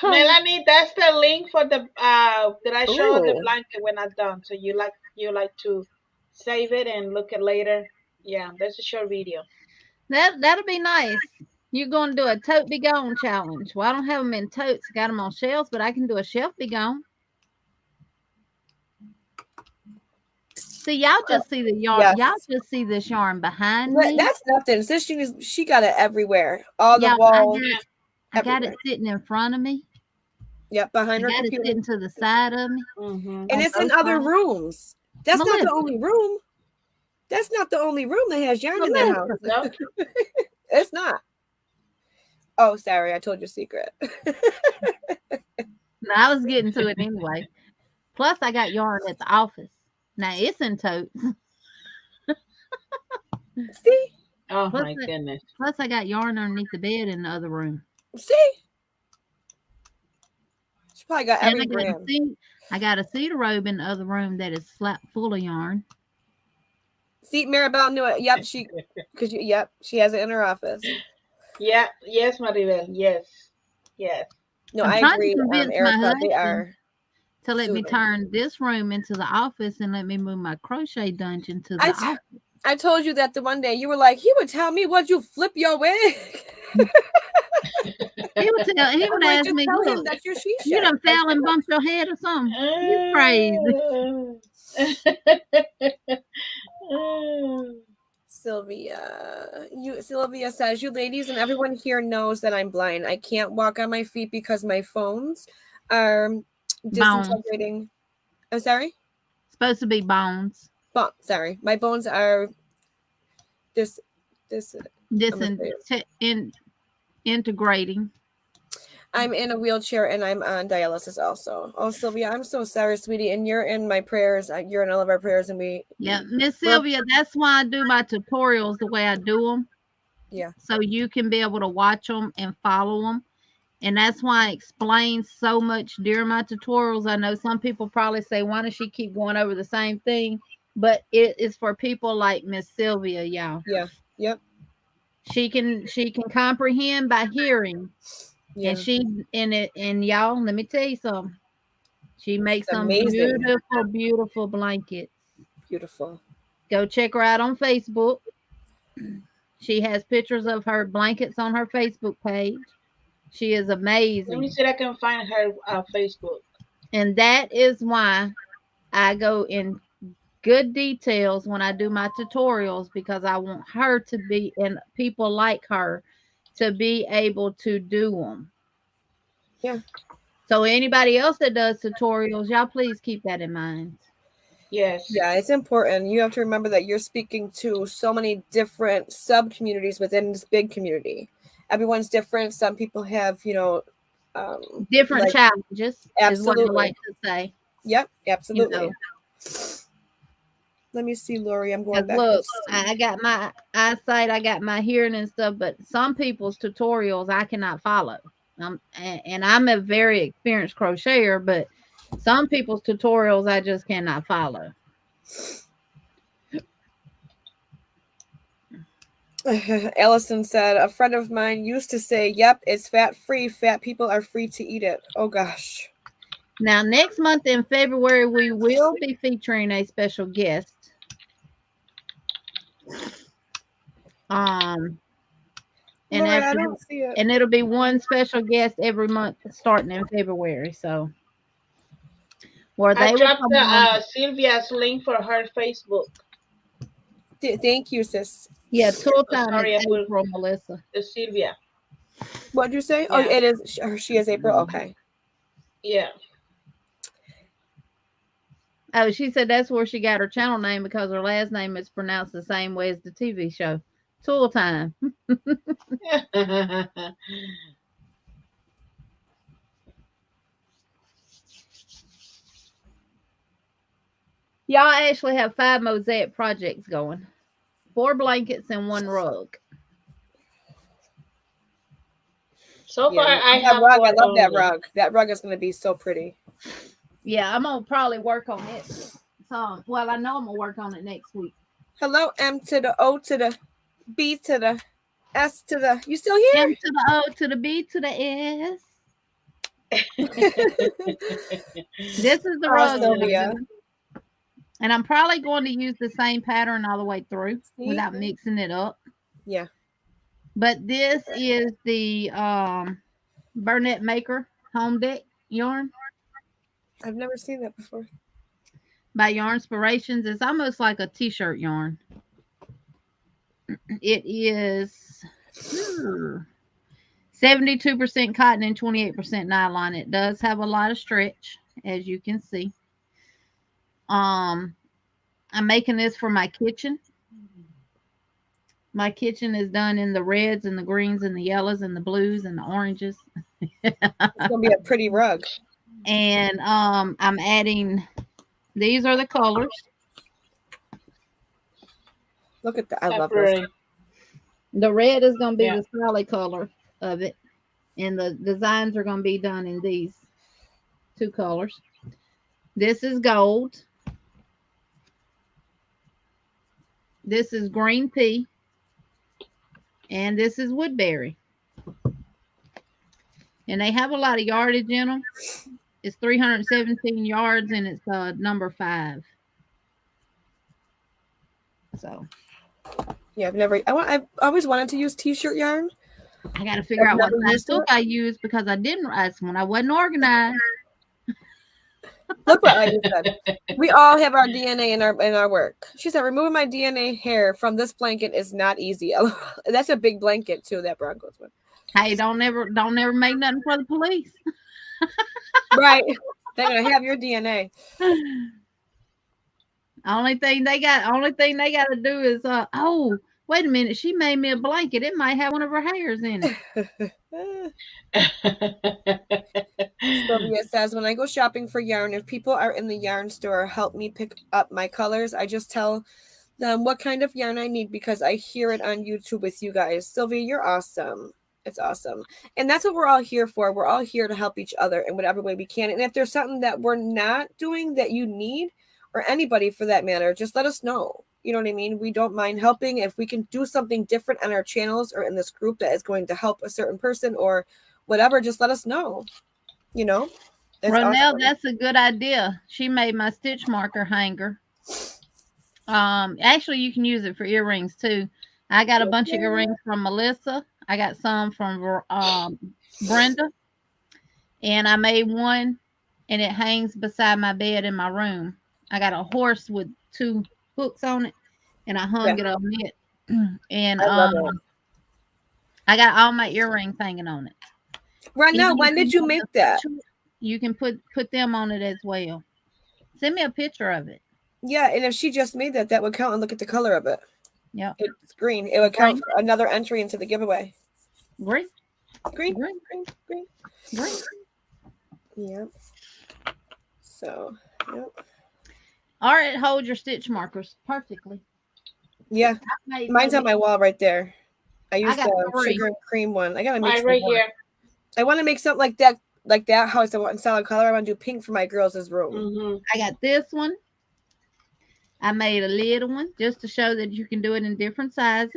Melanie, that's the link for the that I show the blanket when I'm done. So you like to save it and look at later. Yeah, that's a short video. That'll be nice. You're going to do a tote be gone challenge. Well, I don't have them in totes. I got them on shelves, but I can do a shelf be gone. See, y'all just see the yarn. Yes. Y'all just see this yarn behind me. That's nothing. Since she got it everywhere. All the walls. I got it sitting in front of me. Yep, behind her computer. It sitting to the side of me. Mm-hmm. And it's in other rooms. That's not the only room. That's not the only room that has yarn in that house. No. It's not. Oh, sorry. I told you a secret. No, I was getting to it anyway. Plus, I got yarn at the office. Now, it's in totes. See? Oh, my goodness. Plus, I got yarn underneath the bed in the other room. See? She probably got every brand. I got a cedar robe in the other room that is slap full of yarn. See, Maribel knew it. Yep, she has it in her office. Yeah, yes, Maribel, yes. No, I agree, Erica. They are to let me turn this room into the office and let me move my crochet dungeon to the office. I told you that the one day you were like, he would tell me, would you flip your wig? He would ask me, that's your she you done fell and bumped your head or something. You crazy. Sylvia says, you ladies and everyone here knows that I'm blind. I can't walk on my feet because my phones are disintegrating. I'm sorry? Supposed to be bones. Sorry. My bones are integrating. I'm in a wheelchair and I'm on dialysis also. Oh, Sylvia, I'm so sorry, sweetie. And you're in my prayers. You're in all of our prayers. And Miss Sylvia, that's why I do my tutorials the way I do them. Yeah. So you can be able to watch them and follow them. And that's why I explain so much during my tutorials. I know some people probably say, why does she keep going over the same thing? But it is for people like Miss Sylvia, y'all. Yeah. Yep. She can comprehend by hearing. Yeah. And y'all, let me tell you something. She makes some beautiful, beautiful blankets. Beautiful. Go check her out on Facebook. She has pictures of her blankets on her Facebook page. She is amazing. Let me see if I can find her Facebook. And that is why I go in good details when I do my tutorials, because I want her to be, and people like her to be able to do them. Yeah. So anybody else that does tutorials, y'all please keep that in mind. Yes. Yeah, it's important. You have to remember that you're speaking to so many different sub communities within this big community. Everyone's different. Some people have, different challenges. Absolutely. Is what I like to say. Yep, absolutely. Let me see, Lori. I'm going back. Look, I got my eyesight, I got my hearing and stuff, but some people's tutorials I cannot follow. And I'm a very experienced crocheter, but some people's tutorials I just cannot follow. Allison said, a friend of mine used to say, yep, it's fat free. Fat people are free to eat it. Oh, gosh. Now, next month in February, we will be featuring a special guest. Lord, I don't see it. And it'll be one special guest every month starting in February. So, where they dropped Sylvia's link for her Facebook. Thank you, sis. Yeah, tool time is April, Melissa. Sylvia. What'd you say? Yeah. Oh, it is. She is April. Okay. Yeah. Oh, she said that's where she got her channel name because her last name is pronounced the same way as the TV show. Tool time. Y'all actually have 5 mosaic projects going. 4 blankets and 1 rug. So far, I have rug. I love that rug. That rug is going to be so pretty. Yeah, I'm going to probably work on it. So, well, I know I'm going to work on it next week. Hello, M to the O to the B to the S to the. You still here? M to the O to the B to the S. This is the rug. And I'm probably going to use the same pattern all the way through without mixing it up. Yeah. But this is the Burnett Maker Home Deck yarn. I've never seen that before. By Yarn Inspirations. It's almost like a t-shirt yarn. It is 72% cotton and 28% nylon. It does have a lot of stretch, as you can see. I'm making this for my kitchen. My kitchen is done in the reds and the greens and the yellows and the blues and the oranges. It's gonna be a pretty rug. And I'm adding, these are the colors. Look at that. I love this. The red is going to be the solid color of it. And the designs are going to be done in these 2 colors. This is gold. This is green pea. And this is woodberry. And they have a lot of yardage in them. It's 317 yards and it's number 5. So. Yeah, I've always wanted to use t-shirt yarn. I got to figure out what size hook I use because I wasn't organized. Look what I just said. We all have our DNA in our work. She said, removing my DNA hair from this blanket is not easy. That's a big blanket too that Broncos with. Hey, don't ever make nothing for the police. Right. They're gonna have your DNA. Only thing they got to do is oh, wait a minute, she made me a blanket. It might have one of her hairs in it. Sylvia says, when I go shopping for yarn, if people are in the yarn store help me pick up my colors, I just tell them what kind of yarn I need because I hear it on YouTube with you guys. Sylvia, you're awesome. It's awesome. And that's what we're all here for. We're all here to help each other in whatever way we can. And if there's something that we're not doing that you need, or anybody for that matter, just let us know. You know what I mean? We don't mind helping. If we can do something different on our channels or in this group that is going to help a certain person or whatever, just let us know. You know? Ronell, awesome. That's a good idea. She made my stitch marker hanger. Actually, you can use it for earrings too. I got a bunch of earrings from Melissa. I got some from Brenda. And I made one, and it hangs beside my bed in my room. I got a horse with 2 hooks on it, and I hung it on it. And I got all my earrings hanging on it. Right now, when did you make that? You can put them on it as well. Send me a picture of it. Yeah, and if she just made that, that would count. And look at the color of it. Yeah, it's green. It would count for another entry into the giveaway. Green. Yep. So, yep. All right, hold your stitch markers perfectly. Yeah, mine's on my wall right there. I used the sugar and cream one. I got to make right here. I want to make something like that house. I want in solid color. I want to do pink for my girls' room. Mm-hmm. I got this one. I made a little one just to show that you can do it in different sizes.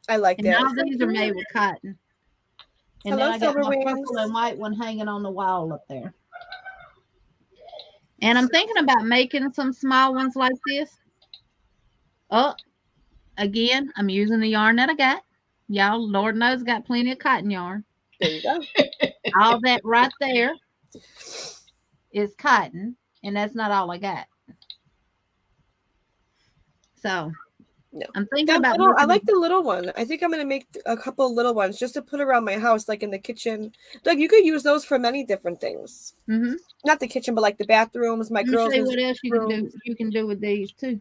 I like And that. all these are made with cotton. And Hello, then I got my Silver Wings. purple and white one hanging on the wall up there. And I'm thinking about making some small ones like this. Oh, again, I'm using the yarn that I got. Y'all, Lord knows, got plenty of cotton yarn. There you go. All that right there is cotton, and that's not all I got. So No. I'm thinking about. I like the little one. I think I'm gonna make a couple little ones just to put around my house, like in the kitchen. Like you could use those for many different things. Mm-hmm. Not the kitchen, but like the bathrooms. My girls. Show you what else you can do. You can do with these too.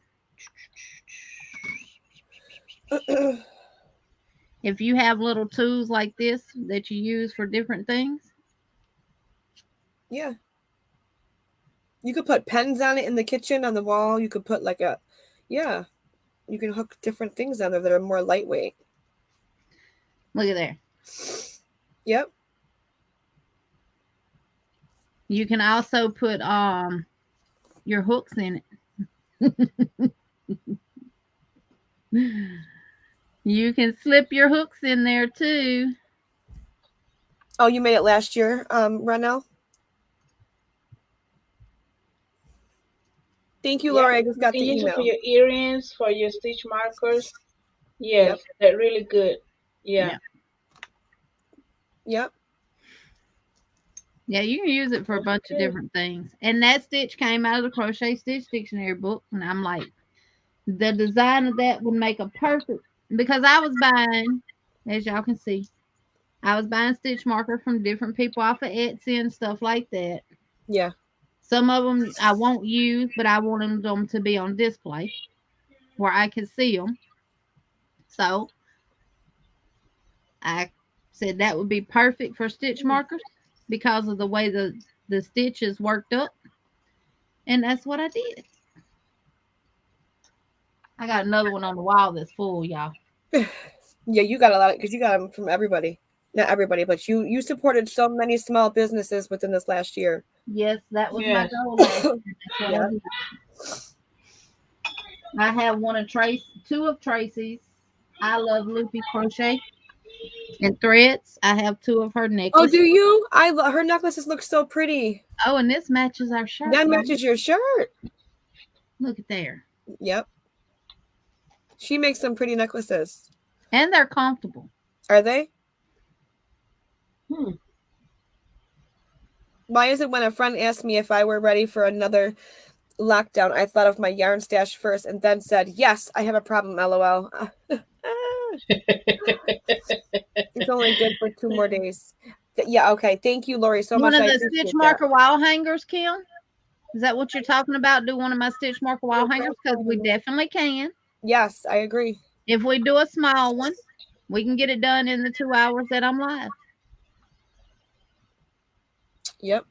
If you have little tools like this that you use for different things. Yeah. You could put pens on it in the kitchen on the wall. You could put like you can hook different things on there that are more lightweight. Look at there. Yep. You can also put your hooks in it. You can slip your hooks in there too. Oh, you made it last year, Ronell? Thank you, Laura. I just got the use email. it for your earrings, for your stitch markers. Yes, they're really good. Yeah. Yep. Yeah, you can use it for a bunch of different things. And that stitch came out of the Crochet Stitch Dictionary book. And I'm like, the design of that would make a perfect, because I was buying, as y'all can see, I was buying stitch marker from different people off of Etsy and stuff like that. Yeah. Some of them I won't use, but I wanted them to be on display where I can see them. So I said that would be perfect for stitch markers because of the way the stitches worked up. And that's what I did. I got another one on the wall that's full, y'all. Yeah, you got a lot because you got them from everybody. Not everybody, but you supported so many small businesses within this last year. Yes, that was my goal. Yeah. I have two of Tracy's. I love Loopy Crochet and threads. I have two of her necklaces. Oh, do you? Her necklaces look so pretty. Oh, and this matches our shirt. That matches your shirt. Look at there. Yep. She makes some pretty necklaces. And they're comfortable. Are they? Why is it when a friend asked me if I were ready for another lockdown, I thought of my yarn stash first and then said, yes, I have a problem, LOL. It's only good for 2 more days. Yeah, okay. Thank you, Lori, so much. One of the stitch marker wall hangers, Kim? Is that what you're talking about? Do one of my stitch marker wall hangers? Because we definitely can. Yes, I agree. If we do a small one, we can get it done in the 2 hours that I'm live. Yep.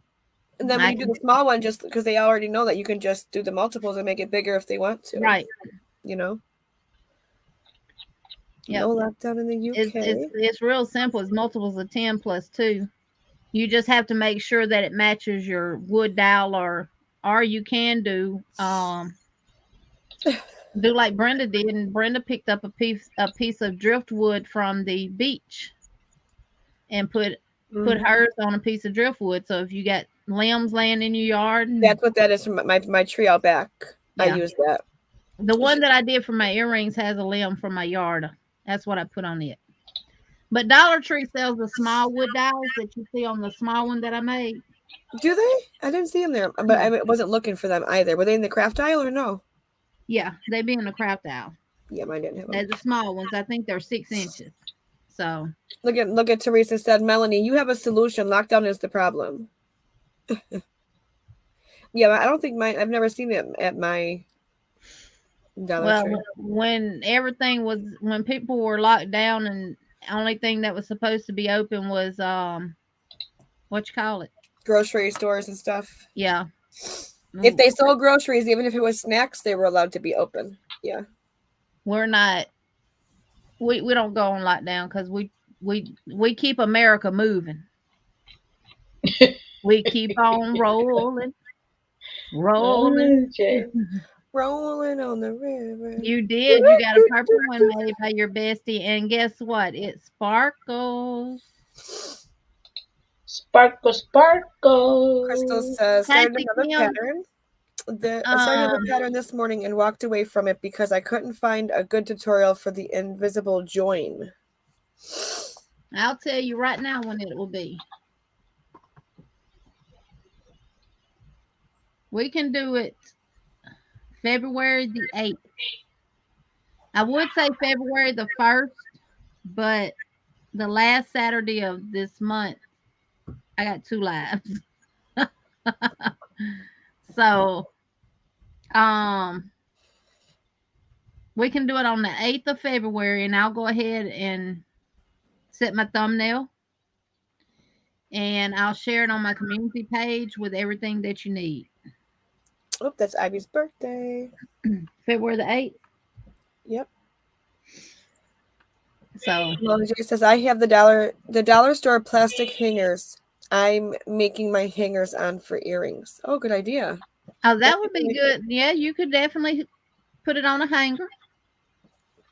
And then when you do the small one, just because they already know that you can just do the multiples and make it bigger if they want to. Right. You know? Yep. No lockdown in the UK. It's real simple. It's multiples of 10 plus 2. You just have to make sure that it matches your wood dowel, or you can do like Brenda did, and Brenda picked up a piece of driftwood from the beach and put hers on a piece of driftwood. So if you got limbs laying in your yard, that's what that is from my tree out back. Yeah. I use that. The one that I did for my earrings has a limb from my yard. That's what I put on it. But Dollar Tree sells the small wood dowels that you see on the small one that I made. Do they? I didn't see them there, but I wasn't looking for them either. Were they in the craft aisle or no? Yeah, they be in the craft aisle. Yeah, mine didn't have them. They're the small ones. I think they're 6 inches. So look at Teresa said, Melanie, you have a solution. Lockdown is the problem. Yeah, I don't think I've never seen it at my Dollar Tree. When people were locked down and the only thing that was supposed to be open was what you call it? Grocery stores and stuff. Yeah. If they sold groceries, even if it was snacks, they were allowed to be open. Yeah. We're not. We don't go on lockdown because we we keep America moving. We keep on rolling, rolling. Rolling on the river. You did. You got a purple one made by your bestie, and guess what? It sparkles. Sparkle, sparkle. Crystal says, started Cassie another Kim, pattern. I started another pattern this morning and walked away from it because I couldn't find a good tutorial for the invisible join. I'll tell you right now when it will be. We can do it February the 8th. I would say February the 1st, but the last Saturday of this month, I got 2 lives. So, we can do it on the 8th of February, and I'll go ahead and set my thumbnail, and I'll share it on my community page with everything that you need. Oh, that's Ivy's birthday. February the 8th. Yep. So Molly J says, I have the dollar store plastic hangers. I'm making my hangers on for earrings. Oh, good idea. oh, that would be good. Yeah, you could definitely put it on a hanger.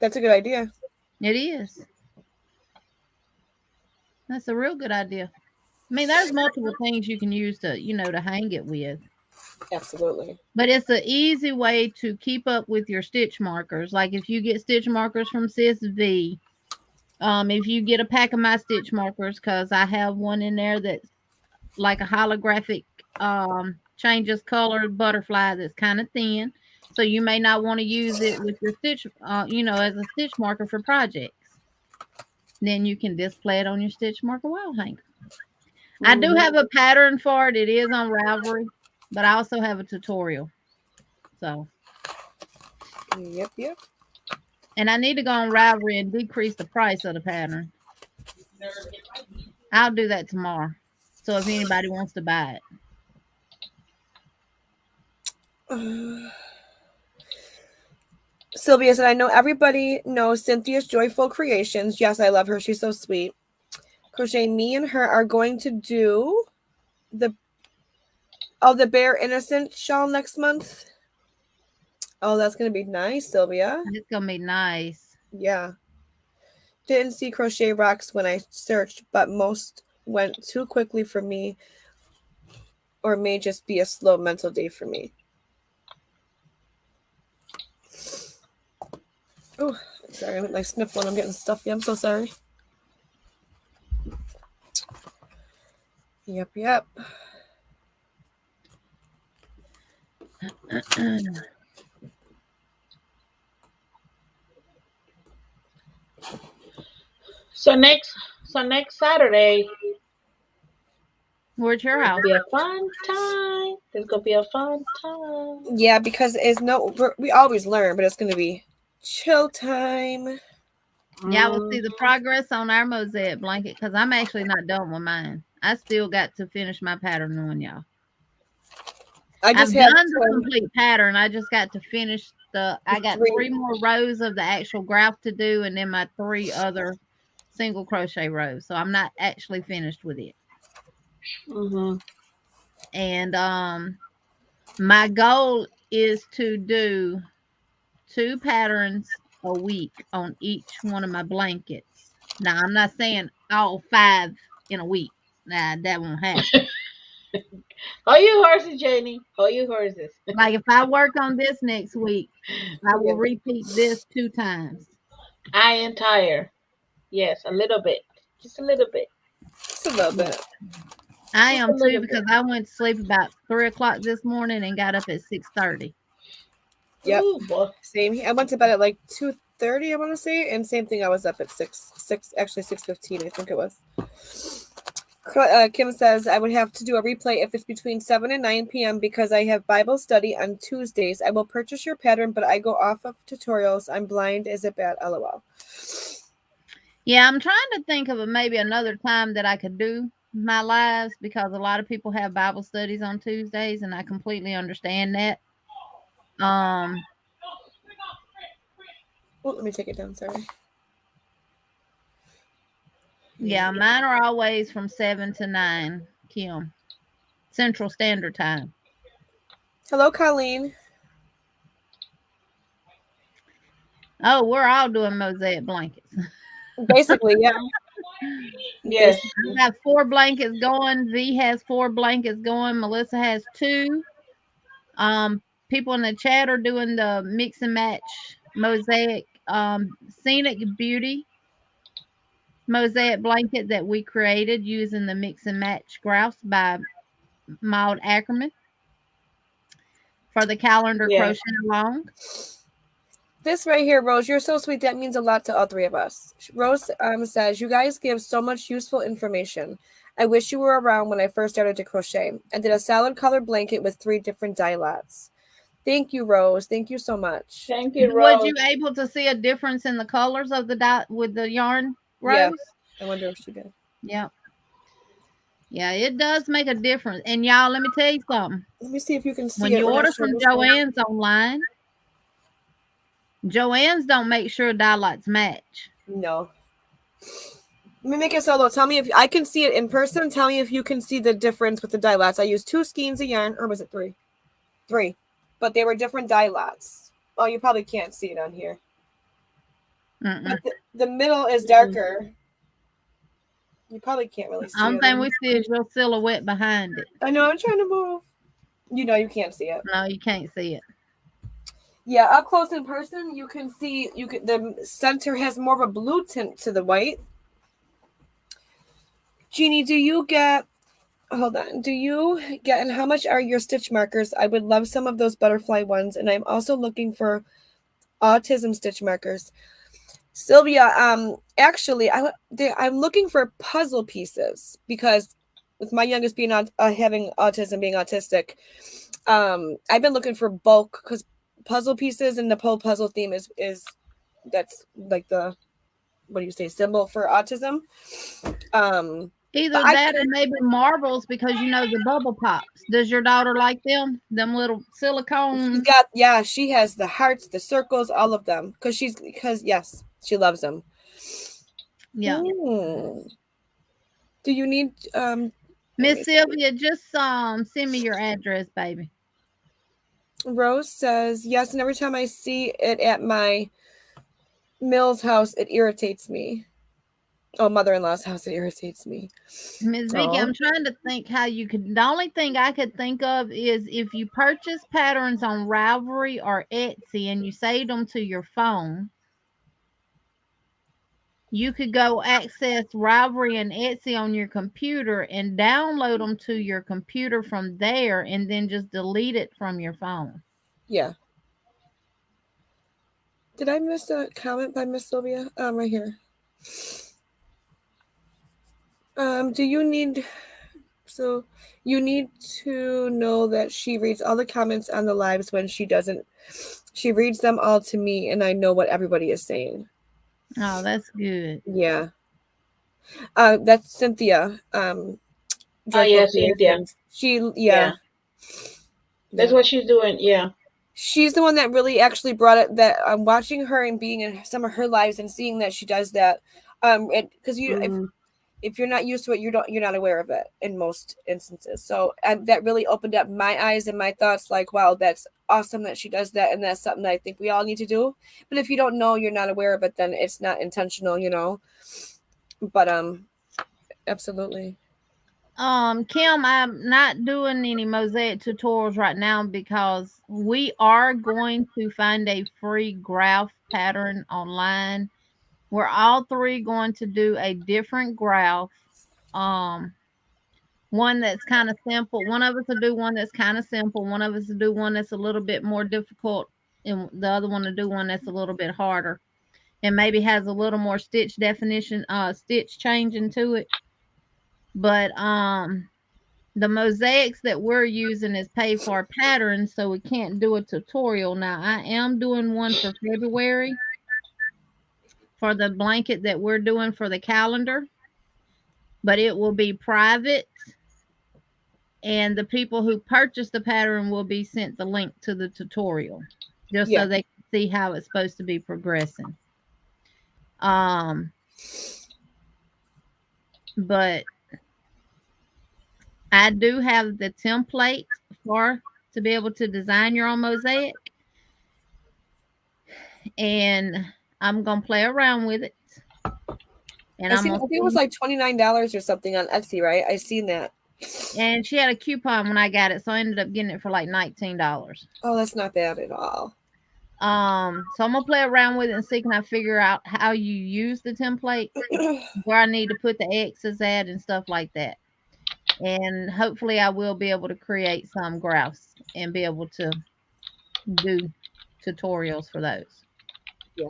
That's a good idea. It is. That's a real good idea. I mean, there's multiple things you can use to, to hang it with. Absolutely. But it's an easy way to keep up with your stitch markers. Like if you get stitch markers from Sis V, if you get a pack of my stitch markers, because I have one in there that's like a holographic changes color butterfly that's kind of thin. So you may not want to use it with your stitch, as a stitch marker for projects. Then you can display it on your stitch marker wall hanger. Mm-hmm. I do have a pattern for it. It is on Ravelry, but I also have a tutorial. So. Yep. And I need to go on Ravelry and decrease the price of the pattern. I'll do that tomorrow. So if anybody wants to buy it. Sylvia said, I know everybody knows Cynthia's Joyful Creations. Yes, I love her. She's so sweet. Crochet, me and her are going to do the Bear Innocent shawl next month. Oh, that's going to be nice, Sylvia. It's going to be nice. Yeah. Didn't see Crochet Rocks when I searched, but most went too quickly for me or may just be a slow mental day for me. Oh, sorry, I'm like sniffling. I'm getting stuffy. I'm so sorry. Yep. So next Saturday. Where's your house? It'll be a fun time. It's gonna be a fun time. Yeah, because we always learn, but it's gonna be chill time. Yeah, we'll see the progress on our mosaic blanket because I'm actually not done with mine. I still got to finish my pattern on y'all. I've done the complete pattern. I just got to finish I got 3 more rows of the actual graph to do, and then my 3 other single crochet rows. So I'm not actually finished with it. Mm-hmm. And my goal is to do 2 patterns a week on each one of my blankets. Now, I'm not saying all 5 in a week. Nah, that won't happen. Oh, you horses, Jeannie. Oh, you horses. Like if I work on this next week, I will repeat this 2 times. I am tired. Yes, a little bit. Just a little bit. Just a little bit. I am too, because I went to sleep about 3 o'clock this morning and got up at 6:30. Yep. Ooh, same. I went to bed at like 2:30, I want to say, and same thing. I was up at 6:15, I think it was. Kim says, I would have to do a replay if it's between 7 and 9 p.m. because I have Bible study on Tuesdays. I will purchase your pattern, but I go off of tutorials. I'm blind. Is it bad? LOL. Yeah, I'm trying to think of maybe another time that I could do my lives, because a lot of people have Bible studies on Tuesdays, and I completely understand that. Oh, let me take it down. Sorry. Yeah, mine are always from 7 to 9, Kim. Central Standard Time. Hello, Colleen. Oh, we're all doing mosaic blankets. Basically, yeah. Yes. I have 4 blankets going. V has 4 blankets going. Melissa has 2. People in the chat are doing the mix and match mosaic scenic beauty mosaic blanket that we created using the mix and match grouse by Maud Ackerman for the calendar Yeah. crochet along. This right here, Rose, you're so sweet. That means a lot to all 3 of us. Rose says, you guys give so much useful information. I wish you were around when I first started to crochet. I did a salad color blanket with 3 different dye lots. Thank you, Rose. Thank you so much. Thank you, Was Rose. you able to see a difference in the colors of the dye with the yarn, Rose? Yeah. I wonder if she did. Yep. Yeah, it does make a difference. And y'all, let me tell you something. Let me see if you can see when it. you when I order show from this one. Joann's online, Joann's don't make sure dye lights match. No. Let me make it solo. Tell me if I can see it in person. Tell me if you can see the difference with the dye lots. I used 2 skeins of yarn, or was it 3? 3. But they were different dye lots. Oh, you probably can't see it on here. But the middle is darker. You probably can't really see The only it. thing we see is your silhouette behind it. I know, I'm trying to move. You know you can't see it. No, you can't see it. Yeah, up close in person, you can see the center has more of a blue tint to the white. Jeannie, do you get and how much are your stitch markers? I would love some of those butterfly ones, and I'm also looking for autism stitch markers. Sylvia, actually, I'm looking for puzzle pieces because with my youngest being having autism, being autistic, I've been looking for bulk because puzzle pieces and the whole puzzle theme is that's like the symbol for autism. Either that or maybe marbles because you know the bubble pops. Does your daughter like them? Them little silicone? She has the hearts, the circles, all of them because yes, she loves them. Yeah. Do you need Miss Sylvia, just send me your address, baby. Rose says yes, and every time I see it at my Mill's house, it irritates me. Oh, mother-in-law's house, it irritates me. Miss Vicky, I'm trying to think how you could. The only thing I could think of is if you purchase patterns on Ravelry or Etsy and you save them to your phone, you could go access Ravelry and Etsy on your computer and download them to your computer from there and then just delete it from your phone. Yeah. Did I miss a comment by Miss Sylvia? Right here. Do you need... So you need to know that she reads all the comments on the lives when she doesn't. She reads them all to me, and I know what everybody is saying. Oh, that's good. Yeah. That's Cynthia. Oh, yeah, Cynthia. That's what she's doing. Yeah. She's the one that really actually brought it. That I'm watching her and being in some of her lives and seeing that she does that. Because if you're not used to it, you're not aware of it in most instances. So that really opened up my eyes and my thoughts. Like, wow, that's awesome that she does that, and that's something that I think we all need to do. But if you don't know, you're not aware of it, then it's not intentional, you know. But absolutely. Kim, I'm not doing any mosaic tutorials right now because we are going to find a free graph pattern online. We're all 3 going to do a different graph. One that's kind of simple. One of us will do one that's kind of simple. One of us will do one that's a little bit more difficult, and the other one will do one that's a little bit harder, and maybe has a little more stitch definition, stitch changing to it. But the mosaics that we're using is paid for patterns, so we can't do a tutorial. Now, I am doing one for February for the blanket that we're doing for the calendar, but it will be private, and the people who purchase the pattern will be sent the link to the tutorial just so they can see how it's supposed to be progressing. but I do have the template to be able to design your own mosaic, and I'm gonna play around with it. And I think it was like $29 or something on Etsy, right? I seen that. And she had a coupon when I got it, so I ended up getting it for like $19. Oh, that's not bad at all. So I'm gonna play around with it and see can I figure out how you use the template, where I need to put the X's at and stuff like that. And hopefully I will be able to create some graphs and be able to do tutorials for those. Yeah.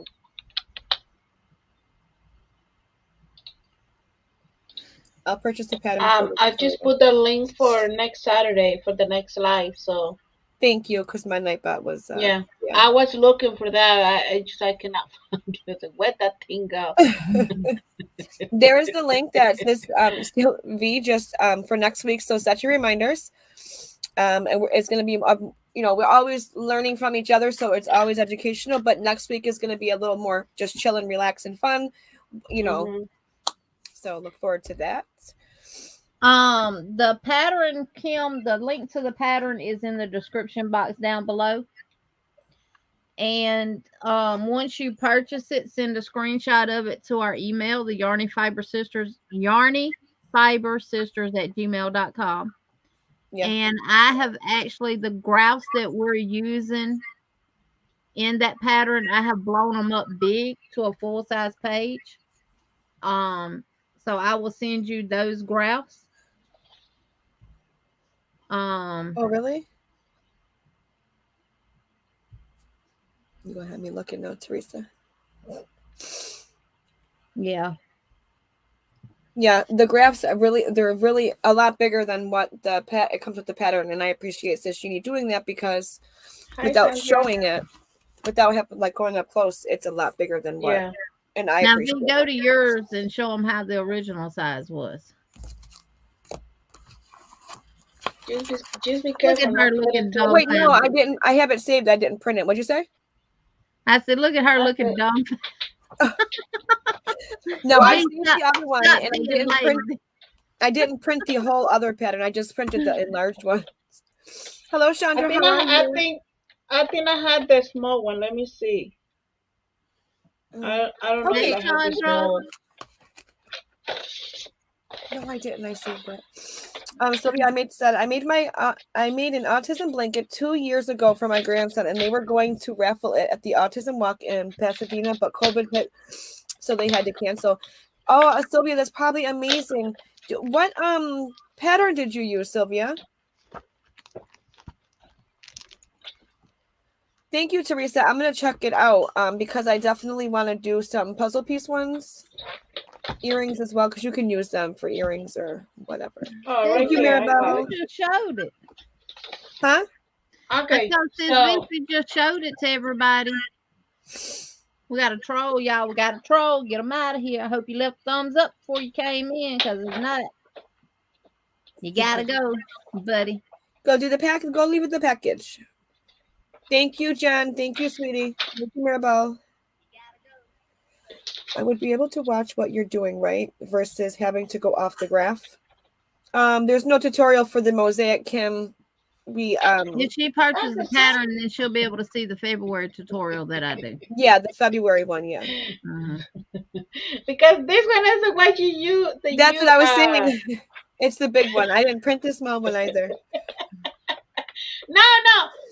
I'll purchase the pattern. I just put the link for next Saturday for the next live. So thank you, because my Nightbot was. Yeah, I was looking for that. I cannot find it. Where'd that thing go? There is the link that says V just for next week. So set your reminders. And it's going to be, we're always learning from each other, so it's always educational. But next week is going to be a little more just chill and relax and fun, So look forward to that. The pattern, Kim, the link to the pattern is in the description box down below. And once you purchase it, send a screenshot of it to our email, the Yarny Fiber Sisters, yarnyfibersisters@gmail.com. Yeah. And I have actually, the graphs that we're using in that pattern, I have blown them up big to a full-size page. So I will send you those graphs. Oh, really? You gonna have me looking now, Teresa? Yeah. Yeah, the graphs they're really a lot bigger than what it comes with the pattern, and I appreciate Sis Jeannie doing that, because without showing it, without having going up close, it's a lot bigger than what. Yeah. And I now then go to yours and show them how the original size was. Just be careful. Look at her looking dumb. Wait, no, I didn't. I have it saved. I didn't print it. What'd you say? I said, look at her looking dumb. No, I saved the other one, and I didn't print the whole other pattern. I just printed the enlarged one. Hello, Chandra. I think I had the small one. Let me see. I don't know if I have the small one. No, I didn't. I saved it. Sylvia, I made an autism blanket 2 years ago for my grandson, and they were going to raffle it at the Autism Walk in Pasadena, but COVID hit, so they had to cancel. Oh, Sylvia, that's probably amazing. What pattern did you use, Sylvia? Thank you, Teresa. I'm gonna check it out because I definitely want to do some puzzle piece ones. Earrings as well, because you can use them for earrings or whatever. Oh, right. Thank you, Maribel. We just showed it. Huh? Okay. We just showed it to everybody. We got a troll, y'all. We got a troll. Get them out of here. I hope you left thumbs up before you came in, because if not, you gotta go, buddy. Go do the package. Go leave it the package. Thank you, Jen. Thank you, sweetie. Thank you, Maribel. I would be able to watch what you're doing, right? Versus having to go off the graph. There's no tutorial for the mosaic, Kim. If she purchases the pattern, then she'll be able to see the February tutorial that I do. Yeah, the February one, yeah. Because this one is the one you use. That's what I was saying. It's the big one. I didn't print the small one either. No.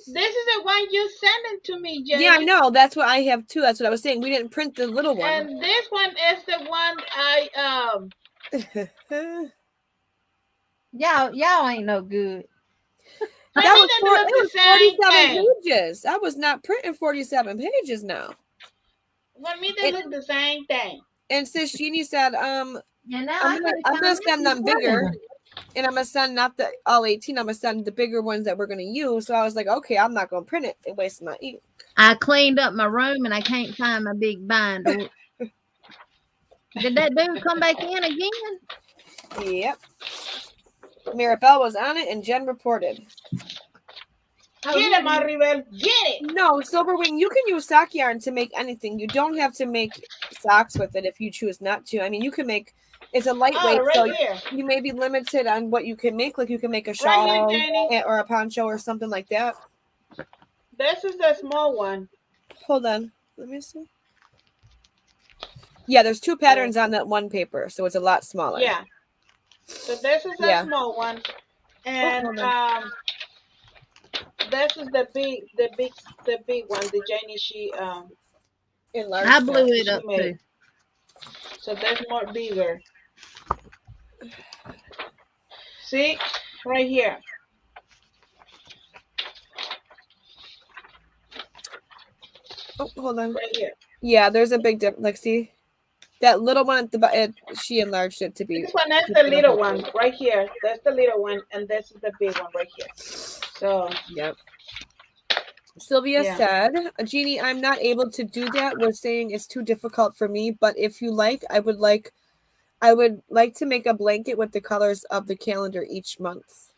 This is the one you sent it to me, Jenny. Yeah, I know. That's what I have too. That's what I was saying. We didn't print the little one. And this one is the one Y'all ain't no good. That was 47 pages. I was not printing 47 pages now. For me, they look the same thing. And Sis Jeannie said, I'm gonna send them bigger. And I'm going to send not the all 18. I'm going to send the bigger ones that we're going to use. So I was like, okay, I'm not going to print it. It wastes my ink. I cleaned up my room and I can't find my big binder. Did that dude come back in again? Yep. Maribel was on it and Jen reported. Get it, Maribel. Get it. No, Silverwing, you can use sock yarn to make anything. You don't have to make socks with it if you choose not to. I mean, you can make It's a lightweight, so here. you may be limited on what you can make. Like you can make a Right shawl here, Jeannie. or a poncho or something like that. This is the small one. Hold on. Let me see. Yeah, there's 2 patterns on that one paper, so it's a lot smaller. Yeah. So this is a small one, and this is the big one. The Jeannie she enlarged. I blew it up too. So that's more bigger. See, right here. Oh, hold on. Right here. Yeah, there's a big difference. Like, see, that little one at the bottom, she enlarged it to be. This one is the little one right here. That's the little one, and this is the big one right here. So, yep. Sylvia said, Jeannie, I'm not able to do that. Was saying it's too difficult for me, but if you like, I would like to make a blanket with the colors of the calendar each month.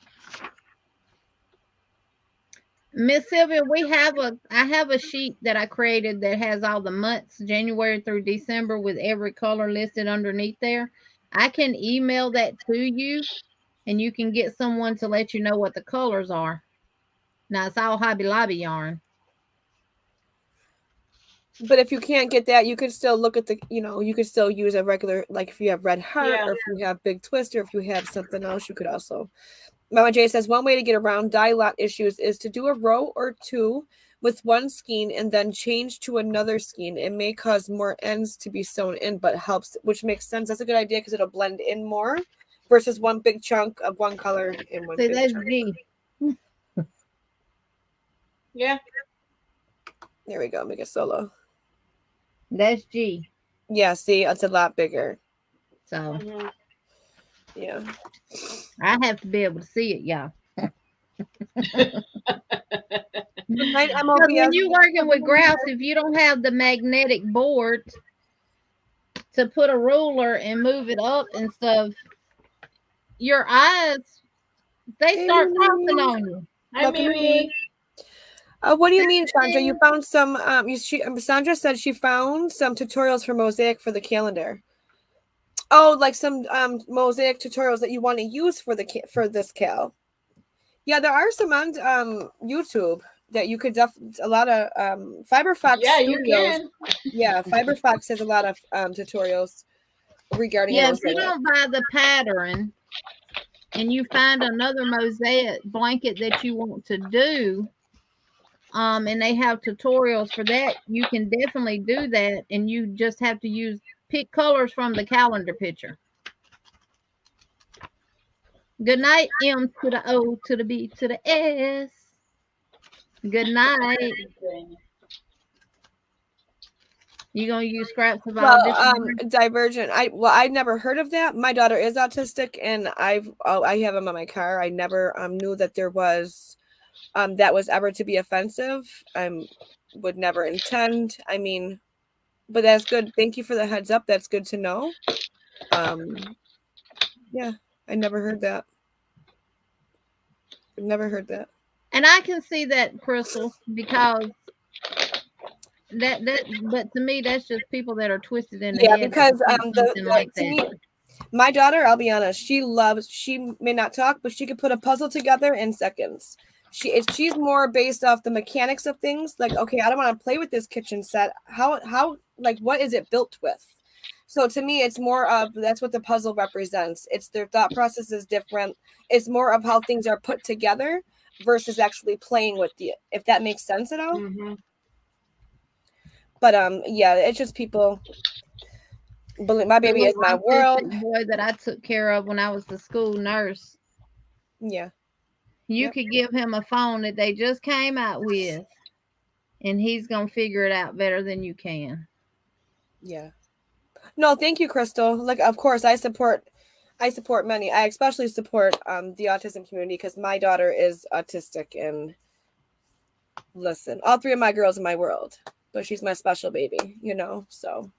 Miss Sylvia, I have a sheet that I created that has all the months, January through December, with every color listed underneath there. I can email that to you, and you can get someone to let you know what the colors are. Now, it's all Hobby Lobby yarn. But if you can't get that, you could still look at you could still use a regular, like if you have Red Heart or if you have Big Twist or if you have something else, you could also. Mama J says, one way to get around dye lot issues is to do a row or 2 with one skein and then change to another skein. It may cause more ends to be sewn in, but helps, which makes sense. That's a good idea because it'll blend in more versus one big chunk of one color in one. See, that's G. Yeah. There we go. Make it solo. That's G. Yeah, see, it's a lot bigger. So, yeah. I have to be able to see it, y'all. When you're working with grouse, if you don't have the magnetic board to put a ruler and move it up and stuff, your eyes, they start crossing on you. Hi, Mimi. What do you mean, Sandra? You found some. Sandra said she found some tutorials for mosaic for the calendar. Oh, like some mosaic tutorials that you want to use for this cal. Yeah, there are some on YouTube that you could definitely. A lot of Fiberfox. Yeah, Studios. you can. Yeah, Fiberfox has a lot of tutorials regarding. Yeah, if you don't buy the pattern and you find another mosaic blanket that you want to do. And they have tutorials for that. You can definitely do that, and you just have to pick colors from the calendar picture. Good night, M to the O to the B to the S. Good night. You gonna use scraps of all different Divergent. I'd never heard of that. My daughter is autistic, and I have them on my car. I never knew that there was. That was ever to be offensive. I would never intend. I mean, but that's good. Thank you for the heads up. That's good to know. Yeah, I never heard that. I've never heard that. And I can see that, Crystal, because but to me, that's just people that are twisted in the head. Yeah, because my daughter, I'll be honest, she may not talk, but she could put a puzzle together in seconds. She's more based off the mechanics of things. Like, okay, I don't want to play with this kitchen set. How like what is it built with? So to me, it's more of that's what the puzzle represents. It's their thought process is different. It's more of how things are put together versus actually playing with if that makes sense at all. Mm-hmm. But yeah, it's just people. My baby is my world. Boy that I took care of when I was the school nurse. Yeah. You could give him a phone that they just came out with, and he's gonna figure it out better than you can. Yeah. No, thank you, Crystal. Like, of course, I support many. I especially support the autism community because my daughter is autistic. And listen, all 3 of my girls in my world, but she's my special baby, So.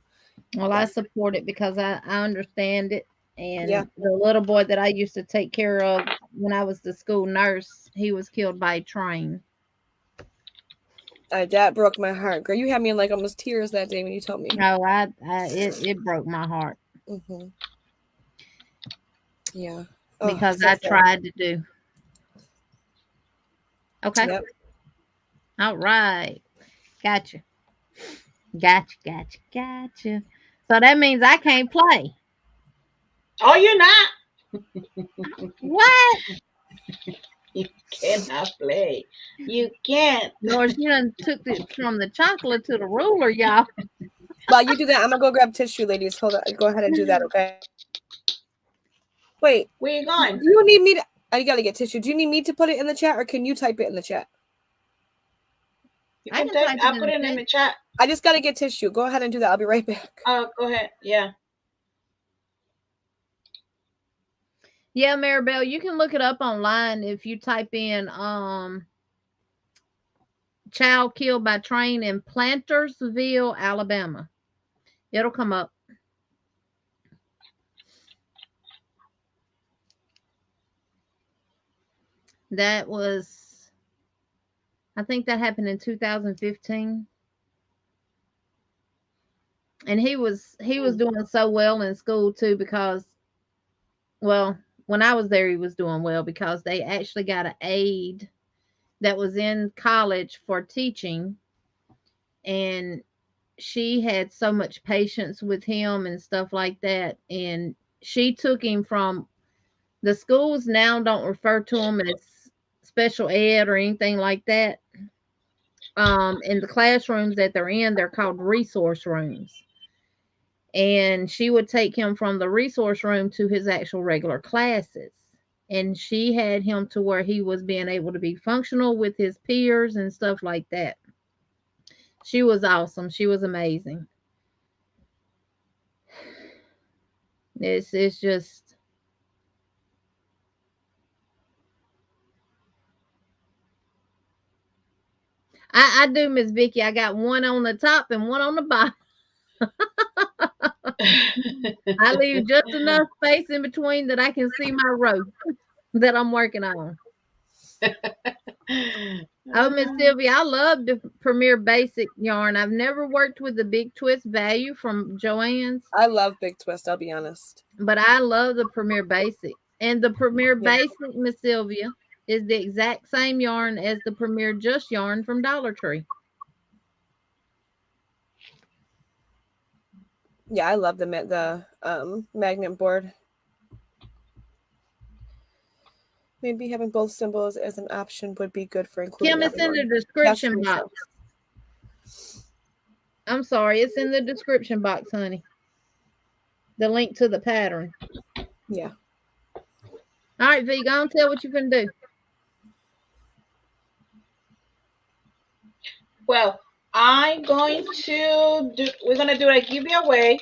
Well, I support it because I understand it. And the little boy that I used to take care of when I was the school nurse, he was killed by a train. That broke my heart, girl. You had me in like almost tears that day when you told me. No, it broke my heart. Mm-hmm. Yeah. because so I sad. tried to do. Okay. Yep. All right. Gotcha. Gotcha. Gotcha. Gotcha. So that means I can't play. Oh, you're not. What? You cannot play. You can't. Lord, she done took it from the chocolate to the ruler, y'all. While you do that, I'm gonna go grab tissue, ladies. Hold on. Go ahead and do that, okay? Wait. Where you Do going? you need me to? I gotta get tissue. Do you need me to put it in the chat, or can you type it in the chat? You I can can type. type it I'll in put it the in chat. the chat. I just gotta get tissue. Go ahead and do that. I'll be right back. Oh, go ahead. Yeah. Yeah, Maribel, you can look it up online if you type in child killed by train in Plantersville, Alabama. It'll come up. That was, I think that happened in 2015. And he was doing so well in school too because, well, when I was there he was doing well because they actually got an aide that was in college for teaching, and she had so much patience with him and stuff like that, and she took him from the schools now don't refer to him as special ed or anything like that. In the classrooms that they're in, they're called resource rooms, and she would take him from the resource room to his actual regular classes, and she had him to where he was being able to be functional with his peers and stuff like that. She was awesome. She was amazing. It's just, I do, Miss Vicky. I got one on the top and one on the bottom. I leave just enough space in between that I can see my row that I'm working on. Oh, Miss Sylvia, I love the Premier Basic yarn. I've never worked with the Big Twist Value from Joann's, I love Big Twist. I'll be honest. but I love the Premier Basic. And the Premier Yeah. Basic, Miss Sylvia, is the exact same yarn as the Premier Just yarn from Dollar Tree. Yeah, I love the magnet board. Maybe having both symbols as an option would be good for including Kim, it's in the everyone. description Yes, box. I'm sorry, it's in the description box, honey. The link to the pattern. Yeah. All right, V, go on, tell what you can do. Well, I'm going to do. We're gonna do a giveaway,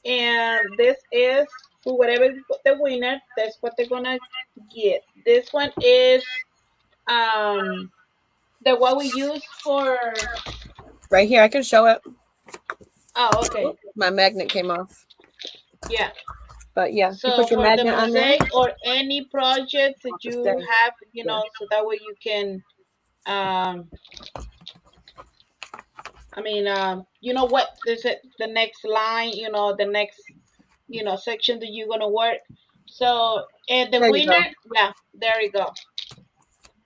and this is for whatever the winner. That's what they're gonna get. This one is the one we use for. Right here, I can show it. Oh, okay. My magnet came off. Yeah. But yeah, you So put your for the magnet on there. mosaic or any project that you Stay. have, so that way you can, I mean, what is it? The next line, the next, section that you're gonna work. So, and the There you go. winner, yeah, there you go.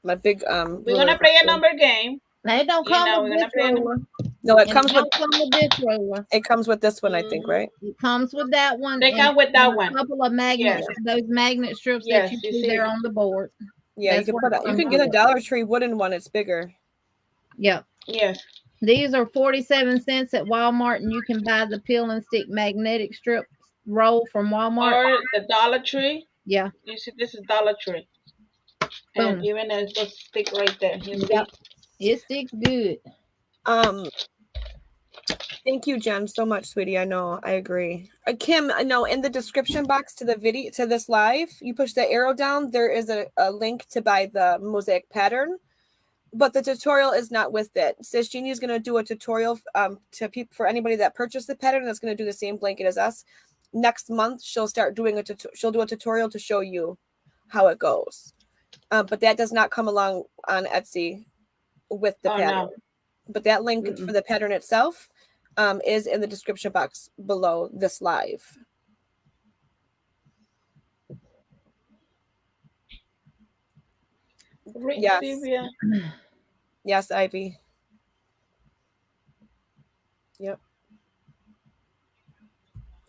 My big We're gonna play a number game. They don't come with this roller. No, it And comes they with don't come with this roller. it comes with this one, I think, right? It comes with that one. They come with that one. A couple of magnets, Yes. those magnet strips Yes, that you you see see. there on the board. Yeah, That's you can what put it you can comes get a with. Dollar Tree wooden one. It's bigger. Yep. Yes. These are 47 cents at Walmart, and you can buy the peel and stick magnetic strip roll from Walmart. Or the Dollar Tree. Yeah. You see, this is Dollar Tree. Boom. And even a little stick right there. You see? Yep. It sticks good. Thank you, Jen, so much, sweetie. I know, I agree. Kim, I know in the description box to the video to this live, you push the arrow down. There is a link to buy the mosaic pattern, but the tutorial is not with it. Sis Jeannie is going to do a tutorial to people for anybody that purchased the pattern. That's going to do the same blanket as us. Next month, she'll start doing she'll do a tutorial to show you how it goes. But that does not come along on Etsy with the pattern. No. But that link for the pattern itself is in the description box below this live. Yes. Sylvia. Yes, Ivy. Yep.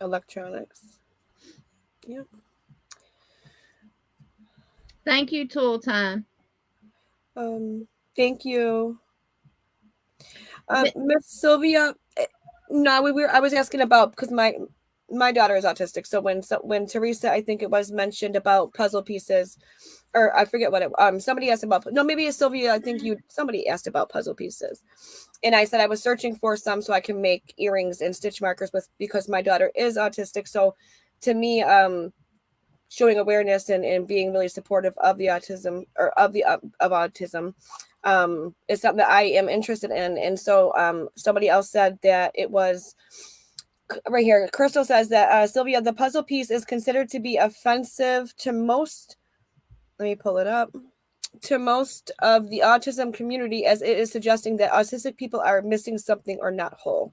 Electronics. Yep. Thank you, Tool Time. Thank you. Miss Sylvia, no, I was asking about because my daughter is autistic. So when Teresa, I think it was mentioned about puzzle pieces, or I forget what it somebody asked about, no, maybe it's Sylvia, I think somebody asked about puzzle pieces. And I said I was searching for some so I can make earrings and stitch markers with, because my daughter is autistic. So to me, showing awareness and being really supportive of the autism, or of autism, is something that I am interested in. And so somebody else said that it was right here. Crystal says that Sylvia, the puzzle piece is considered to be offensive to most. Let me pull it up. To most of the autism community, as it is suggesting that autistic people are missing something or not whole.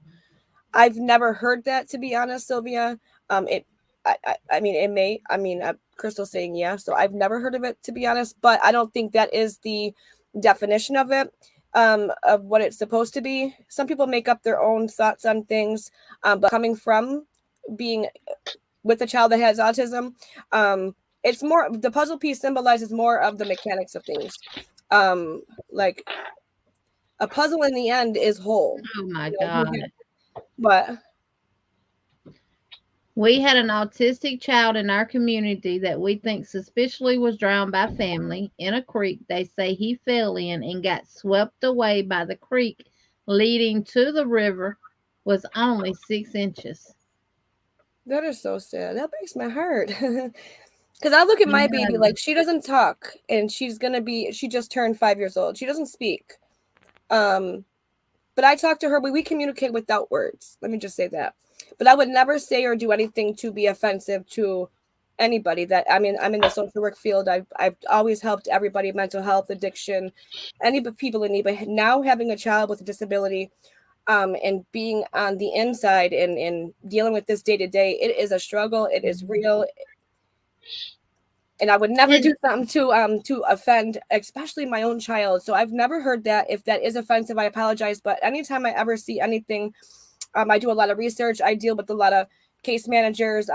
I've never heard that, to be honest, Sylvia. I mean, it may. I mean, Crystal's saying yeah, so I've never heard of it, to be honest. But I don't think that is the definition of it, of what it's supposed to be. Some people make up their own thoughts on things, but coming from being with a child that has autism, it's more, the puzzle piece symbolizes more of the mechanics of things. Like a puzzle in the end is whole. Oh my You know, God. but We had an autistic child in our community that we think suspiciously was drowned by family in a creek they say he fell in and got swept away by the creek leading to the river was only 6 inches. that is so sad. That breaks my heart. Because I look at my baby, like, she doesn't talk, and she just turned 5 years old. She doesn't speak. But I talk to her, but we communicate without words. Let me just say that. But I would never say or do anything to be offensive to anybody. That, I mean, I'm in the social work field. I've always helped everybody, mental health, addiction, any people in need. But now having a child with a disability, and being on the inside and dealing with this day to day, it is a struggle. It is real. And I would never do something to offend, especially my own child. So I've never heard that. If that is offensive, I apologize. But anytime I ever see anything, I do a lot of research. I deal with a lot of case managers.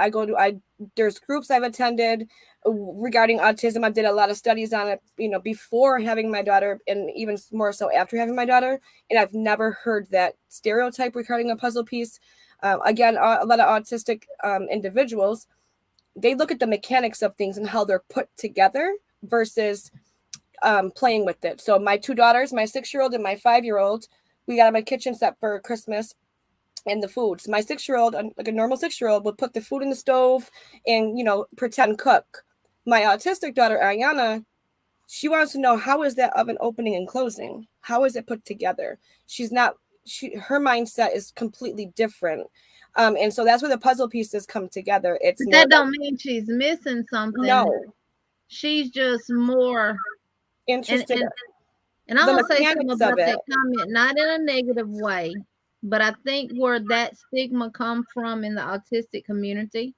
There's groups I've attended regarding autism. I did a lot of studies on it, before having my daughter, and even more so after having my daughter. And I've never heard that stereotype regarding a puzzle piece. Again, a lot of autistic individuals, they look at the mechanics of things and how they're put together versus playing with it. So my two daughters, my 6-year-old and my 5-year-old, we got them a kitchen set for Christmas and the food. So my 6-year-old, like a normal 6-year-old, would put the food in the stove and, pretend cook. My autistic daughter, Ariana, she wants to know, how is that oven opening and closing? How is it put together? Her mindset is completely different. And so that's where the puzzle pieces come together. But that don't mean she's missing something. No. She's just more interested. And I'm going to say something about that comment, not in a negative way, but I think where that stigma comes from in the autistic community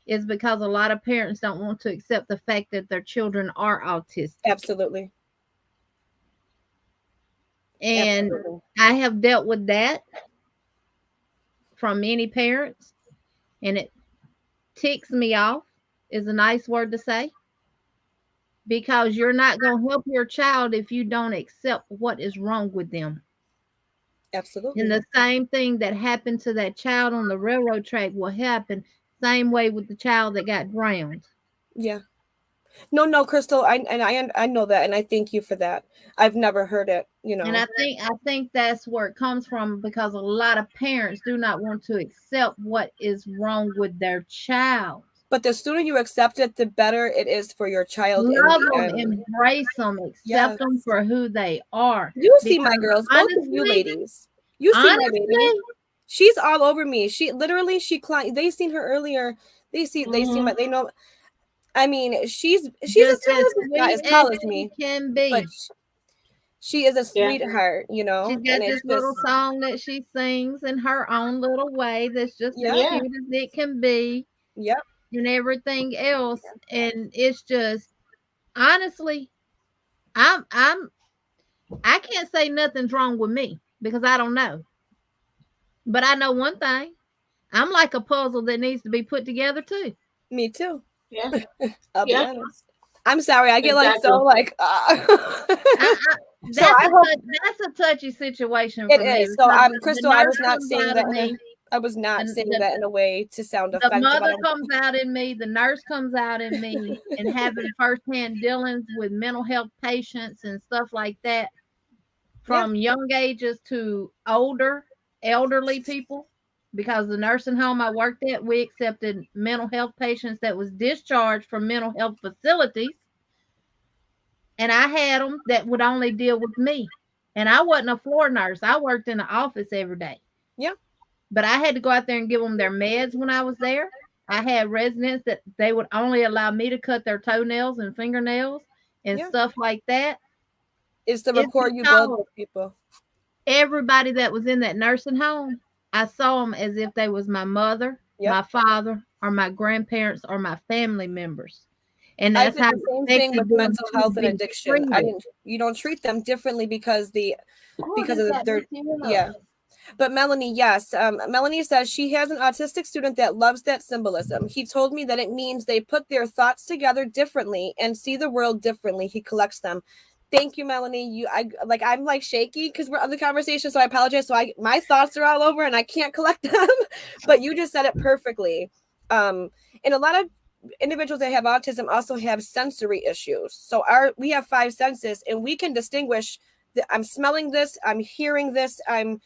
is because a lot of parents don't want to accept the fact that their children are autistic. Absolutely. And I have dealt with that from many parents, and it ticks me off, is a nice word to say, because you're not going to help your child if you don't accept what is wrong with them. Absolutely. And the same thing that happened to that child on the railroad track will happen same way with the child that got drowned. Yeah. No, Crystal, I know that, and I thank you for that. I've never heard it, And I think that's where it comes from, because a lot of parents do not want to accept what is wrong with their child. But the sooner you accept it, the better it is for your child. Love them, embrace them, accept them for who they are. You see my girls, both of you ladies. You see my baby. She's all over me. They seen her earlier. They know. I mean, she's not as tall as me. Can be. But she is a sweetheart, She's got this little song that she sings in her own little way that's just as cute as it can be. Yep. And everything else. And it's just, honestly, I can't say nothing's wrong with me because I don't know. But I know one thing. I'm like a puzzle that needs to be put together too. Me too. Yeah. I'll be Yeah. honest. I'm sorry. I get like Exactly. so like. So I hope That's a touchy situation it for me is. So because I'm the Crystal. I nurse was not comes saying out that. of me, I was not and saying that in a way to sound the offensive. mother comes out in me, the nurse comes out in me, and having firsthand dealings with mental health patients and stuff like that, Yeah. from young ages to older, elderly people. Because the nursing home I worked at, we accepted mental health patients that was discharged from mental health facilities, and I had them that would only deal with me. And I wasn't a floor nurse. I worked in the office every day. Yeah. But I had to go out there and give them their meds when I was there. I had residents that they would only allow me to cut their toenails and fingernails and Yeah. stuff like that. It's the It's rapport you build because with people. everybody that was in that nursing home, I saw them as if they was my mother, Yep. my father, or my grandparents, or my family members. And I that's did how the same thing expected with them mental to health and be addiction. treated. You don't treat them differently because What because is of that? their That's yeah. But Melanie, yes. Melanie says she has an autistic student that loves that symbolism. He told me that it means they put their thoughts together differently and see the world differently. He collects them. Thank you, Melanie. I'm like shaky because we're on the conversation, so I apologize. So my thoughts are all over and I can't collect them. But you just said it perfectly. And a lot of individuals that have autism also have sensory issues. So we have 5 senses, and we can distinguish that I'm smelling this, I'm hearing this, I'm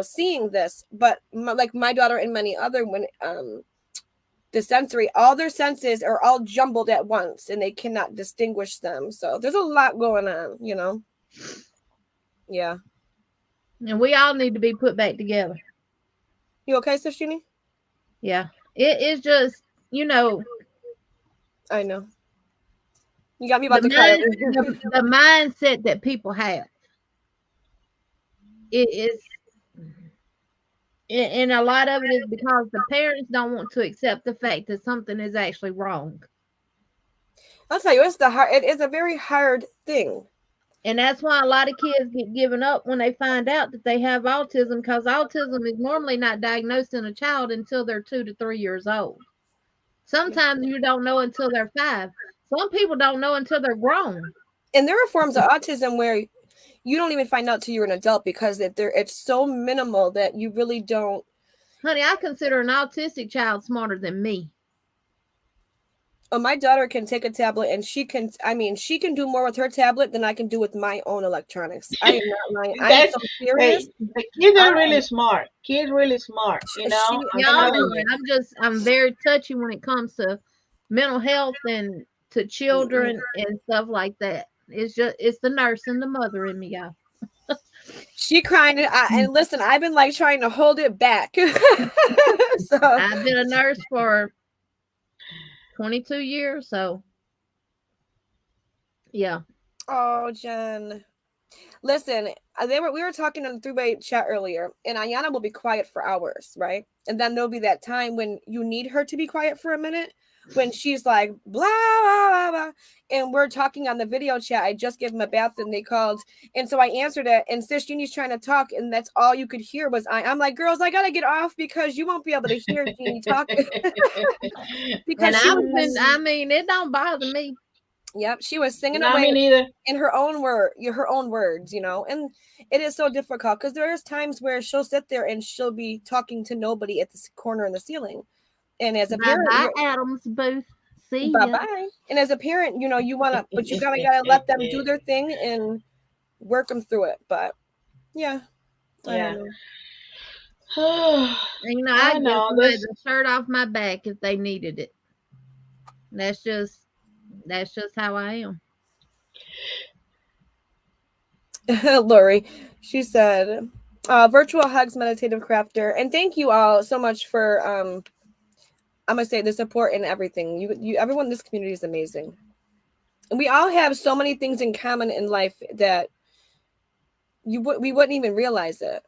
seeing this. But like my daughter and many other when the sensory, all their senses are all jumbled at once and they cannot distinguish them. So there's a lot going on. Yeah. And we all need to be put back together. You okay, Sis Jeannie? Yeah. It is just, I know. You got me the about to cry. the mindset that people have. It is, and a lot of it is because the parents don't want to accept the fact that something is actually wrong. I'll tell you, it is a very hard thing. And that's why a lot of kids get given up when they find out that they have autism, because autism is normally not diagnosed in a child until they're 2 to 3 years old. Sometimes you don't know until they're 5. Some people don't know until they're grown. And there are forms of autism where you don't even find out till you're an adult because it's so minimal that you really don't. Honey, I consider an autistic child smarter than me. Oh, my daughter can take a tablet and she can do more with her tablet than I can do with my own electronics. I am not lying. I'm so serious. Hey, the kids are really smart. Kids really smart, I'm very touchy when it comes to mental health and to children and stuff like that. It's the nurse and the mother in me, y'all. She crying and listen, I've been like trying to hold it back. So I've been a nurse for 22 years, so yeah. Oh, Jen. Listen, we were talking on the 3-way chat earlier, and Ayana will be quiet for hours, right? And then there'll be that time when you need her to be quiet for a minute, when she's like, blah, blah, blah, blah. And we're talking on the video chat. I just gave them a bath and they called. And so I answered it, and Sis Jeannie's trying to talk, and that's all you could hear was I'm like, girls, I got to get off because you won't be able to hear Jeannie talk. Because it don't bother me. Yep, she was singing Not away me neither. in her own words, and it is so difficult because there's times where she'll sit there and she'll be talking to nobody at this corner in the ceiling, and as a parent, Adams Booth, see bye ya. bye. And as a parent, you want to, but you gotta let them do their thing and work them through it. But yeah, Yeah. I give somebody the shirt off my back if they needed it. That's just how I am. Lori, she said, virtual hugs, meditative crafter. And thank you all so much for, I'm going to say the support and everything. Everyone in this community is amazing. And we all have so many things in common in life that we wouldn't even realize it.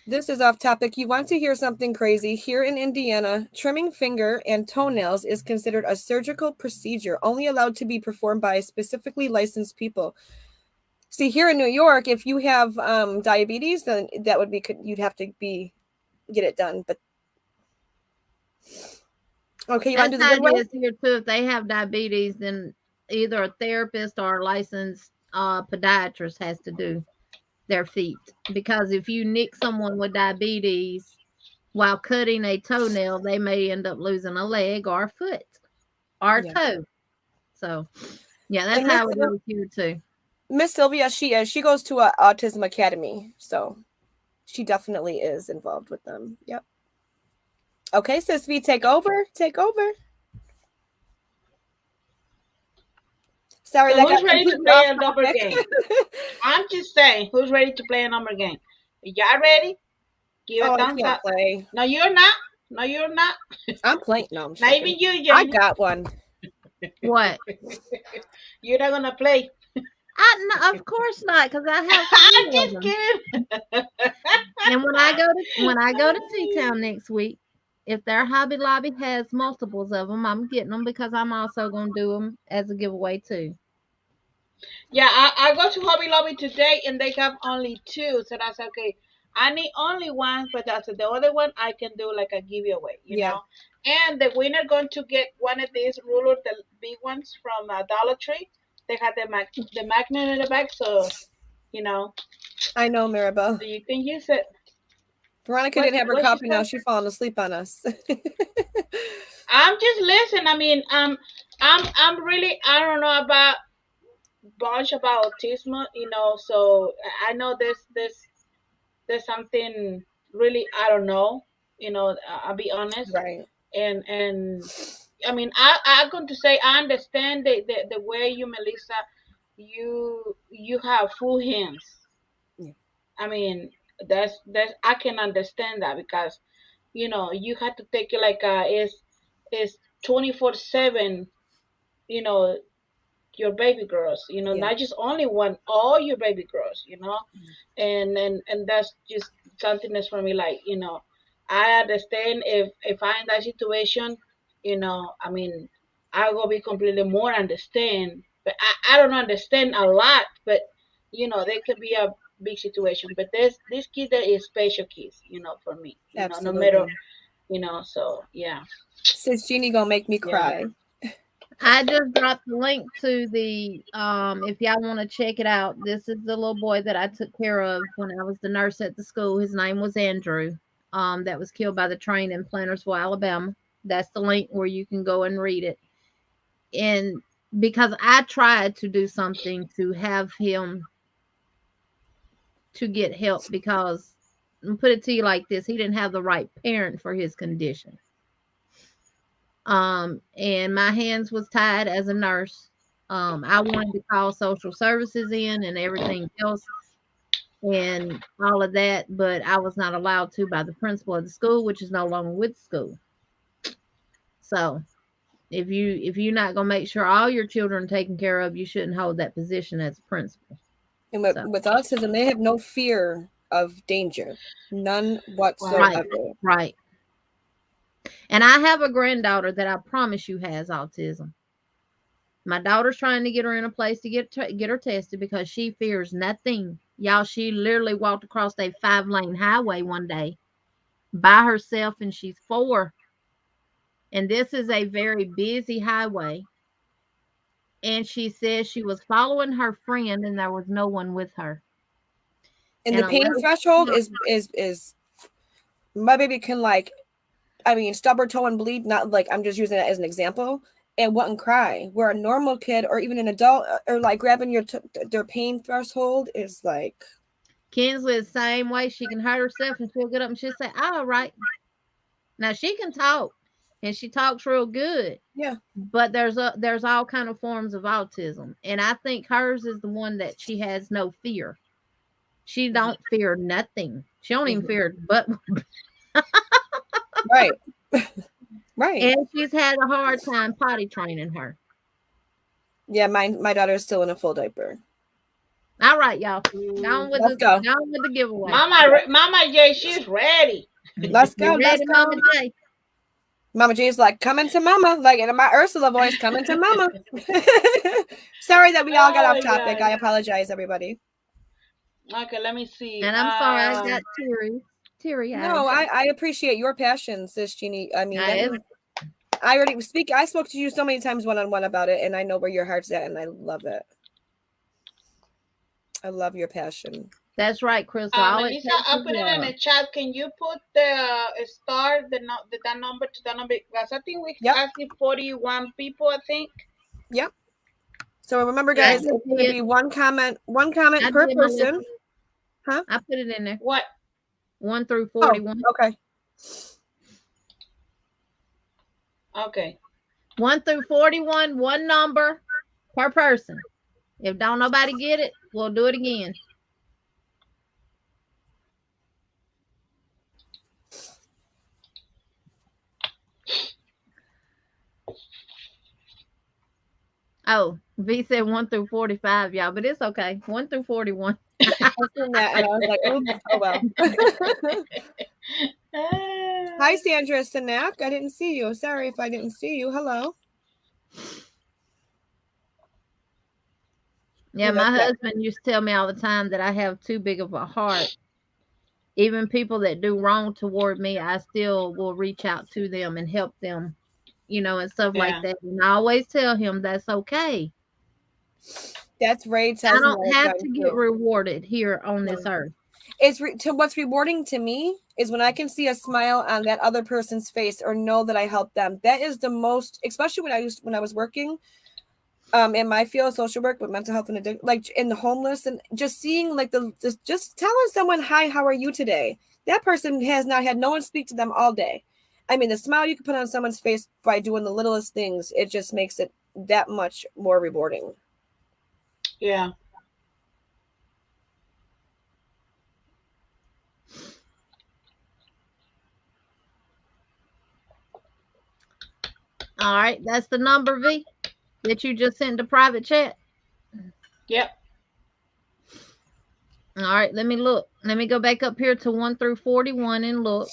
This is off topic. You want to hear something crazy? Here in Indiana, trimming finger and toenails is considered a surgical procedure, only allowed to be performed by specifically licensed people. See, here in New York, if you have diabetes, then that would be, you'd have to get it done. But okay, you want to do the good way? That's how it is here too. If they have diabetes, then either a therapist or a licensed podiatrist has to do their feet, because if you nick someone with diabetes while cutting a toenail, they may end up losing a leg or a foot or a toe. So yeah, that's how it goes here too. Miss Sylvia, she goes to a autism academy, so she definitely is involved with them. Yep. Okay, sis, we take over. Sorry, so who's ready to play a number game? I'm just saying, who's ready to play a number game? Y'all ready? Give a thumbs up. Play. No, you're not. No, you're not. I'm playing. No, I'm not even you, Jenny. I got one. What? You're not gonna play. No, of course not, because I have. I'm just kidding. And when I go to T-Town next week, if their Hobby Lobby has multiples of them, I'm getting them, because I'm also going to do them as a giveaway too. Yeah, I go to Hobby Lobby today and they have only 2. So that's okay. I need only one, but that's the other one I can do like a giveaway, you know. And the winner going to get one of these rulers, the big ones from Dollar Tree. They have the magnet in the back, so you know. I know, Maribel. So you can use it. Veronica didn't have her coffee now. She's falling asleep on us. I'm just listening. I mean, I'm really, I don't know about bunch about autism, you know. So I know there's something really I don't know, you know. I'll be honest. Right. And I mean, I'm going to say I understand the way you, Melissa, you have full hands. Yeah. I mean, that's I can understand that, because you know you have to take it like it's 24/7, you know, your baby girls, you know, not just only one, all your baby girls, you know. And that's just something that's for me, like, you know, I understand if I'm in that situation, you know, I mean, I will be completely more understand, but I don't understand a lot, but you know, there could be a big situation, but this kid that is special kids, you know, for me, you know, no matter, you know. So yeah, Sis Jeannie gonna make me cry. I just dropped the link to the if y'all want to check it out. This is the little boy that I took care of when I was the nurse at the school. His name was Andrew. That was killed by the train in Plantersville, Alabama. That's the link where you can go and read it. And because I tried to do something to have him to get help, because I'll put it to you like this, he didn't have the right parent for his condition. And my hands was tied as a nurse. I wanted to call social services in and everything else and all of that, but I was not allowed to by the principal of the school, which is no longer with the school. So if you're not gonna make sure all your children are taken care of, you shouldn't hold that position as a principal. And with autism, they have no fear of danger, none whatsoever. Right. And I have a granddaughter that I promise you has autism. My daughter's trying to get her in a place to get her tested, because she fears nothing. Y'all, she literally walked across a 5-lane highway one day by herself, and she's 4. And this is a very busy highway. And she says she was following her friend and there was no one with her. And the pain threshold is my baby can, like, I mean, stub her toe and bleed, not like, I'm just using that as an example, and wouldn't cry. Where a normal kid or even an adult or like grabbing their pain threshold is like. Kinsley is the same way. She can hurt herself and she'll get up and she'll say, all right. Now she can talk and she talks real good. Yeah. But there's all kind of forms of autism. And I think hers is the one that she has no fear. She don't fear nothing. She don't even fear but right. Right. And she's had a hard time potty training her. Yeah, my daughter is still in a full diaper. All right, y'all. Go with Let's go. Go with the giveaway. Mama J, she's ready. Let's go. You Let's ready, go. Mama J? Mama J's like, coming to Mama, like in my Ursula voice, coming to Mama. Sorry that we all got off topic. I apologize, everybody. Okay, let me see. And I'm sorry I got teary eyes. No, I appreciate your passion, sis Jeannie. I mean, I spoke to you so many times one-on-one about it, and I know where your heart's at, and I love it. I love your passion. That's right, Crystal. Melissa, I'll put it in the chat. Can you put the star, that number to the number? Because I think we asked 41 people, I think. Yep. So remember, guys, it's going to be one comment per person. Huh? I put it in there. What? 1 through 41. Oh, okay. Okay. 1 through 41, one number per person. If don't nobody get it, we'll do it again. Oh, V said 1 through 45, y'all, but it's okay. 1 through 41. I seen that and I was like, oops, oh well. Hi, Sandra Sanak. I didn't see you. Sorry if I didn't see you. Hello. Yeah, my husband used to tell me all the time that I have too big of a heart. Even people that do wrong toward me, I still will reach out to them and help them, and stuff like that. And I always tell him that's okay. That's right. I don't have to get rewarded here on this earth. What's rewarding to me is when I can see a smile on that other person's face or know that I helped them. That is the most, especially when I was working in my field, social work with mental health and addiction, like in the homeless, and just seeing like just telling someone, hi, how are you today? That person has not had no one speak to them all day. I mean, the smile you can put on someone's face by doing the littlest things, it just makes it that much more rewarding. Yeah. All right, that's the number, V, that you just sent to private chat. Yep. All right, let me look. Let me go back up here to 1 through 41 and look.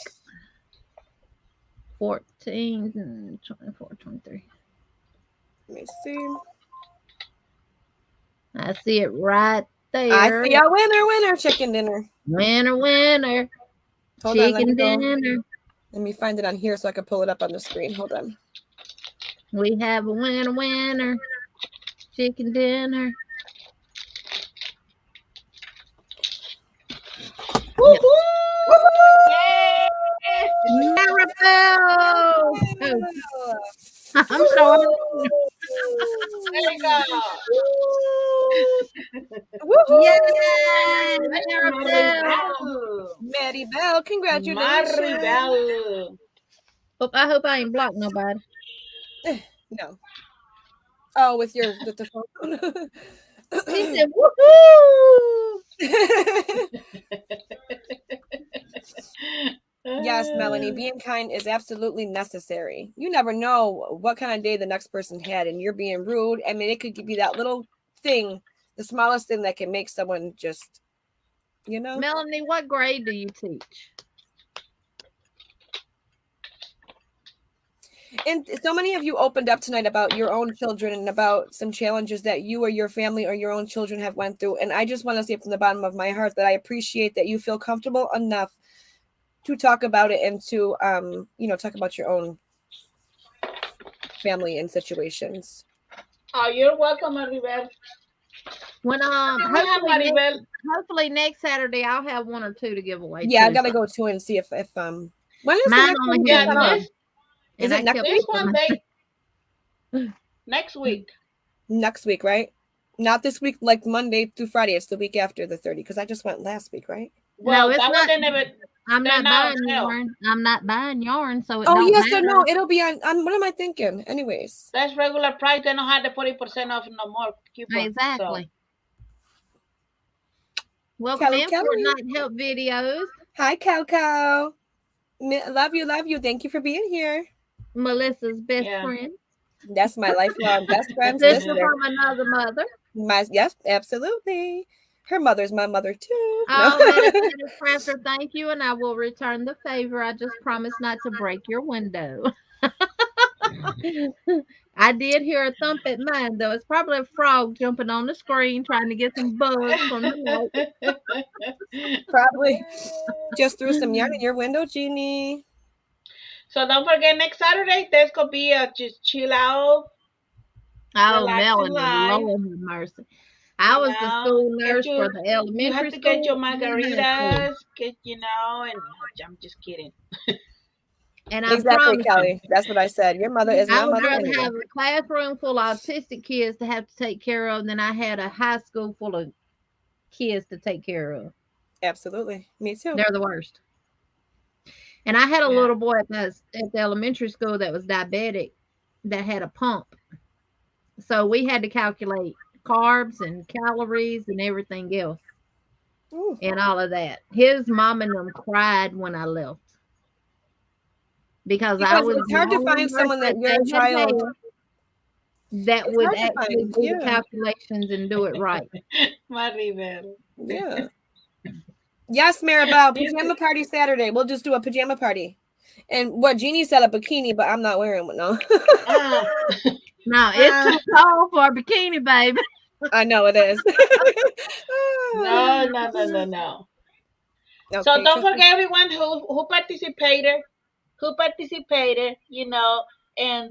14, 24, 23. Let me see. I see it right there. I see a winner, chicken dinner. Winner, Hold chicken on, dinner. Let me find it on here so I can pull it up on the screen. Hold on. We have a winner, chicken dinner. Woo-hoo! Yay! Miracle! I'm sorry. There you go. Yay! Mary Bell, congratulations. Maribel. I hope I ain't blocked nobody. No. Oh, with the phone. He said, woohoo! Yes, Melanie, being kind is absolutely necessary. You never know what kind of day the next person had, and you're being rude. I mean, it could be that little thing, the smallest thing that can make someone just, Melanie, what grade do you teach? And so many of you opened up tonight about your own children and about some challenges that you or your family or your own children have went through. And I just want to say from the bottom of my heart that I appreciate that you feel comfortable enough to talk about it and to, talk about your own family and situations. Oh, you're welcome, Maribel. When hopefully next Saturday I'll have 1 or 2 to give away. Yeah, I gotta go to and see if when is mine the next one? Is it next week? Next week. Next week, right? Not this week, like Monday through Friday. It's the week after the 30, because I just went last week, right? Well, no, it's not. I'm not buying yarn. I'm not buying yarn, so it don't matter. So no, it'll be on. What am I thinking? Anyways, that's regular price. They don't have the 40% off no more coupon. Exactly. So. Welcome in Fortnite Help Videos. Hi, Calco. Love you. Thank you for being here. Melissa's best friend. That's my lifelong best friend. Sister from another mother. Yes, absolutely. Her mother's my mother too. Oh, Meditative Crafter, thank you, and I will return the favor. I just promise not to break your window. I did hear a thump at mine, though. It's probably a frog jumping on the screen trying to get some bugs from the light. Probably just threw some yarn in your window, Jeannie. So don't forget, next Saturday there's gonna be a just chill out, Oh, relaxing Melanie, life. Lord have mercy. I was the school nurse for the You elementary have to school. get your and high school. margaritas, and I'm just kidding. And I Exactly, promise you, Kelly. That's what I said. Your mother is I my would mother rather anyway. have a classroom full of autistic kids to have to take care of than I had a high school full of kids to take care of. Absolutely. Me too. They're the worst. And I had a Yeah. little boy at the elementary school that was diabetic that had a pump. So we had to calculate carbs and calories and everything else Ooh. and all of that. His mom and them cried when I left. Because I was it's hard to find someone that your they had child that It's would hard to actually find, do yeah. the calculations and do it right. Maribel. Yeah. Yes, Maribel. Pajama party Saturday. We'll just do a pajama party. And what Jeannie said a bikini, but I'm not wearing one. No. No, it's too cold for a bikini, baby. I know it is. No. Okay, So don't forget everyone who participated, in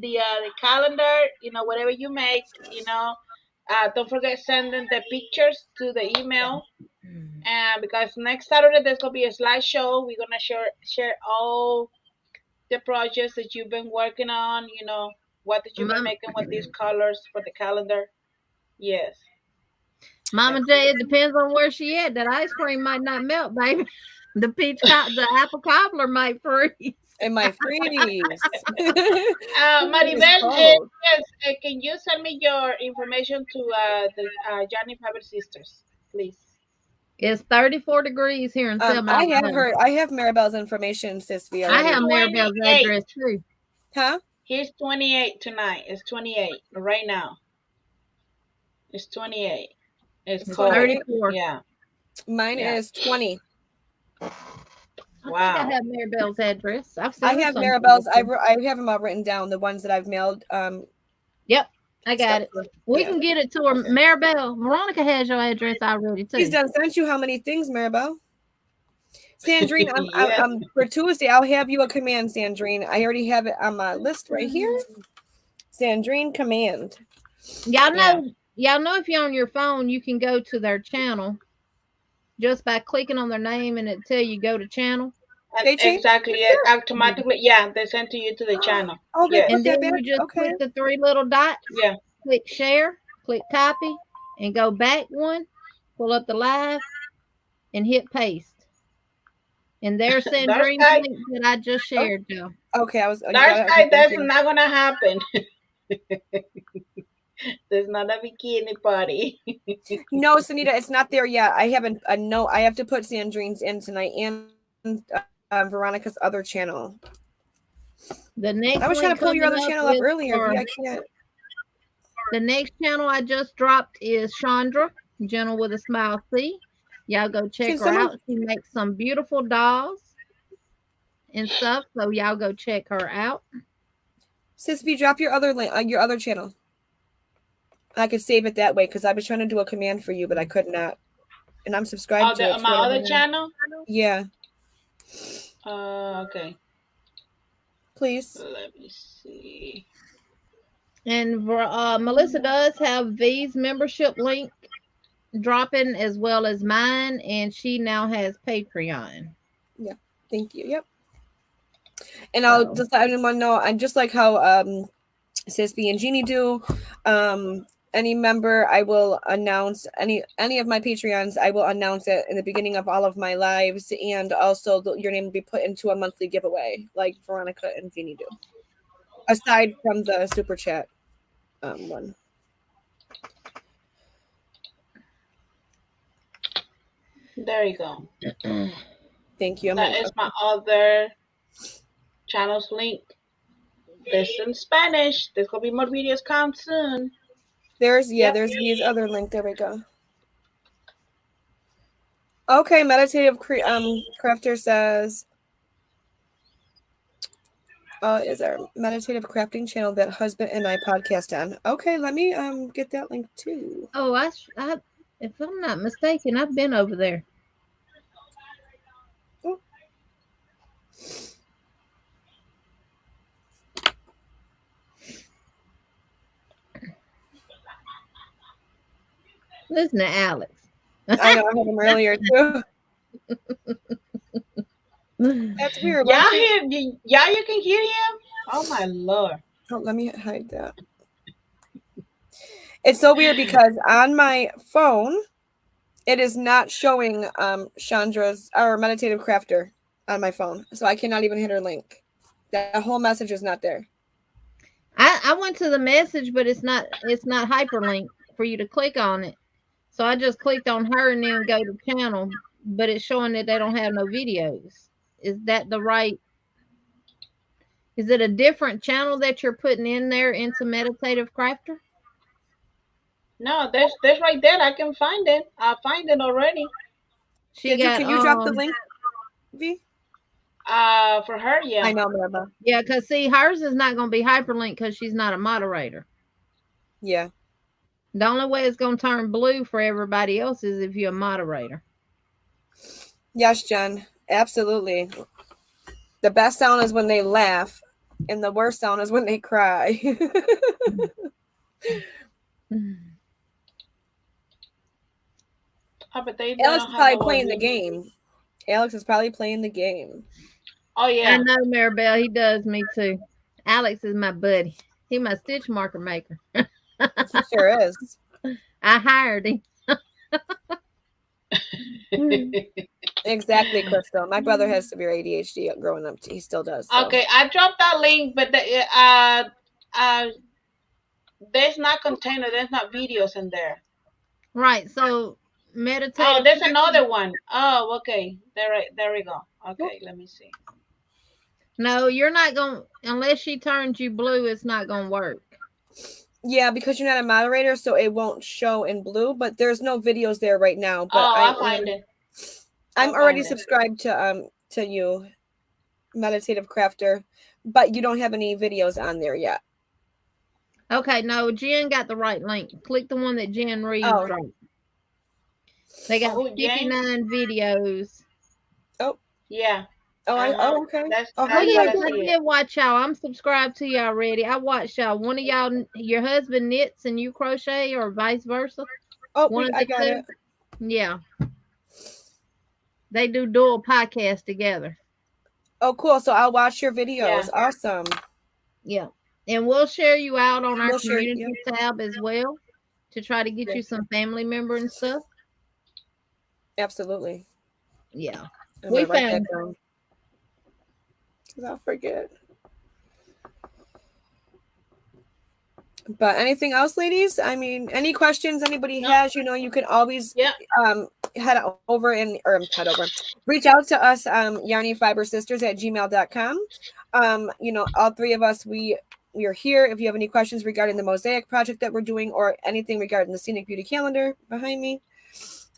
the calendar, whatever you make, don't forget sending the pictures to the email. And because next Saturday there's gonna be a slideshow, we're gonna share all the projects that you've been working on. What that you've been making with these colors for the calendar. Yes. Mama J, it depends on where she at. That ice cream might not melt, baby. The apple cobbler might freeze. It might freeze. Maribel, yes, can you send me your information to the Yarny Fiber Sisters, please? It's 34 degrees here in Selma. I have Maribel's information, sis. I have Maribel's address too. Huh? Here's 28 tonight. It's 28 right now. It's 28. It's 34. Yeah. Mine is 20. Wow. I think I have Maribel's address. I have Maribel's. I have them all written down. The ones that I've mailed. Yep, I got it. We can get it to her. Maribel, Veronica has your address already too. She's done sent you how many things, Maribel? Sandrine, I'm for Tuesday. I'll have you a command, Sandrine. I already have it on my list right here. Sandrine command. Y'all know if you're on your phone, you can go to their channel just by clicking on their name and it tell you go to channel. Exactly. Automatically, they send to you to the channel. Okay. And then you just click the three little dots. Yeah. Click share, click copy, and go back one, pull up the live, and hit paste. And there's Sandrine's link that I just shared, Joe. Okay, Dark sky, that's not gonna happen. There's not a bikini party. No, Sunita, it's not there yet. I haven't. No, I have to put Sandrine's in tonight and Veronica's other channel. I was trying to pull your other channel up earlier. I can't. The next channel I just dropped is Chandra, Gentle with a Smile C. Y'all go check her out. She makes some beautiful dolls and stuff. So y'all go check her out. Sis, if you drop your other link on your other channel, I could save it that way because I was trying to do a command for you, but I could not. And I'm subscribed to my other channel? Yeah. Okay. Please. Let me see. And Melissa does have V's membership link dropping as well as mine, and she now has Patreon. Yeah. Thank you. Yep. And I'll just let everyone know, I just like how Sisby and Jeannie do. Any member, I will announce any of my Patreons. I will announce it in the beginning of all of my lives, and also your name will be put into a monthly giveaway, like Veronica and Jeannie do. Aside from the super chat one. There you go. Thank you. That is my other channel's link. This in Spanish. There's gonna be more videos come soon. There's V's other link. There we go. Okay, meditative crafter says, is our meditative crafting channel that husband and I podcast on. Okay, let me get that link too. Oh, if I'm not mistaken, I've been over there. Oh. Listen to Alex. I know, I had him earlier too. That's weird. Y'all you can hear him? Oh my Lord. Oh, let me hide that. It's so weird because on my phone, it is not showing Chandra's or meditative crafter on my phone. So I cannot even hit her link. That whole message is not there. I went to the message, but it's not hyperlinked for you to click on it. So I just clicked on her and then go to channel, but it's showing that they don't have no videos. Is that the right? Is it a different channel that you're putting in there into Meditative Crafter? No, there's right there. I can find it. I find it already. Can you drop the link, V? For her, yeah. I know, Marba. Yeah, because see, hers is not going to be hyperlinked because she's not a moderator. Yeah. The only way it's going to turn blue for everybody else is if you're a moderator. Yes, Jen. Absolutely. The best sound is when they laugh, and the worst sound is when they cry. But they Alex is probably playing the game. Alex is probably playing the game. Oh, yeah. I know, Maribel. He does me too. Alex is my buddy. He my stitch marker maker. He sure is. I hired him. Exactly, Crystal. My brother has severe ADHD growing up. He still does. So. Okay, I dropped that link, but there's not container. There's not videos in there. Right. So meditate. Oh, there's another one. Oh, okay. There we go. Okay, let me see. No, you're not going to, unless she turns you blue, it's not going to work. Yeah, because you're not a moderator, so it won't show in blue, but there's no videos there right now. But I'll find it. I'm already subscribed to you, Meditative Crafter, but you don't have any videos on there yet. Okay, no, Jen got the right link. Click the one that Jen Reeves dropped. They got 59 videos. Oh. Yeah. Okay. I did watch y'all. I'm subscribed to you already. I watched y'all. One of y'all, your husband knits and you crochet, or vice versa. Oh, I got it. Yeah. They do dual podcasts together. Oh, cool. So I'll watch your videos. Yeah. Awesome. Yeah. And we'll share you out on our community tab as well to try to get you some family member and stuff. Absolutely. Yeah. We found because I'll forget. But anything else, ladies? I mean, any questions anybody has, you can always head over and reach out to us, Yarny Fiber Sisters at gmail.com. All three of us, we are here. If you have any questions regarding the mosaic project that we're doing, or anything regarding the Scenic Beauty calendar behind me,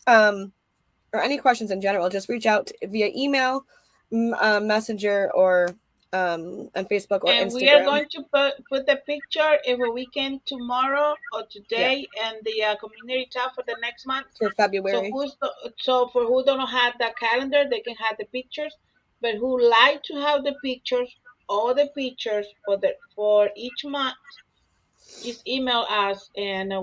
or any questions in general, just reach out via email, messenger, or on Facebook or Instagram. We are going to put the picture if we can tomorrow or today and the community tab for the next month for February. So for who don't have the calendar, they can have the pictures. But who like to have the pictures, all the pictures for each month, just email us and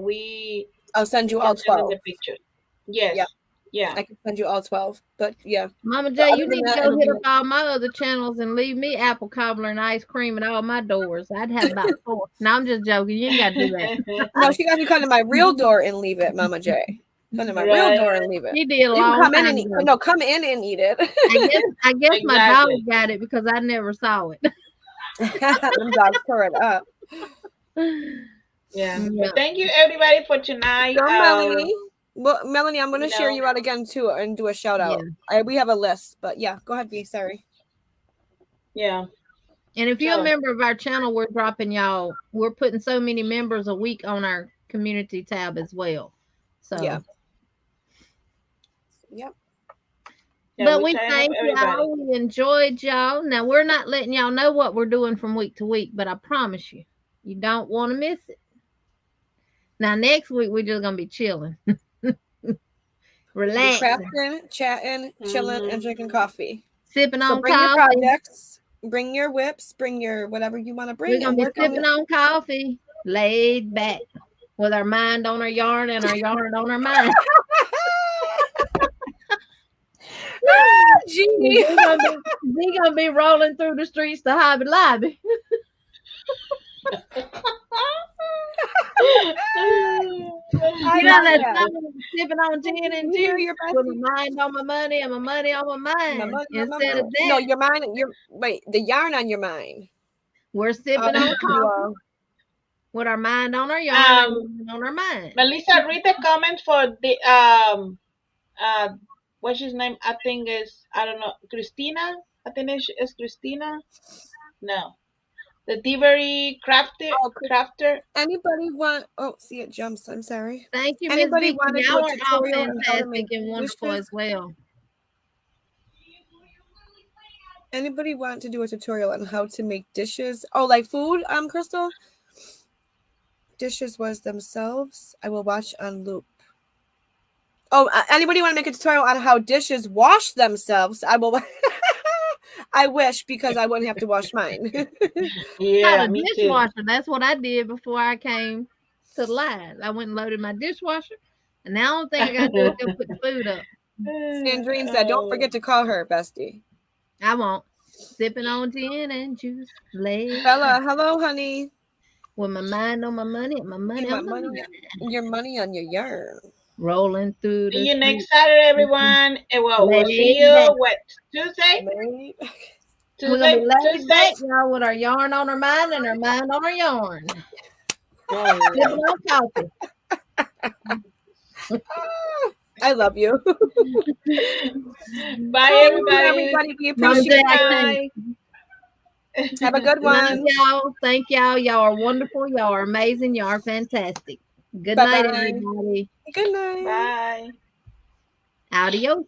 I'll send you all 12 the pictures. Yes. Yeah. I can send you all 12. But yeah. Mama J, you need to go hit up all my other channels and leave me apple cobbler and ice cream at all my doors. I'd have about 4. No, I'm just joking. You ain't got to do that. No, she got to come to my real door and leave it, Mama J. Come to my real door and leave it. She did a long time ago. Come in and eat it. I guess my dog got it because I never saw it. Them dogs tore it up. Yeah. But thank you everybody for tonight. Melanie. Well, Melanie, I'm going to share you out again too and do a shout out. Yeah. We have a list, but yeah, go ahead, V. Sorry. Yeah. And if you're a member of our channel, we're dropping y'all. We're putting so many members a week on our community tab as well. So yeah. Yep. Yeah, But we we trying thank up everybody. y'all. We enjoyed y'all. Now we're not letting y'all know what we're doing from week to week, but I promise you, you don't want to miss it. Now next week we're just gonna be chilling, Be relaxing, crafting, chatting, chilling, and drinking coffee. sipping So on bring your coffee. projects, bring your whips, bring your whatever you want to bring, We're gonna and be work on sipping it. on coffee, laid back, with our mind on our yarn and our yarn on our mind. Gee. We gonna be rolling through the streets to Hobby Lobby. I You know love that that. song, sipping on gin and You hear juice, your with bestie? my mind on my money and my money on my My mind. money on my Instead of mind. No, that, your mind. Wait. The yarn on your mind. we're I sipping on love you coffee all. with our mind on our yarn and our on our mind. Melissa, read the comment for the uh what's his name? I think is, I don't know, Christina. I think it's Christina. No, the Thievery Oh, crafter. anybody want? Oh, see it jumps. I'm sorry. Thank you, Miss Anybody Vicky. want to do Y'all a are all tutorial on how to fantastic make and wonderful as dishes? well. Anybody want to do a tutorial on how to make dishes? Oh, like food, Crystal? Dishes was themselves. I will watch on loop. Oh, anybody want to make a tutorial on how dishes wash themselves? I will. I wish, because I wouldn't have to wash mine. Not Yeah, a me too. dishwasher. That's what I did before I came to the line. I went and loaded my dishwasher, and now the only thing I got to do is go put the food up. Sandrine said, "Don't forget to call her, bestie." I won't. Sipping on gin and juice, late Bella, hello, honey. with my mind on my money and my money My on my money, mind. your money on your yarn. Rolling through See the you street, next Saturday, everyone. And we'll see laid you back. what, Tuesday? Late. We're gonna be laid Tuesday. back, y'all, with our yarn on our mind and our mind on our yarn. Sipping on coffee. I love you. Bye, Thank you, everybody. everybody. We No appreciate it. Bye. Have a good Love one. y'all. Thank y'all. Y'all are wonderful. Y'all are amazing. Y'all are fantastic. Good night, Bye-bye. everybody. Good night. Bye. Adios.